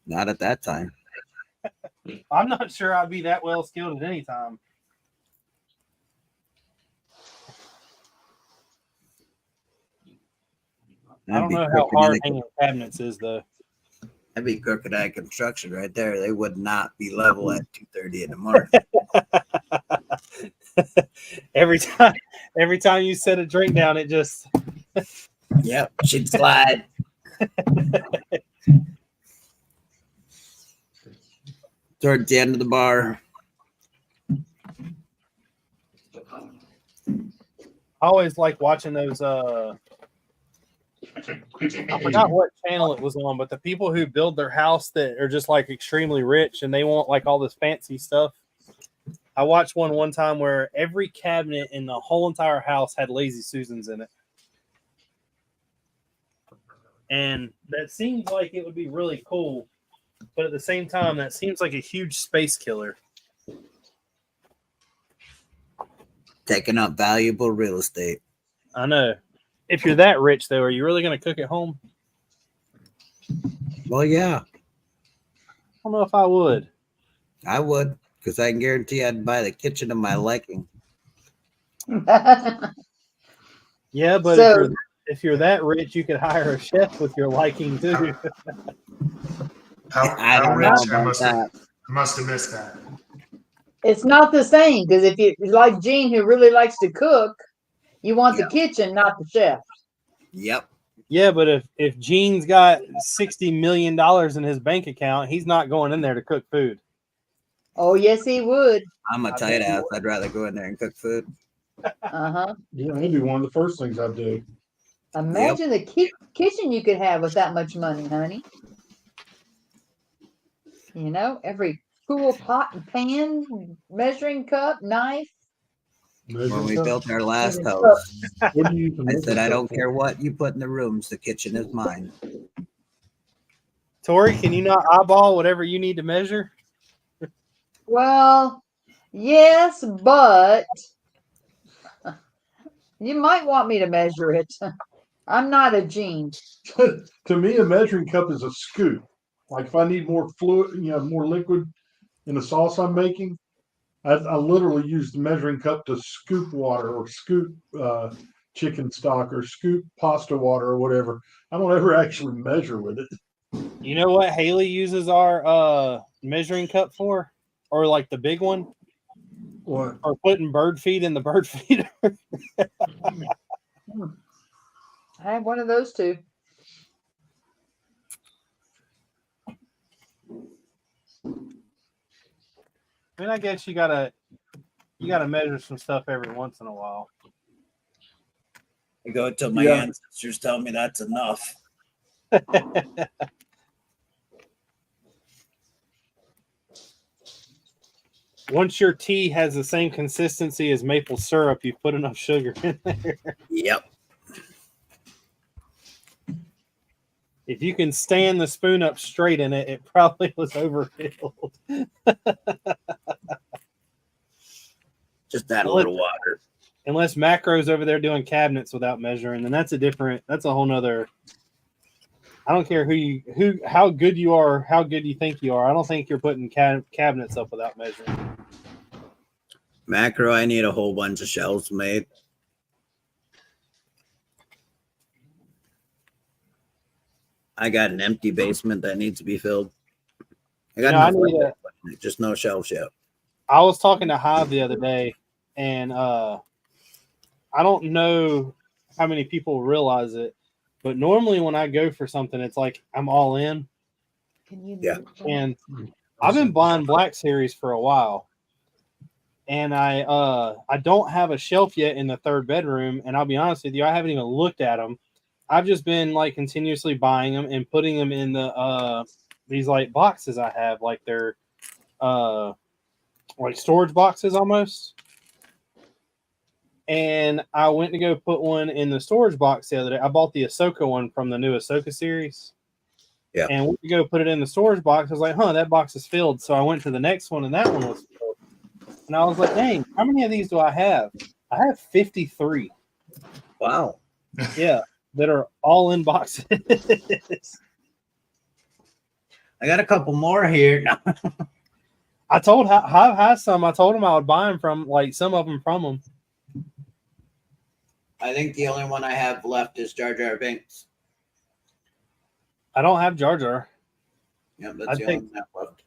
Not at that time. I'm not sure I'd be that well skilled at any time. I don't know how hard hanging cabinets is, though. That'd be crooked eye construction right there. They would not be level at 2:30 in the morning. Every time you set a drink down, it just Yep, she'd slide. Towards the end of the bar. I always like watching those. I forgot what channel it was on, but the people who build their house that are just like extremely rich and they want like all this fancy stuff. I watched one time where every cabinet in the whole entire house had Lazy Susans in it. And that seems like it would be really cool, but at the same time, that seems like a huge space killer. Taking up valuable real estate. I know. If you're that rich, though, are you really going to cook at home? Well, yeah, I don't know if I would. I would, because I can guarantee I'd buy the kitchen of my liking. Yeah, but So- if you're that rich, you could hire a chef with your liking too. I How don't know rich? I about that. must have missed that. It's not the same because if you like Gene, who really likes to cook, you want Yeah. the kitchen, not the chef. Yep. Yeah, but if Gene's got $60 million in his bank account, he's not going in there to cook food. Oh, yes, he would. I'm a tight ass. I'd rather go in there and cook food. Uh-huh. Yeah, that'd be one of the first things I'd do. Imagine the kitchen you could have with that much money, honey. You know, every cool pot and pan, measuring cup, knife. When we Measuring cup. built our last Measuring house, What do you use a I measuring said, I cup don't for? care what you put in the rooms. The kitchen is mine. Tori, can you not eyeball whatever you need to measure? Well, yes, but you might want me to measure it. I'm not a Gene. To me, a measuring cup is a scoop. Like if I need more fluid, more liquid in the sauce I'm making, I literally use the measuring cup to scoop water or scoop chicken stock or scoop pasta water or whatever. I don't ever actually measure with it. You know what Haley uses our measuring cup for? Or like the big one? What? Or putting bird feed in the bird feeder? I have one of those too. I mean, I guess you gotta measure some stuff every once in a while. I go until my Yeah. ancestors tell me that's enough. Once your tea has the same consistency as maple syrup, you've put enough sugar in there. Yep. If you can stand the spoon up straight in it, it probably was overfilled. Just add a little water. Unless Macro's over there doing cabinets without measuring, then that's a whole nother. I don't care how good you are, how good you think you are. I don't think you're putting cabinets up without measuring. Macro, I need a whole bunch of shelves made. I got an empty basement that needs to be filled. I got just no shelves yet. I was talking to Hive the other day, and I don't know how many people realize it, but normally when I go for something, it's like I'm all in. Yeah. And I've been buying Black Series for a while, and I don't have a shelf yet in the third bedroom. And I'll be honest with you, I haven't even looked at them. I've just been like continuously buying them and putting them in the these like boxes I have, like they're like storage boxes almost. And I went to go put one in the storage box the other day. I bought the Ahsoka one from the new Ahsoka series. Yeah. And went to go put it in the storage box. I was like, that box is filled. So I went to the next one, and that one was filled. And I was like, dang, how many of these do I have? I have 53. Wow. Yeah, that are all in boxes. I got a couple more here. I told Hive has some. I told him I would buy them from, like, some of them from him. I think the only one I have left is Jar Jar Binks. I don't have Jar Jar. Yep, that's the only one I have left.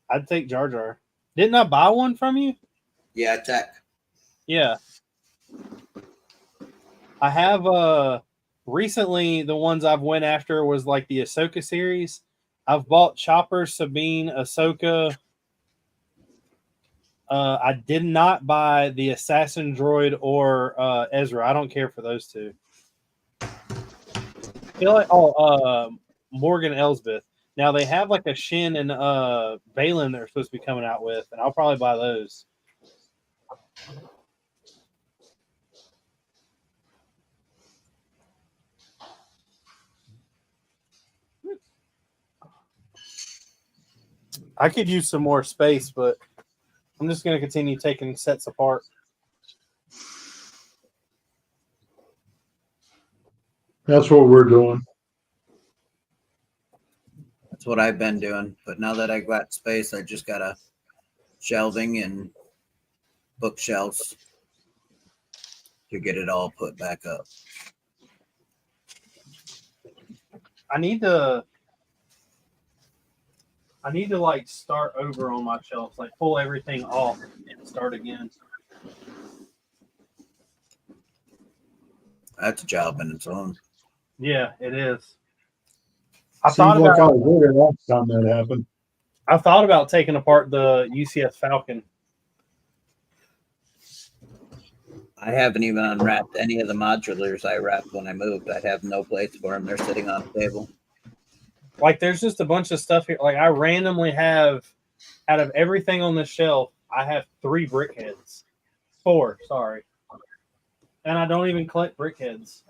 I'd take Jar Jar. Didn't I buy one from you? Yeah, Tech. Yeah. I have recently the ones I've went after was like the Ahsoka series. I've bought Chopper, Sabine, Ahsoka. I did not buy the Assassin Droid or Ezra. I don't care for those two. I feel like Morgan Elsbeth. Now they have like a Shin and Balin they're supposed to be coming out with, and I'll probably buy those. I could use some more space, but I'm just going to continue taking sets apart. That's what we're doing. That's what I've been doing. But now that I got space, I just got a shelving and bookshelves to get it all put back up. I need to I need to like start over on my shelves, like pull everything off and start again. That's a job in its own. Yeah, it is. I Seems thought like I about was there last time that happened. I thought about taking apart the UCS Falcon. I haven't even unwrapped any of the modulars I wrapped when I moved. I have no place for them. They're sitting on the table. Like there's just a bunch of stuff here. Like I randomly have, out of everything on this shelf, I have 3 brick heads. 4, sorry. And I don't even collect brick heads.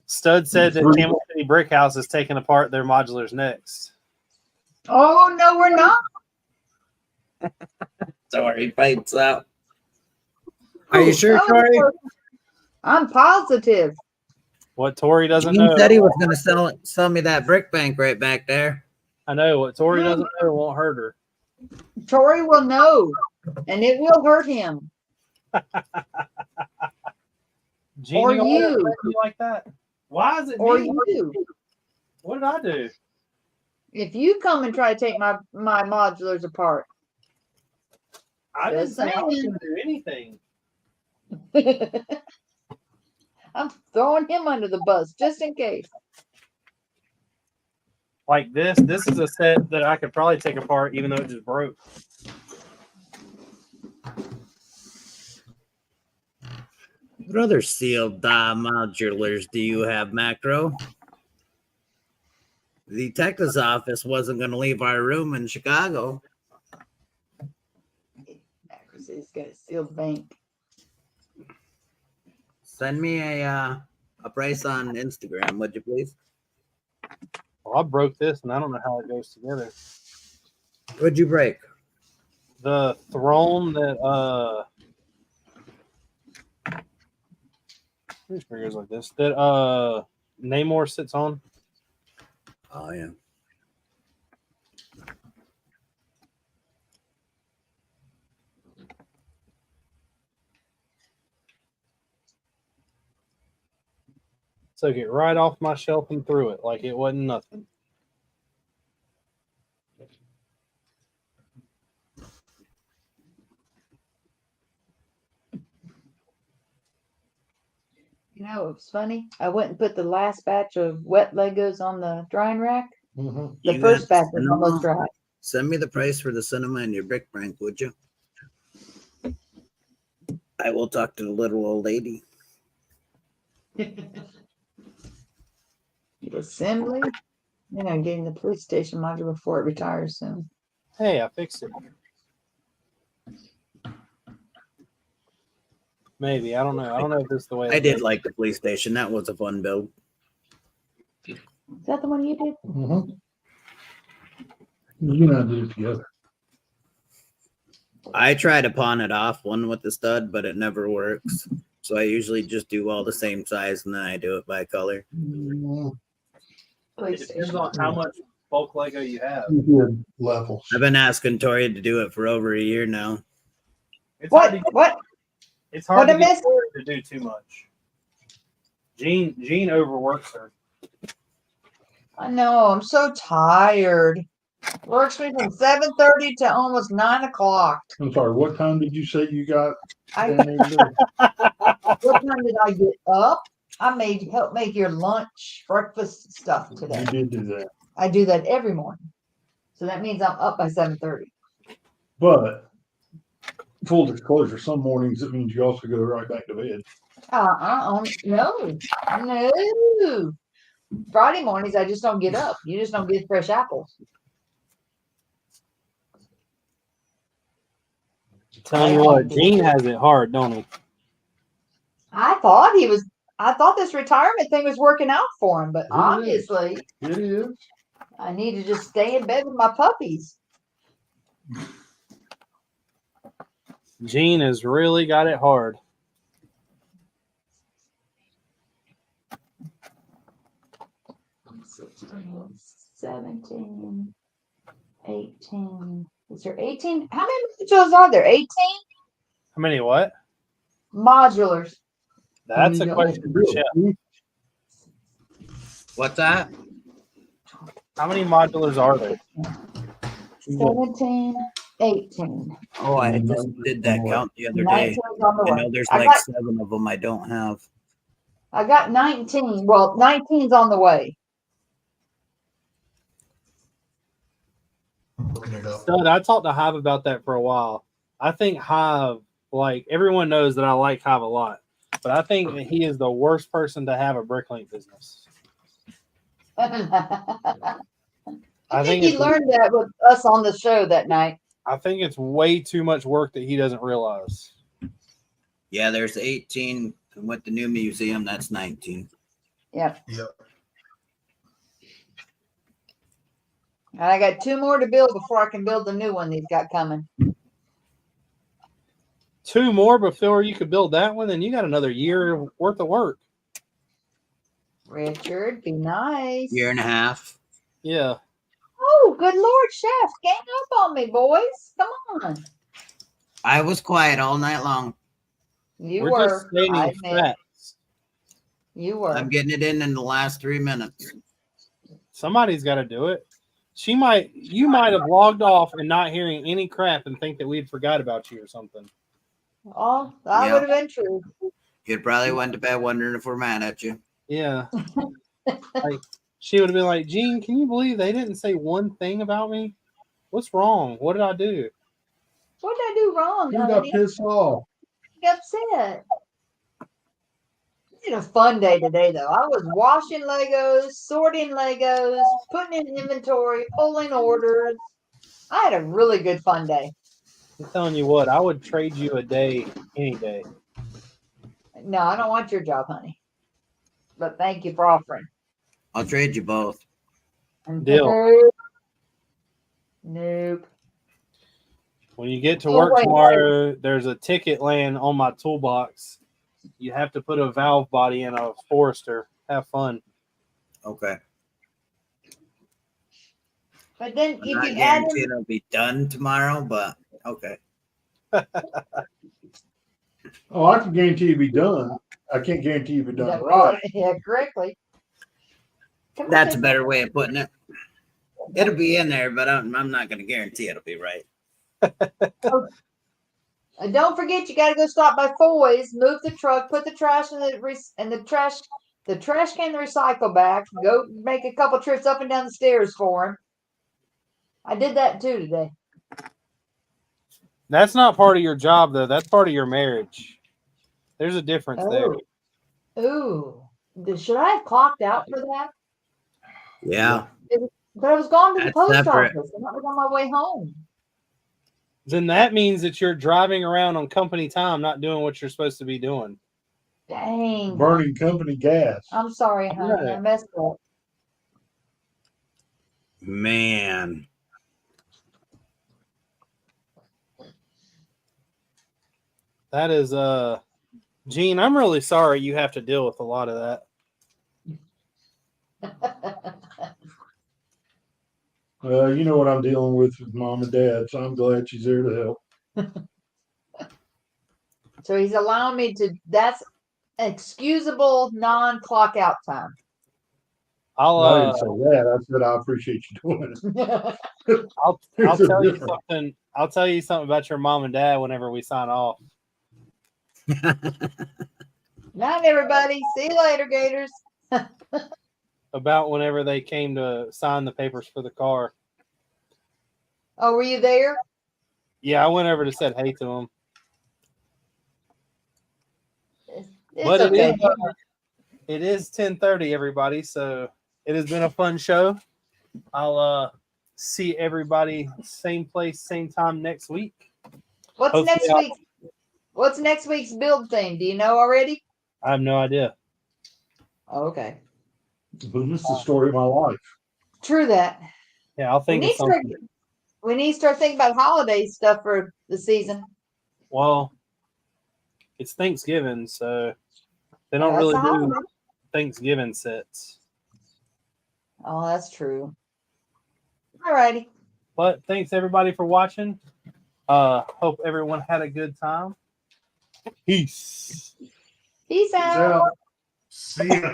Stud said that Camel City Brick House is taking apart their modulars next. Oh no, we're not. Tori fights out. Are you sure, No, Tori? I'm positive. What Tori doesn't Gene know. said he was going to sell me that brick bank right back there. I know what Tori doesn't know won't hurt her. Tori will know, and it will hurt him. Gene, Or gonna you. hurt me like that? Why is it Or me? you. What did I do? If you come and try to take my modulars apart, I didn't Just say I was saying. going to do anything. I'm throwing him under the bus just in case. Like this is a set that I could probably take apart even though it just broke. What other sealed modulars do you have, Macro? The Texas office wasn't going to leave our room in Chicago. He's got a sealed bank. Send me a price on Instagram, would you please? Well, I broke this and I don't know how it goes together. What'd you break? The throne that whose figures like this that Namor sits on. Oh yeah. Took it right off my shelf and threw it like it wasn't nothing. You know, it was funny. I went and put the last batch of wet Legos on the drying rack. Mm-hmm. The You first got batch was cinema? almost dry. Send me the price for the cinema and your brick bank, would you? I will talk to the little old lady. Assembly. Then I'm getting the police station module before it retires soon. Hey, I fixed it. Maybe. I don't know. I don't know if this is the way I did like the police station. That was a fun build. Is that the one you did? Mm-hmm. You and I did it together. I try to pawn it off one with the stud, but it never works. So I usually just do all the same size and then I do it by color. Mm-hmm. It depends on how much bulk Lego you have. You did levels. I've been asking Tori to do it for over a year now. It's What? hard to, What? it's hard What to I get missed? Tori to do too much. Gene overworks her. I know. I'm so tired. Works me from 7:30 to almost 9 o'clock. I'm sorry, what time did you say you got I down there today? What time did I get up? I help make your lunch, breakfast stuff today. You did do that. I do that every morning. So that means I'm up by 7:30. But full disclosure, some mornings it means you also go right back to bed. No. Friday mornings I just don't get up. You just don't get fresh apples. Tell you what, Gene has it hard, don't he? I thought this retirement thing was working out for him, but obviously It is. I need to just stay in bed with my puppies. Gene has really got it hard. $16, 17, 18. Is there 18? How many modules are there? 18? How many what? Modulars. That's a How many question for y'all Chef. build? What's that? How many modulars are there? 17, 18. Oh, I just did that count the other 19 day. is on the I way. know there's I like got, 7 of them I don't have. I got 19. Well, 19's on the way. Looking it up. Stud, I talked to Hive about that for a while. I think Hive, like everyone knows that I like Hive a lot, but I think that he is the worst person to have a bricklink business. I think it's he learned that with us on the show that night. I think it's way too much work that he doesn't realize. Yeah, there's 18. And with the new museum, that's 19. Yep. Yep. And I got 2 more to build before I can build the new one he's got coming. 2 more before you could build that one, then you got another year worth of work. Richard, be nice. Year and a half. Yeah. Oh, good Lord, Chef. Gang up on me, boys. Come on. I was quiet all night long. You We're were. just stating I admit. facts. You were. I'm getting it in the last 3 minutes. Somebody's got to do it. You might have logged off and not hearing any crap and think that we'd forgot about you or something. Oh, that Yeah. would have been true. You'd probably went to bed wondering if we're mad at you. Yeah. Like she would have been like, Gene, can you believe they didn't say one thing about me? What's wrong? What did I do? What did I do wrong, You got honey? pissed off. Get upset. It's been a fun day today, though. I was washing Legos, sorting Legos, putting in inventory, pulling orders. I had a really good fun day. I'm telling you what, I would trade you a day any day. No, I don't want your job, honey. But thank you for offering. I'll trade you both. Deal. Nope. When you get to Oh, work wait, tomorrow, there's a ticket laying on my toolbox. You have to put a valve body in a Forester. Have fun. Okay. But then I'm if not you add guaranteeing in, it'll be done tomorrow, but okay. Oh, I can guarantee you be done. I can't guarantee you be done that right. yeah, correctly. Come on, That's a Chef. better way of putting it. It'll be in there, but I'm not going to guarantee it'll be right. And don't forget, you got to go stop by Foy's, move the truck, put the trash in the trash can, the recycle back. Go make a couple trips up and down the stairs for him. I did that too today. That's not part of your job, though. That's part of your marriage. There's a difference there. Ooh. Should I have clocked out for that? Yeah. But I was gone to the That's post separate. office and I was on my way home. Then that means that you're driving around on company time, not doing what you're supposed to be doing. Dang. Burning company gas. I'm sorry, honey. Yeah. I messed up. Man. That is, Gene, I'm really sorry you have to deal with a lot of that. You know what I'm dealing with mom and dad, so I'm glad she's there to help. So he's allowing me to, that's excusable non-clock out time. I didn't say that. I said I appreciate you doing it. I'll There's a tell you difference. something. I'll tell you something about your mom and dad whenever we sign off. Night, everybody. See you later, Gators. About whenever they came to sign the papers for the car. Oh, were you there? Yeah, I went over to said hey to them. It's But okay. it is 10:30, everybody. So it has been a fun show. I'll see everybody same place, same time next week. What's next week's build theme? Do you know already? I have no idea. Okay. But this is the story of my life. True that. Yeah, I'll think of something. We need to start thinking about holiday stuff for the season. Well, it's Thanksgiving, so they don't That's really a do holiday. Thanksgiving sets. Oh, that's true. All righty. But thanks everybody for watching. Hope everyone had a good time. Peace. Peace Peace out. out. See ya.